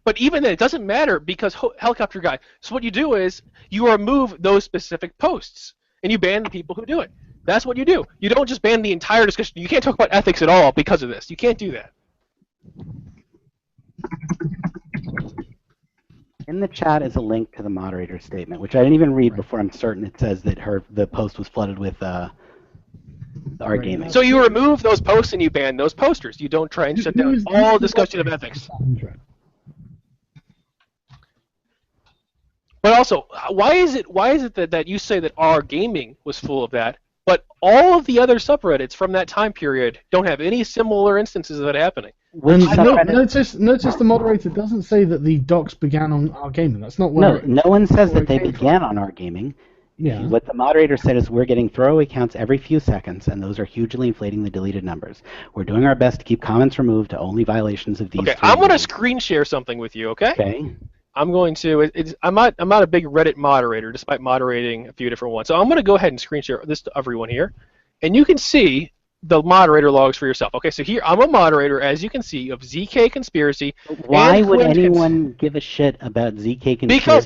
But even then, it doesn't matter because Helicopter Guy. So what you do is you remove those specific posts and you ban the people who do it. That's what you do. You don't just ban the entire discussion. You can't talk about ethics at all because of this. You can't do that. In the chat is a link to the moderator's statement, which I didn't even read before. I'm certain it says that the post was flooded with R Gaming. So you remove those posts and you ban those posters. You don't try and shut down all discussion of ethics. But also, why is it that you say that R Gaming was full of that, But all of the other subreddits from that time period don't have any similar instances of it happening. Notice the moderator doesn't say that the docs began on our gaming. That's not where. No one says that they began on our gaming. Yeah. What the moderator said is we're getting throwaway counts every few seconds, and those are hugely inflating the deleted numbers. We're doing our best to keep comments removed to only violations of these. Okay, I'm going to screen share something with you. Okay. Okay. I'm going to. I'm not a big Reddit moderator, despite moderating a few different ones. So I'm going to go ahead and screen share this to everyone here, and you can see the moderator logs for yourself. Okay, so here I'm a moderator, as you can see, of ZK Conspiracy. Why would anyone give a shit about ZK Conspiracy? Because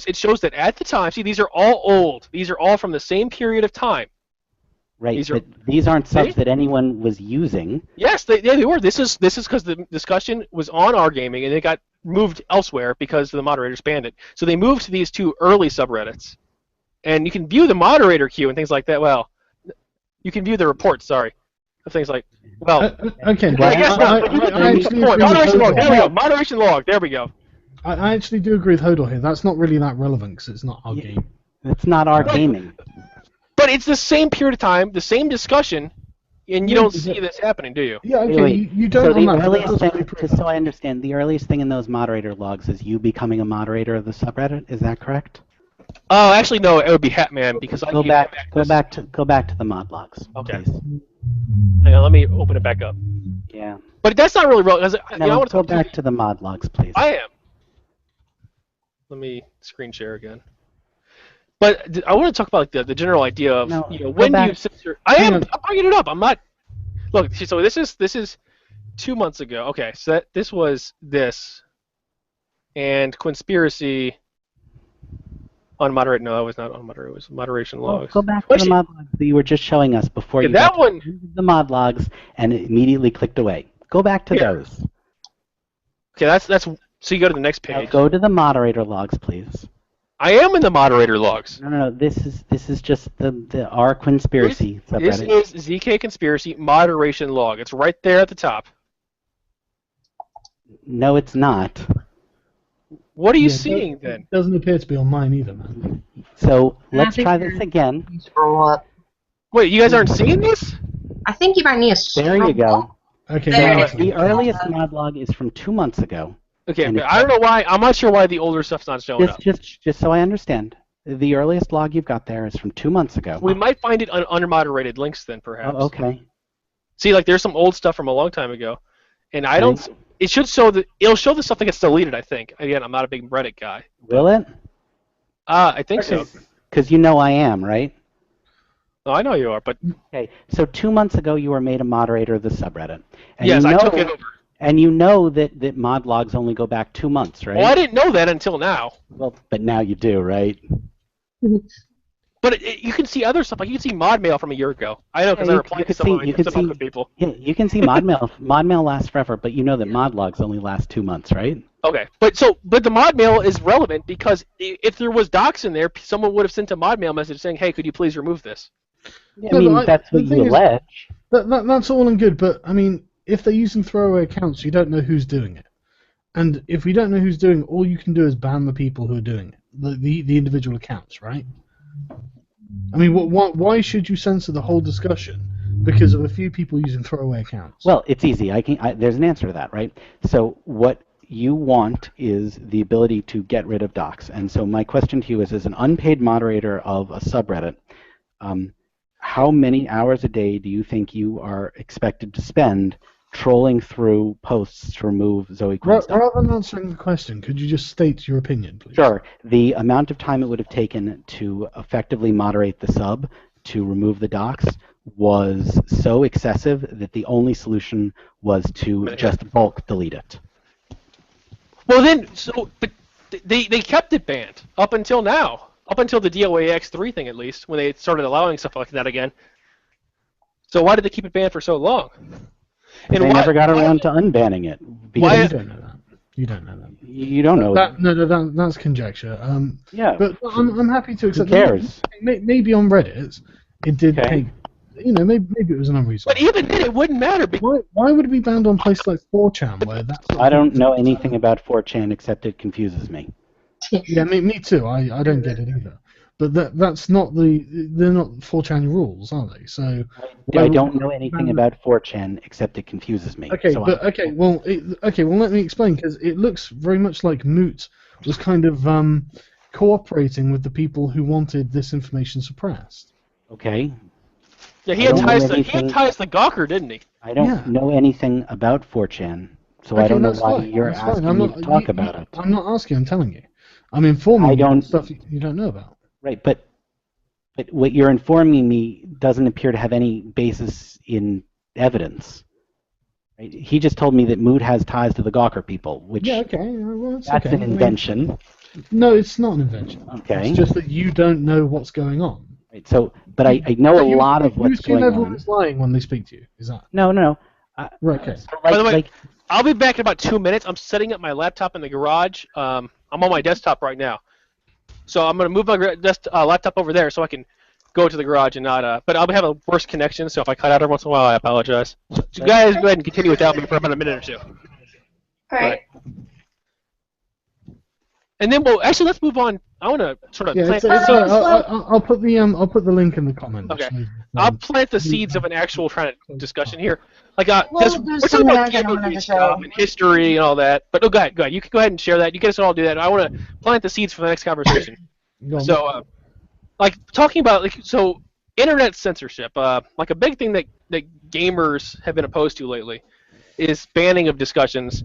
it shows that at the time, see, these are all old. These are all from the same period of time. Right, these aren't subs that anyone was using. Yes, they were. This is because the discussion was on our gaming and it got moved elsewhere because the moderators banned it. So they moved to these two early subreddits, and you can view the moderator queue and things like that. Well, you can view the reports. Sorry, of things like okay. I guess not. But you can moderation log. There we go. Moderation log. There we go. I actually do agree with Hodor here. That's not really that relevant because it's not our game. It's not our gaming. But it's the same period of time, the same discussion, and you don't see this happening, do you? Yeah, okay, you don't. So the earliest thing, just so I understand, the earliest thing in those moderator logs is you becoming a moderator of the subreddit. Is that correct? Oh, actually, no. It would be Hatman because go back to the mod logs. Okay. Please. Hang on, let me open it back up. Yeah. But that's not really relevant. No, I want to go back to the mod logs, please. I am. Let me screen share again. But I want to talk about the general idea of when do you censor? I'm bringing it up. I'm not. Look, so this is 2 months ago. Okay, so this was this, and conspiracy. Unmoderate? No, it was not unmoderate. It was moderation logs. Go back to the mod logs that you were just showing us before you got the mod logs and immediately clicked away. Go back to those. Okay, that's so you go to the next page. Now go to the moderator logs, please. I am in the moderator logs. No. This is just the R conspiracy subreddit. This is ZK Conspiracy moderation log. It's right there at the top. No, it's not. What are you seeing then? It doesn't appear to be on mine either, man. So let's try this again. Scroll up. Wait, you guys aren't seeing this? I think you might need to There you go. Okay. The earliest mod log is from 2 months ago. Okay, but I don't know why. I'm not sure why the older stuff's not showing up. Just so I understand, the earliest log you've got there is from 2 months ago. We might find it under moderated links then, perhaps. Oh, okay. See, like there's some old stuff from a long time ago, and I don't. It should show that it'll show the stuff that gets deleted. I think. Again, I'm not a big Reddit guy. Will it? I think so. Because you know I am, right? No, I know you are, but. Okay, so 2 months ago you were made a moderator of the subreddit. And yes, I took it over. And you know that mod logs only go back 2 months, right? Well, I didn't know that until now. Well, but now you do, right? But you can see other stuff. Like you can see mod mail from a year ago. I know because I replied to some other people. Yeah, you can see mod mail. Mod mail lasts forever, but you know that mod logs only last 2 months, right? Okay, but the mod mail is relevant because if there was docs in there, someone would have sent a mod mail message saying, "Hey, could you please remove this?" Yeah, I mean, that's what you allege. That's all and good, but I mean, if they're using throwaway accounts, you don't know who's doing it. And if we don't know who's doing it, all you can do is ban the people who are doing it, the individual accounts, right? I mean, why should you censor the whole discussion because of a few people using throwaway accounts? Well, it's easy. There's an answer to that, right? So what you want is the ability to get rid of docs. And so my question to you is, as an unpaid moderator of a subreddit, how many hours a day do you think you are expected to spend trolling through posts to remove Zoe Quinn stuff? Rather than answering the question, could you just state your opinion, please? Sure. The amount of time it would have taken to effectively moderate the sub to remove the docs was so excessive that the only solution was to just bulk delete it. Well then, but they kept it banned up until now. Up until the DOAX3 thing, at least, when they started allowing stuff like that again. So why did they keep it banned for so long? And they never got around to unbanning it. Why? You don't know that. You don't know that. You don't know that. No, that's conjecture. Yeah. But I'm happy to accept. Who cares? Maybe on Reddit, it did take. Maybe it was an unreasonable. But even then, it wouldn't matter. Why would it be banned on places like 4chan, where that's? I don't know anything about 4chan except it confuses me. Yeah, me too. I don't get it either. but that's not they're not 4chan rules, are they? So I don't know anything about 4chan except it confuses me. Okay, so but well, let me explain, because it looks very much like Moot was kind of cooperating with the people who wanted this information suppressed. Okay. Yeah, he had ties to Gawker, didn't he? I don't know anything about 4chan, so I don't know why you're asking me to talk about it. I'm not asking, I'm telling you. I'm informing you about stuff you don't know about. Right, but what you're informing me doesn't appear to have any basis in evidence. Right? He just told me that Moot has ties to the Gawker people, which that's an invention. No, it's not an invention. Okay. It's just that you don't know what's going on. Right. So, but I know a lot of what's going on. Everyone's lying when they speak to you. Is that? No. Right. Okay. By the way, I'll be back in about 2 minutes. I'm setting up my laptop in the garage. I'm on my desktop right now, so I'm gonna move my laptop over there so I can go to the garage and not. But I'll have a worse connection, so if I cut out every once in a while, I apologize. So you guys go ahead and continue without me for about a minute or two. All right. And then, well, actually, let's move on. I want to sort of plant. I'll put the link in the comments. Okay. I'll plant the seeds of an actual discussion here. Like, we're talking about stuff and history and all that. But go ahead. You can go ahead and share that. You guys can all do that. I want to plant the seeds for the next conversation. So, talking about internet censorship. Like a big thing that gamers have been opposed to lately is banning of discussions.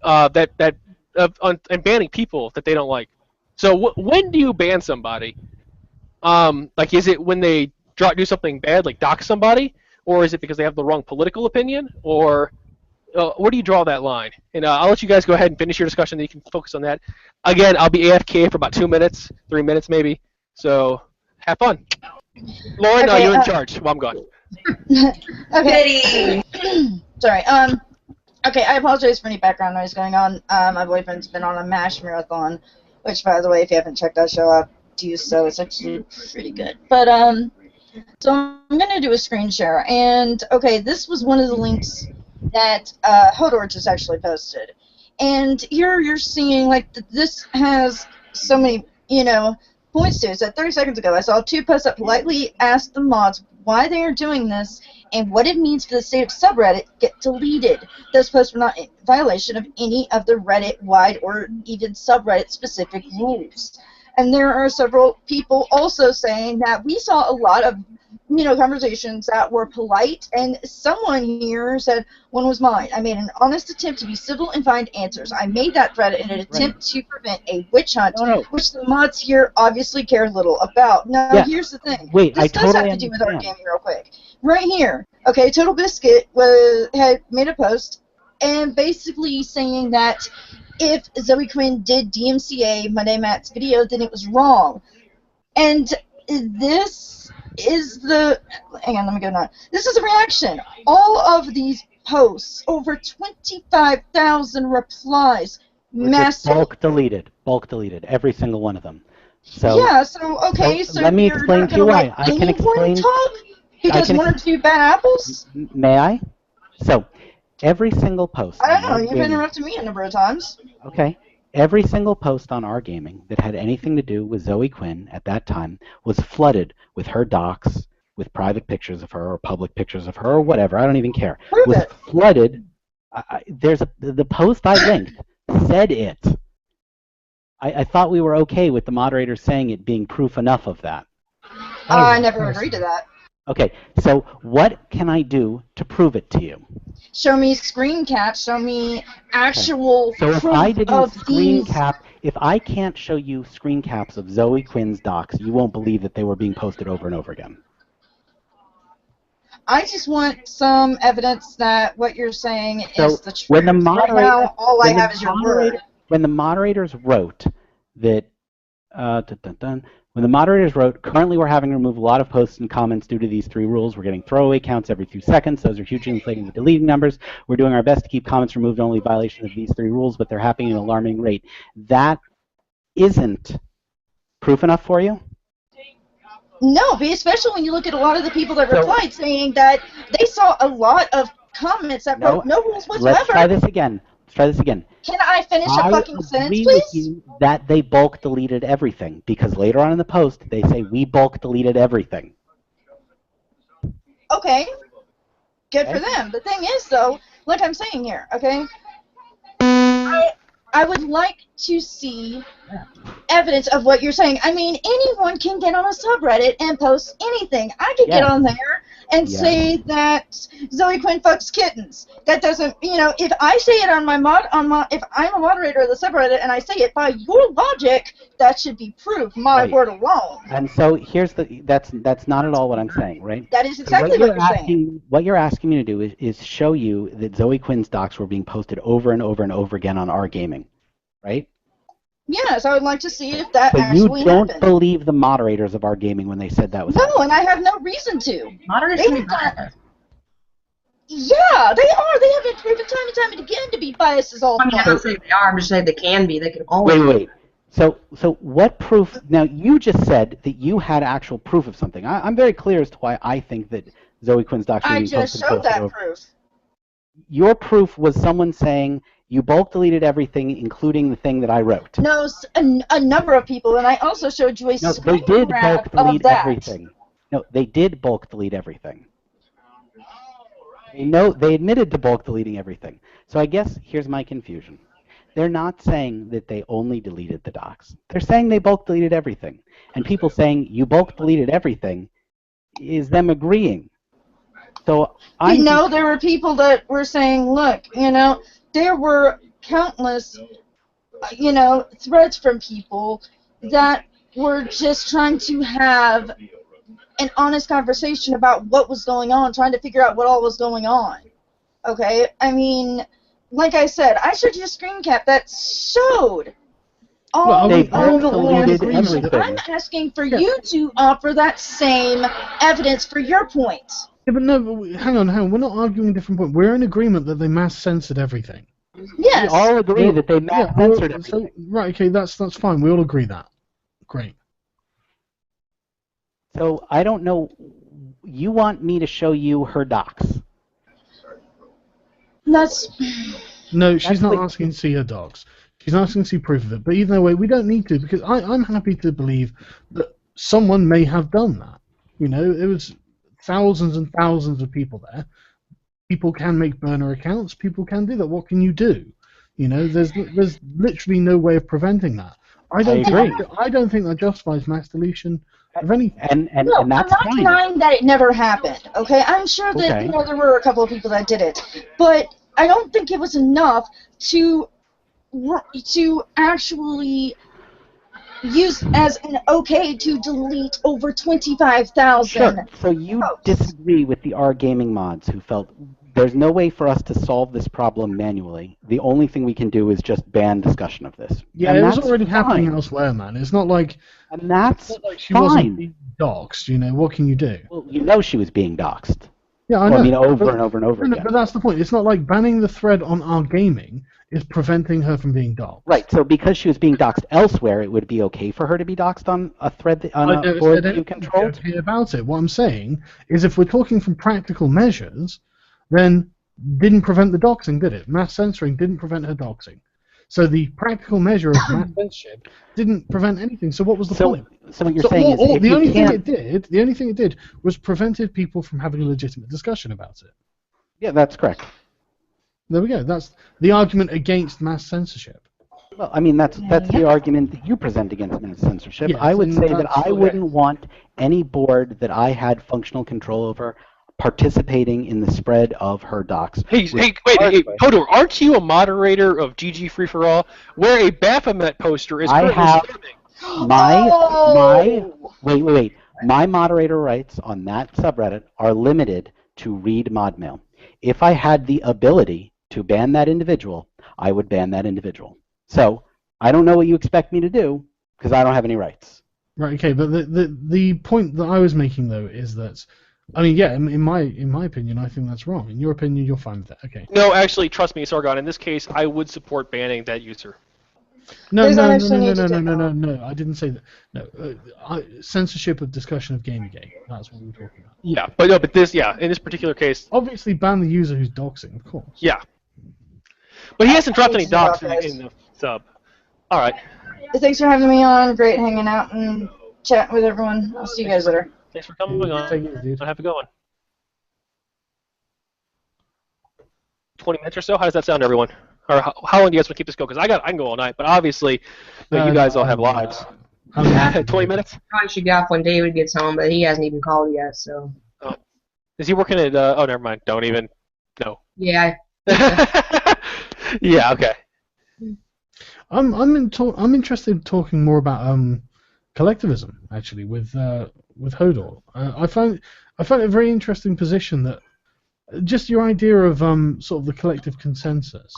And banning people that they don't like. So when do you ban somebody? Is it when they do something bad, like dox somebody, or is it because they have the wrong political opinion, or where do you draw that line? And I'll let you guys go ahead and finish your discussion, then you can focus on that. Again, I'll be AFK for about 2 minutes, 3 minutes maybe. So have fun. Lauren, you're in charge while I'm gone. Okay. Sorry. Okay, I apologize for any background noise going on. My boyfriend's been on a MASH marathon, which, by the way, if you haven't checked that show out, do so. It's actually pretty good. But, so I'm going to do a screen share. And, okay, this was one of the links that Hodor just actually posted. And here you're seeing, this has so many, points to it. So 30 seconds ago, I saw 2 posts that politely asked the mods why they are doing this and what it means for the state of subreddit get deleted. Those posts were not in violation of any of the Reddit-wide or even subreddit-specific rules. And there are several people also saying that we saw a lot of conversations that were polite, and someone here said, one was mine. I made an honest attempt to be civil and find answers. I made that thread in an attempt to prevent a witch hunt, which the mods here obviously care little about. Now, here's the thing. This does have to do with our gaming real quick. Right here, okay, Total Biscuit had made a post and basically saying that if Zoe Quinn did DMCA Monday Matt's video, then it was wrong. And this is the... Hang on, let me go now. This is a reaction. All of these posts, over 25,000 replies, massive... Bulk deleted, every single one of them. So, yeah, so let me explain to you why. I can explain... Because one or two bad apples? May I? So, every single post... I don't know, you've interrupted me a number of times. Okay. Every single post on our gaming that had anything to do with Zoe Quinn at that time was flooded with her docs, with private pictures of her or public pictures of her or whatever. I don't even care. Prove it. Flooded. The post I linked said it. I thought we were okay with the moderator saying it being proof enough of that. I never agreed to that. Okay, so what can I do to prove it to you? Show me screen caps, show me actual proof of these. So if I didn't screen cap, if I can't show you screen caps of Zoe Quinn's docs, you won't believe that they were being posted over and over again. I just want some evidence that what you're saying is the truth. When the moderator, right now, all I have is your word. When the moderators wrote that, when the moderators wrote, currently we're having to remove a lot of posts and comments due to these 3 rules. We're getting throwaway counts every 2 seconds. Those are hugely inflating the deleting numbers. We're doing our best to keep comments removed only violation of these 3 rules, but they're happening at an alarming rate. That isn't proof enough for you? No, but especially when you look at a lot of the people that replied saying that they saw a lot of comments that wrote no rules whatsoever. Let's try this again. try this again. Can I finish a fucking sentence, agree please? with you that they bulk deleted everything, because later on in the post they say we bulk deleted everything. Okay. Good for them. The thing is, though, like I'm saying here, okay, I would like to see evidence of what you're saying. I mean, anyone can get on a subreddit and post anything. I could get on there and say that Zoe Quinn fucks kittens. That doesn't, you know, if I say it on my if I'm a moderator of the subreddit and I say it, by your logic, that should be proof, my word alone. And so here's that's not at all what I'm saying, right? That is exactly what you're saying. What you're asking me to do is show you that Zoe Quinn's docs were being posted over and over and over again on our gaming, right? Yes, I would like to see if that but actually you don't happened. believe the moderators of our gaming when they said that was No, and I have no reason to. Moderators Yeah, they are. They have been proven time and time again to be biases all the time. I'm not saying they are. I'm just saying they can be. They can always. Wait. So what proof? Now you just said that you had actual proof of something. I'm very clear as to why I think that Zoe Quinn's docs are being posted. I just showed that proof. Your proof was someone saying you bulk deleted everything, including the thing that I wrote. No, a number of people, and I also showed you a screen grab of that. Everything. No, they did bulk delete everything. They admitted to bulk deleting everything. So I guess here's my confusion. They're not saying that they only deleted the docs. They're saying they bulk deleted everything. And people saying you bulk deleted everything is them agreeing. So there were people that were saying, look, there were countless, threads from people that were just trying to have an honest conversation about what was going on, trying to figure out what all was going on. Okay? I mean, like I said, I showed you a screen cap that showed all the agreement. I'm asking for you to offer that same evidence for your point. Yeah, but no, hang on. We're not arguing a different point. We're in agreement that they mass censored everything. Yes. We all agree that they mass censored everything. Right, okay, that's fine. We all agree that. Great. So, I don't know, you want me to show you her docs? No, she's not asking to see her docs. She's asking to see proof of it. But either way, we don't need to, because I'm happy to believe that someone may have done that. It was thousands and thousands of people there. People can make burner accounts. People can do that. What can you do? There's literally no way of preventing that. I don't think that justifies mass deletion of anything. And that's I'm not denying that it never happened. Okay, I'm sure that there were a couple of people that did it, but I don't think it was enough to actually use as an okay to delete over 25,000. Sure. So you disagree with the R Gaming mods who felt there's no way for us to solve this problem manually. The only thing we can do is just ban discussion of this. Yeah, it was already happening elsewhere, man. It's not like she wasn't being doxxed. What can you do? Well, she was being doxxed. Yeah, I know. Over and over and over again. But that's the point. It's not like banning the thread on R Gaming is preventing her from being doxxed. Right. So because she was being doxxed elsewhere, it would be okay for her to be doxxed on a thread on a board that you controlled. Okay about it. What I'm saying is, if we're talking from practical measures, then didn't prevent the doxing, did it? Mass censoring didn't prevent her doxing. So the practical measure of mass censorship didn't prevent anything. So what was the point? So what you're saying is, the only thing it did was prevented people from having a legitimate discussion about it. Yeah, that's correct. There we go. That's the argument against mass censorship. Well, I mean, that's the argument that you present against mass censorship. Yes, I would say that I wouldn't want any board that I had functional control over participating in the spread of her docs. Hey, Hodor, aren't you a moderator of GG Free for All, where a Baphomet poster is currently wait. My moderator rights on that subreddit are limited to read mod mail. If I had the ability to ban that individual, I would ban that individual. So I don't know what you expect me to do because I don't have any rights. Right. Okay. But the point that I was making though is that, I mean, yeah, in my opinion, I think that's wrong. In your opinion, you're fine with that. Okay. No, actually, trust me, Sargon. In this case, I would support banning that user. No. I didn't say that. No, censorship of discussion of Gamergate. That's what we were talking about. Yeah, but in this particular case, obviously ban the user who's doxing, of course. Yeah. But he hasn't dropped any docs in the sub. All right. Thanks for having me on. Great hanging out and chatting with everyone. I'll see you guys later. Thanks for coming on. Have a good one. 20 minutes or so? How does that sound, everyone? Or how long do you guys want to keep this going? Because I can go all night, but obviously you guys all have lives. 20 minutes? Probably should get off when David gets home, but he hasn't even called yet, so. Oh. Is he working at, oh, never mind. Don't even, no. Yeah. Yeah, okay. I'm interested in talking more about collectivism, actually, with Hodor. I find it a very interesting position that just your idea of sort of the collective consensus.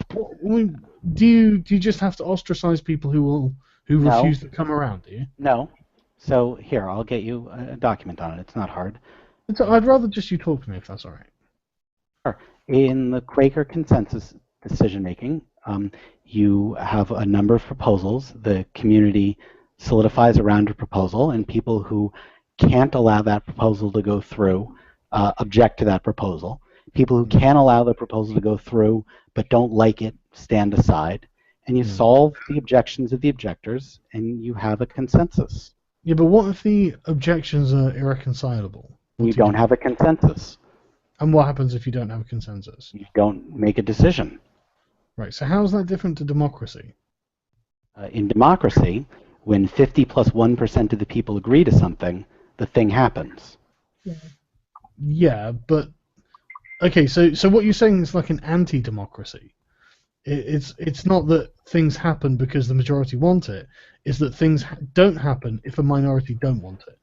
Do you just have to ostracize people who refuse to come around? Do you? No. So here, I'll get you a document on it. It's not hard. I'd rather just you talk to me if that's all right. Sure. In the Quaker consensus decision making, you have a number of proposals. The community solidifies around a proposal, and people who can't allow that proposal to go through object to that proposal. People who can allow the proposal to go through but don't like it stand aside, and you solve the objections of the objectors, and you have a consensus. Yeah, but what if the objections are irreconcilable? You don't have a consensus. And what happens if you don't have a consensus? You don't make a decision. Right, so how is that different to democracy? In democracy, when 50 plus 1% of the people agree to something, the thing happens. Yeah, but... Okay, so what you're saying is like an anti-democracy. It's not that things happen because the majority want it. It's that things don't happen if a minority don't want it.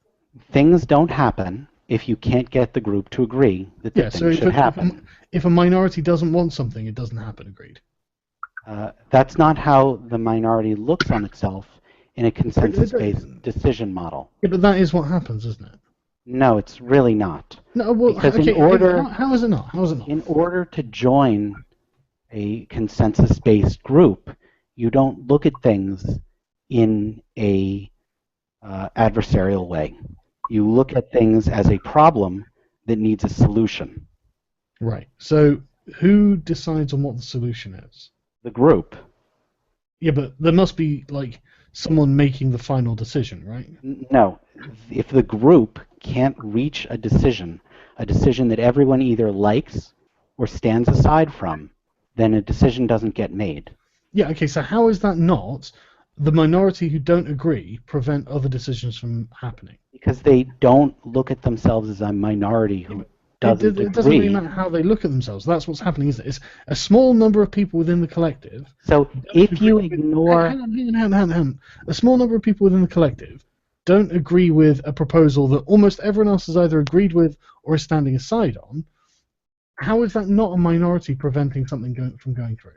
Things don't happen if you can't get the group to agree that the thing should happen. If a minority doesn't want something, it doesn't happen, agreed. That's not how the minority looks on itself in a consensus-based decision model. Yeah, but that is what happens, isn't it? No, it's really not. No, well, because okay, in order, how is it not? How is it not? In order to join a consensus-based group, you don't look at things in a adversarial way. You look at things as a problem that needs a solution. Right. So who decides on what the solution is? The group. Yeah, but there must be like someone making the final decision, right? No. If the group can't reach a decision that everyone either likes or stands aside from, then a decision doesn't get made. Yeah, okay, so how is that not the minority who don't agree prevent other decisions from happening? Because they don't look at themselves as a minority who doesn't agree. It doesn't really matter how they look at themselves. That's what's happening, isn't it? It's a small number of people within the collective. So if you ignore... Hang on. A small number of people within the collective don't agree with a proposal that almost everyone else has either agreed with or is standing aside on. How is that not a minority preventing something from going through?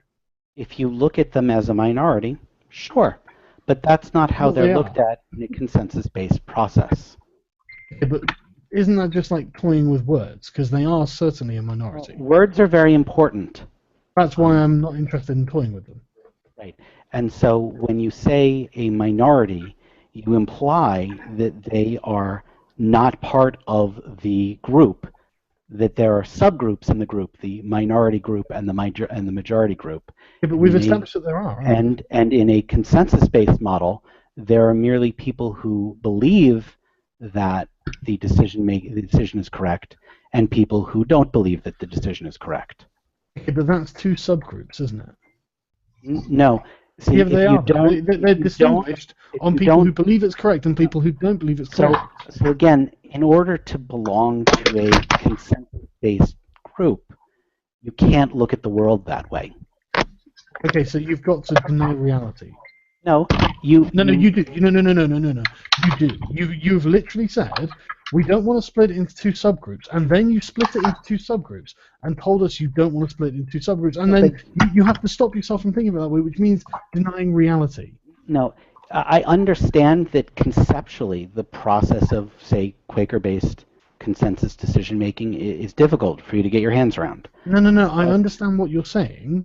If you look at them as a minority, sure. But that's not how they're looked at in a consensus-based process. Yeah, but isn't that just like toying with words? Because they are certainly a minority. Well, words are very important. That's why I'm not interested in toying with them. Right. And so when you say a minority, you imply that they are not part of the group, that there are subgroups in the group, the minority group and the majority group. Yeah, but we've established that there are. And in a consensus-based model, there are merely people who believe that the decision is correct, and people who don't believe that the decision is correct. Okay, but that's two subgroups, isn't it? No. See, yeah, they are. They're distinguished on people who believe it's correct and people who don't believe it's correct. So again, in order to belong to a consensus-based group, you can't look at the world that way. Okay, so you've got to deny reality. No, you do. No, you do. You've literally said we don't want to split it into two subgroups, and then you split it into two subgroups and told us you don't want to split it into two subgroups, and then you have to stop yourself from thinking about it that way, which means denying reality. No, I understand that conceptually the process of, say, Quaker-based consensus decision-making is difficult for you to get your hands around. No, I understand what you're saying.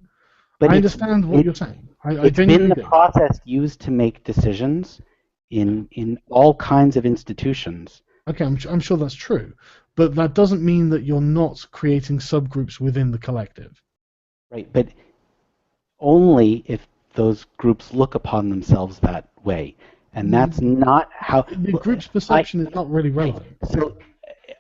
But I understand what you're saying. It's been the process used to make decisions in all kinds of institutions. Okay, I'm sure that's true, but that doesn't mean that you're not creating subgroups within the collective. Right, but only if those groups look upon themselves that way. And that's not how... The group's perception is not really relevant. So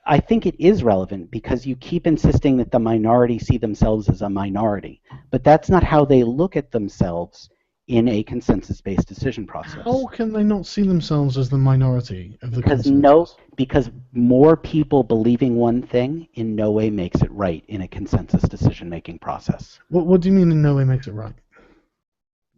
I think it is relevant because you keep insisting that the minority see themselves as a minority. But that's not how they look at themselves in a consensus-based decision process. How can they not see themselves as the minority of the consensus? Because more people believing one thing in no way makes it right in a consensus decision-making process. What do you mean in no way makes it right?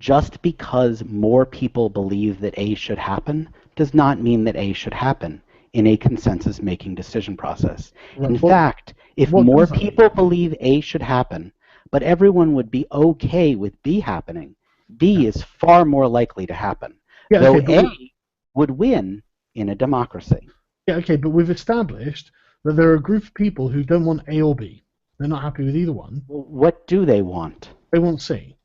Just because more people believe that A should happen does not mean that A should happen in a consensus-making decision process. Right. In fact, if more people believe A should happen, but everyone would be okay with B happening, B is far more likely to happen, though A would win in a democracy. Yeah, okay, but we've established that there are a group of people who don't want A or B. They're not happy with either one. Well, what do they want? They want C.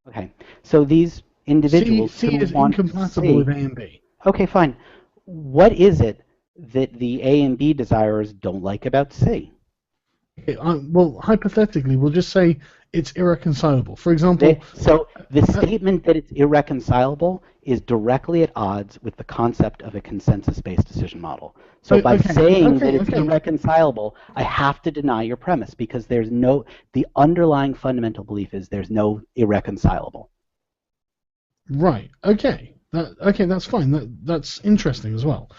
Okay, so these individuals C is incompatible with A and B. Okay, fine. What is it that the A and B desirers don't like about C? Okay, well, hypothetically, we'll just say it's irreconcilable. For example... So the statement that it's irreconcilable is directly at odds with the concept of a consensus-based decision model. So by saying that it's irreconcilable, I have to deny your premise because there's no... The underlying fundamental belief is there's no irreconcilable. Right. Okay. That's fine. That's interesting as well.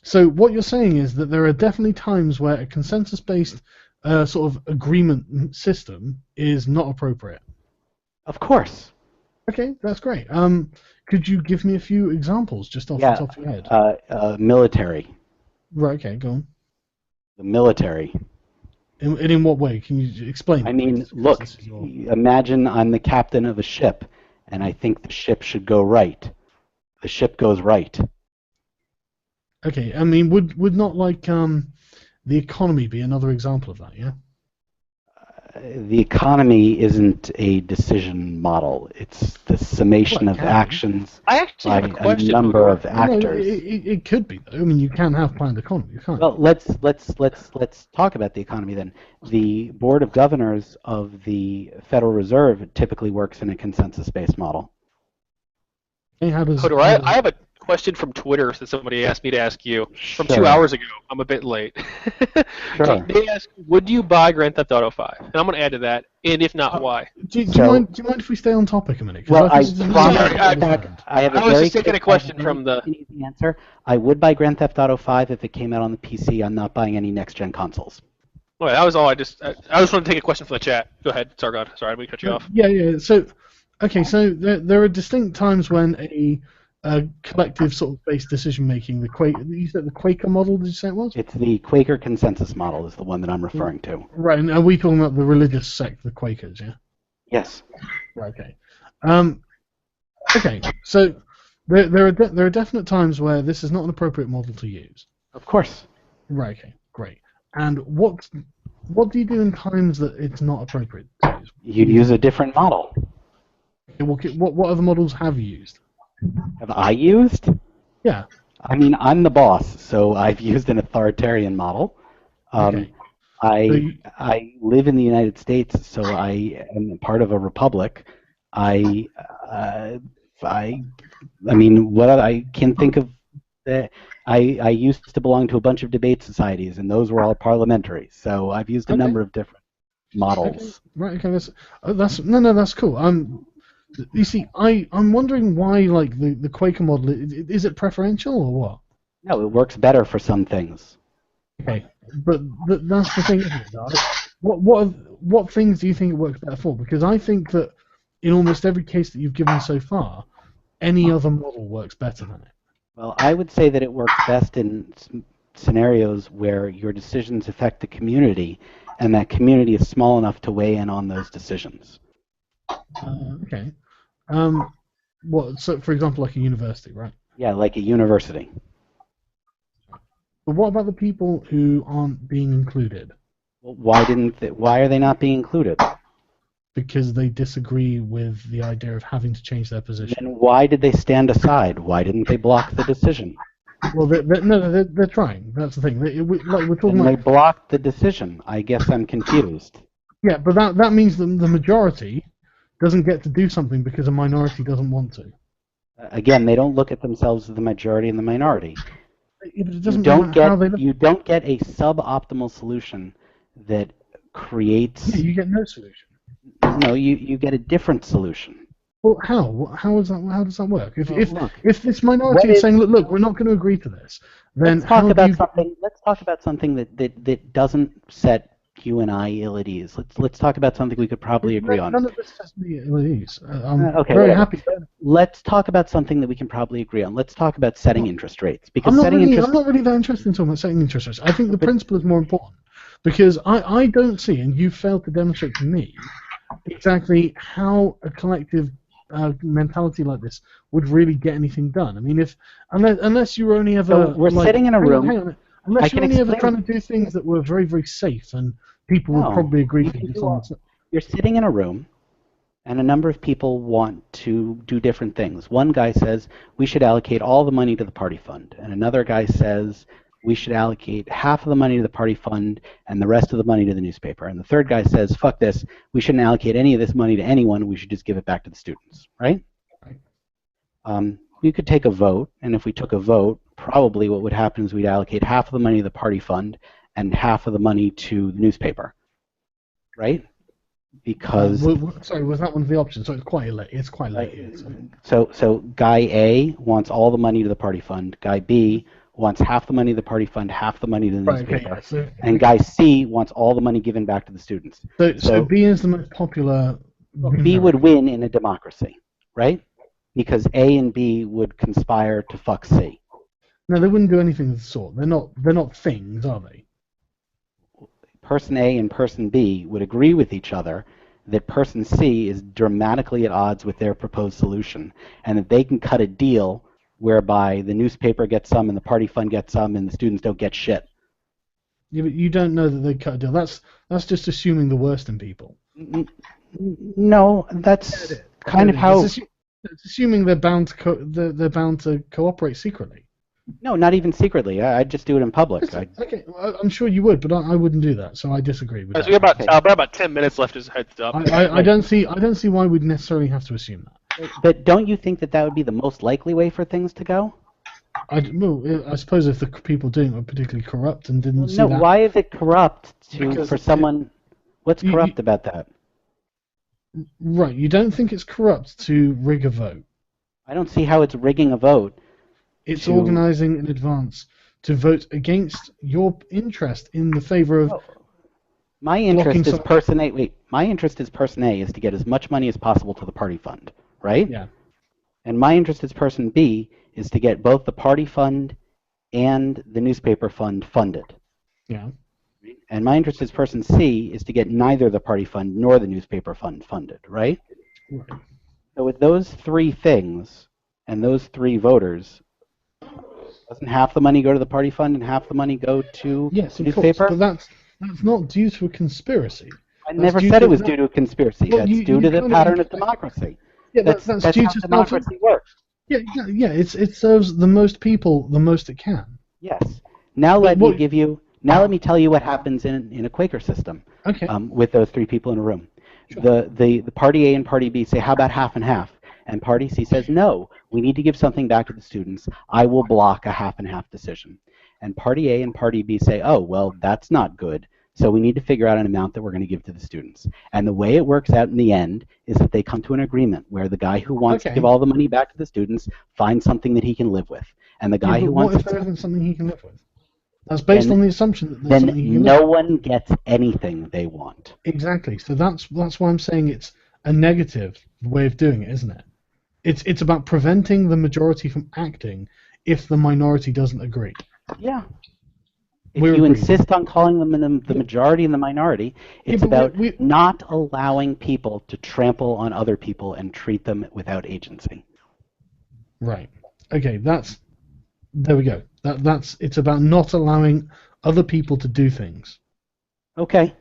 So what you're saying is that there are definitely times where a consensus-based sort of agreement system is not appropriate. Of course. Okay, that's great. Could you give me a few examples just off the top of your head? Military. Right, okay, go on. The military. In what way? Can you explain? I mean, look, imagine I'm the captain of a ship, and I think the ship should go right. The ship goes right. Okay, I mean, would not like the economy be another example of that, yeah? The economy isn't a decision model. It's the summation of actions by a number of actors. No, it could be, though. I mean, you can have planned economy. You can't. Well, let's talk about the economy then. The Board of Governors of the Federal Reserve typically works in a consensus-based model. Hey, Hodor, I have a question from Twitter that somebody asked me to ask you from 2 hours ago. I'm a bit late. Sure. They asked, would you buy Grand Theft Auto 5? And I'm going to add to that, and if not, why? Do you mind if we stay on topic a minute? Well, I was just taking a question from the... Easy answer. I would buy Grand Theft Auto 5 if it came out on the PC. I'm not buying any next-gen consoles. Well, that was all. I just wanted to take a question from the chat. Go ahead, Sargon. Sorry, I'm going to cut you off. Yeah. So there are distinct times when a collective sort of based decision making. You said the Quaker model. Did you say it was? It's the Quaker consensus model is the one that I'm referring to. Right. And are we talking about the religious sect, the Quakers? Yeah. Yes. Right. Okay. Okay. So there are definite times where this is not an appropriate model to use. Of course. Right. Okay. Great. And what do you do in times that it's not appropriate to use? You use a different model. Okay, what other models have you used? Have I used? Yeah. I mean, I'm the boss, so I've used an authoritarian model. Okay. I live in the United States, so I am part of a republic. I mean, what I can think of. I used to belong to a bunch of debate societies, and those were all parliamentary. So I've used a number of different models. Okay. Right. Okay. That's cool. You see, I'm wondering why, like, the Quaker model, is it preferential or what? No, it works better for some things. Okay, but that's the thing, isn't it, Dad? What things do you think it works better for? Because I think that in almost every case that you've given so far, any other model works better than it. Well, I would say that it works best in scenarios where your decisions affect the community, and that community is small enough to weigh in on those decisions. Okay. So, for example, like a university, right? Yeah, like a university. But what about the people who aren't being included? Well, why are they not being included? Because they disagree with the idea of having to change their position. And why did they stand aside? Why didn't they block the decision? Well, they're trying. That's the thing. We're talking and they blocked the decision. I guess I'm confused. Yeah, but that means that the majority doesn't get to do something because a minority doesn't want to. Again, they don't look at themselves as the majority and the minority. Yeah, but it doesn't matter how they look. You don't get a suboptimal solution that creates... Yeah, you get no solution. No, you get a different solution. Well, how? How does that work? If this minority is saying, look, we're not going to agree to this, then let's talk about something that doesn't set you and I ill at ease. Let's talk about something we could probably agree on. None of this sets me ill at ease. I'm okay, very happy. Let's talk about something that we can probably agree on. Let's talk about setting interest rates, because I'm not really that interested in talking about setting interest rates. I think the principle is more important, because I don't see, and you failed to demonstrate to me, exactly how a collective mentality like this would really get anything done. I mean, unless you were only ever sitting in a room. Unless you're only ever trying to do things that were very, very safe, and people would probably agree to do. You're sitting in a room, and a number of people want to do different things. One guy says we should allocate all the money to the party fund, and another guy says we should allocate half of the money to the party fund and the rest of the money to the newspaper. And the third guy says, fuck this, we shouldn't allocate any of this money to anyone, we should just give it back to the students, right? You could take a vote, and if we took a vote, probably what would happen is we'd allocate half of the money to the party fund and half of the money to the newspaper, right? Because... sorry, was that one of the options? So it's quite late. It's quite late here. So guy A wants all the money to the party fund, guy B wants half the money to the party fund, half the money to the newspaper, and guy C wants all the money given back to the students. So B is the most popular... B would win in a democracy, right? Because A and B would conspire to fuck C. No, they wouldn't do anything of the sort. They're not things, are they? Person A and person B would agree with each other that person C is dramatically at odds with their proposed solution, and that they can cut a deal whereby the newspaper gets some and the party fund gets some and the students don't get shit. Yeah, but you don't know that they cut a deal. That's just assuming the worst in people. No, that's kind of how... It's assuming they're bound to cooperate secretly. No, not even secretly. I'd just do it in public. Okay, well, I'm sure you would, but I wouldn't do that. So I disagree with that. We have about 10 minutes left as a heads up. I don't see why we'd necessarily have to assume that. But don't you think that would be the most likely way for things to go? I suppose if the people doing it were particularly corrupt and didn't see that. No, why is it corrupt for someone? What's corrupt about that? Right, you don't think it's corrupt to rig a vote? I don't see how it's rigging a vote. It's organizing in advance to vote against your interest in the favor of... My interest is person A. Wait, my interest is person A is to get as much money as possible to the party fund, right? Yeah. And my interest as person B is to get both the party fund and the newspaper fund funded. Yeah. And my interest as person C is to get neither the party fund nor the newspaper fund funded, right? Right. So with those three things and those three voters, doesn't half the money go to the party fund and half the money go to the newspaper? Course, but that's not due to a conspircy. I never said it was due to a conspiracy. Well, that's due to the pattern of democracy. Yeah, that's due to democracy works. Yeah, it serves the most people the most it can. Yes. Now let me tell you what happens in a Quaker system. Okay. With those three people in a room. Sure. The party A and party B say, how about half and half? And party C says, no, we need to give something back to the students. I will block a half and half decision. And party A and party B say, oh, well, that's not good. So we need to figure out an amount that we're going to give to the students. And the way it works out in the end is that they come to an agreement where the guy who wants to give all the money back to the students finds something that he can live with. And the guy who wants... What if there isn't something he can live with? That's based on the assumption that there's something he can live with. Then no one gets anything they want. Exactly. So that's why I'm saying it's a negative way of doing it, isn't it? It's about preventing the majority from acting if the minority doesn't agree. Yeah. If you insist on calling them the majority and the minority, it's about not allowing people to trample on other people and treat them without agency. Right. Okay, there we go. It's about not allowing other people to do things. Okay.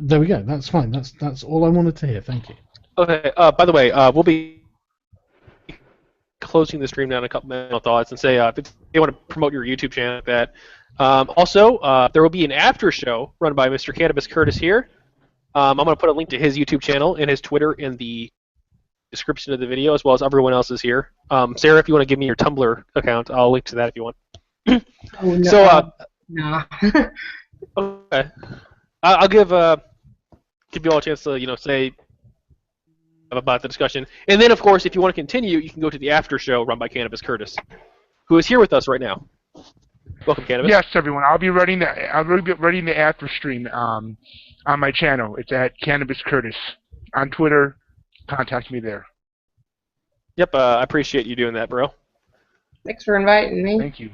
There we go. That's fine. That's all I wanted to hear. Thank you. Okay. By the way, we'll be closing the stream down in a couple minutes thoughts and say if you want to promote your YouTube channel like that. Also, there will be an after show run by Mr. Cannabis Curtis here I'm going to put a link to his YouTube channel and his Twitter in the description of the video, as well as everyone else's here. Sarah, if you want to give me your Tumblr account, I'll link to that if you want. Oh, no. So, no. okay. I'll give you all a chance to, say about the discussion. And then, of course, if you want to continue, you can go to the after show run by Cannabis Curtis, who is here with us right now. Welcome, Cannabis. Yes, everyone. I'll be running the after stream on my channel. It's at Cannabis Curtis on Twitter. Contact me there. Yep, I appreciate you doing that, bro. Thanks for inviting me. Thank you.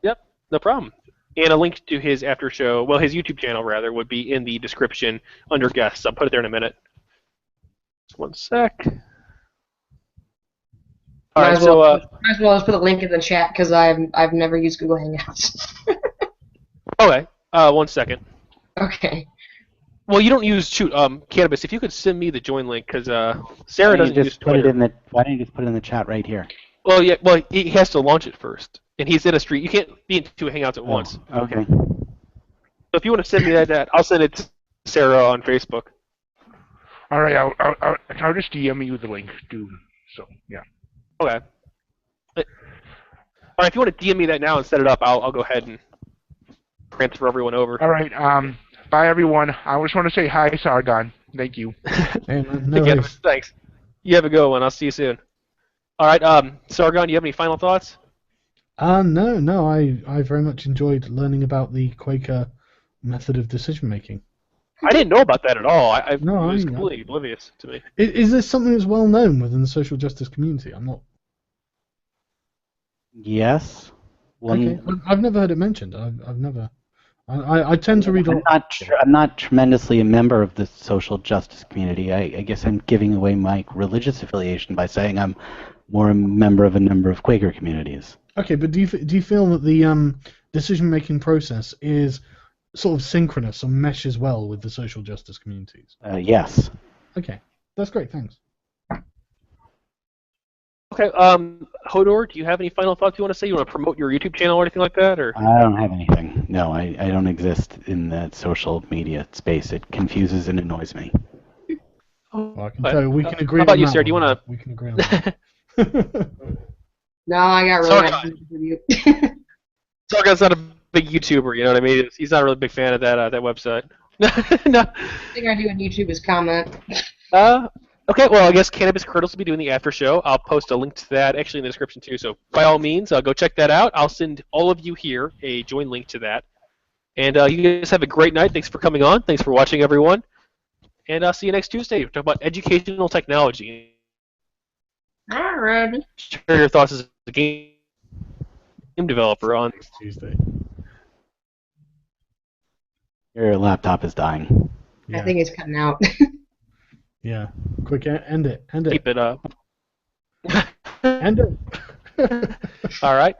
Yep, no problem. And a link to his after show, well, his YouTube channel rather, would be in the description under guests. I'll put it there in a minute. Just one sec. All right, so might as well just put a link in the chat because I've never used Google Hangouts. Okay, 1 second. Okay. Well, you don't use Cannabis. If you could send me the join link, because Sarah doesn't use Twitter. Why don't you just put it in the chat right here? Well, yeah. Well, he has to launch it first, and he's in a stream. You can't be in 2 Hangouts at once. Okay. So if you want to send me that, I'll send it to Sarah on Facebook. All right, I'll just DM you the link. So yeah. Okay. All right, if you want to DM me that now and set it up, I'll go ahead and transfer everyone over. All right. Bye, everyone. I just want to say hi, Sargon. Thank you. Hey, no Thanks. You have a good one. I'll see you soon. All right, Sargon, do you have any final thoughts? No. I very much enjoyed learning about the Quaker method of decision making. I didn't know about that at all. It No, was completely oblivious to me. Is this something that's well known within the social justice community? I'm not. Yes. Okay. I've never heard it mentioned. I've never. I tend to read. I'm not tremendously a member of the social justice community. I guess I'm giving away my religious affiliation by saying I'm more a member of a number of Quaker communities. Okay, but do you feel that the decision-making process is sort of synchronous and meshes well with the social justice communities? Yes. Okay, that's great. Thanks. Okay, Hodor, do you have any final thoughts you want to say? You want to promote your YouTube channel or anything like that, or? I don't have anything. No, I don't exist in the social media space. It confuses and annoys me. Well, I can tell you, we can agree. How about on you, that Sarah? Do you want to? We can agree on that. No, I got really nice interview. Sargon's not a big YouTuber, you know what I mean? He's not a really big fan of that website. No. The thing I do on YouTube is comment. Okay, well, I guess Cannabis Curtis will be doing the after show. I'll post a link to that actually in the description too. So by all means, go check that out. I'll send all of you here a join link to that. And you guys have a great night. Thanks for coming on. Thanks for watching, everyone. And I'll see you next Tuesday. We'll talk about educational technology. Alright. Share your thoughts as a game developer on Next Tuesday. Your laptop is dying. Yeah. I think it's cutting out. Yeah. Quick, end it. Keep it up. End it. All right.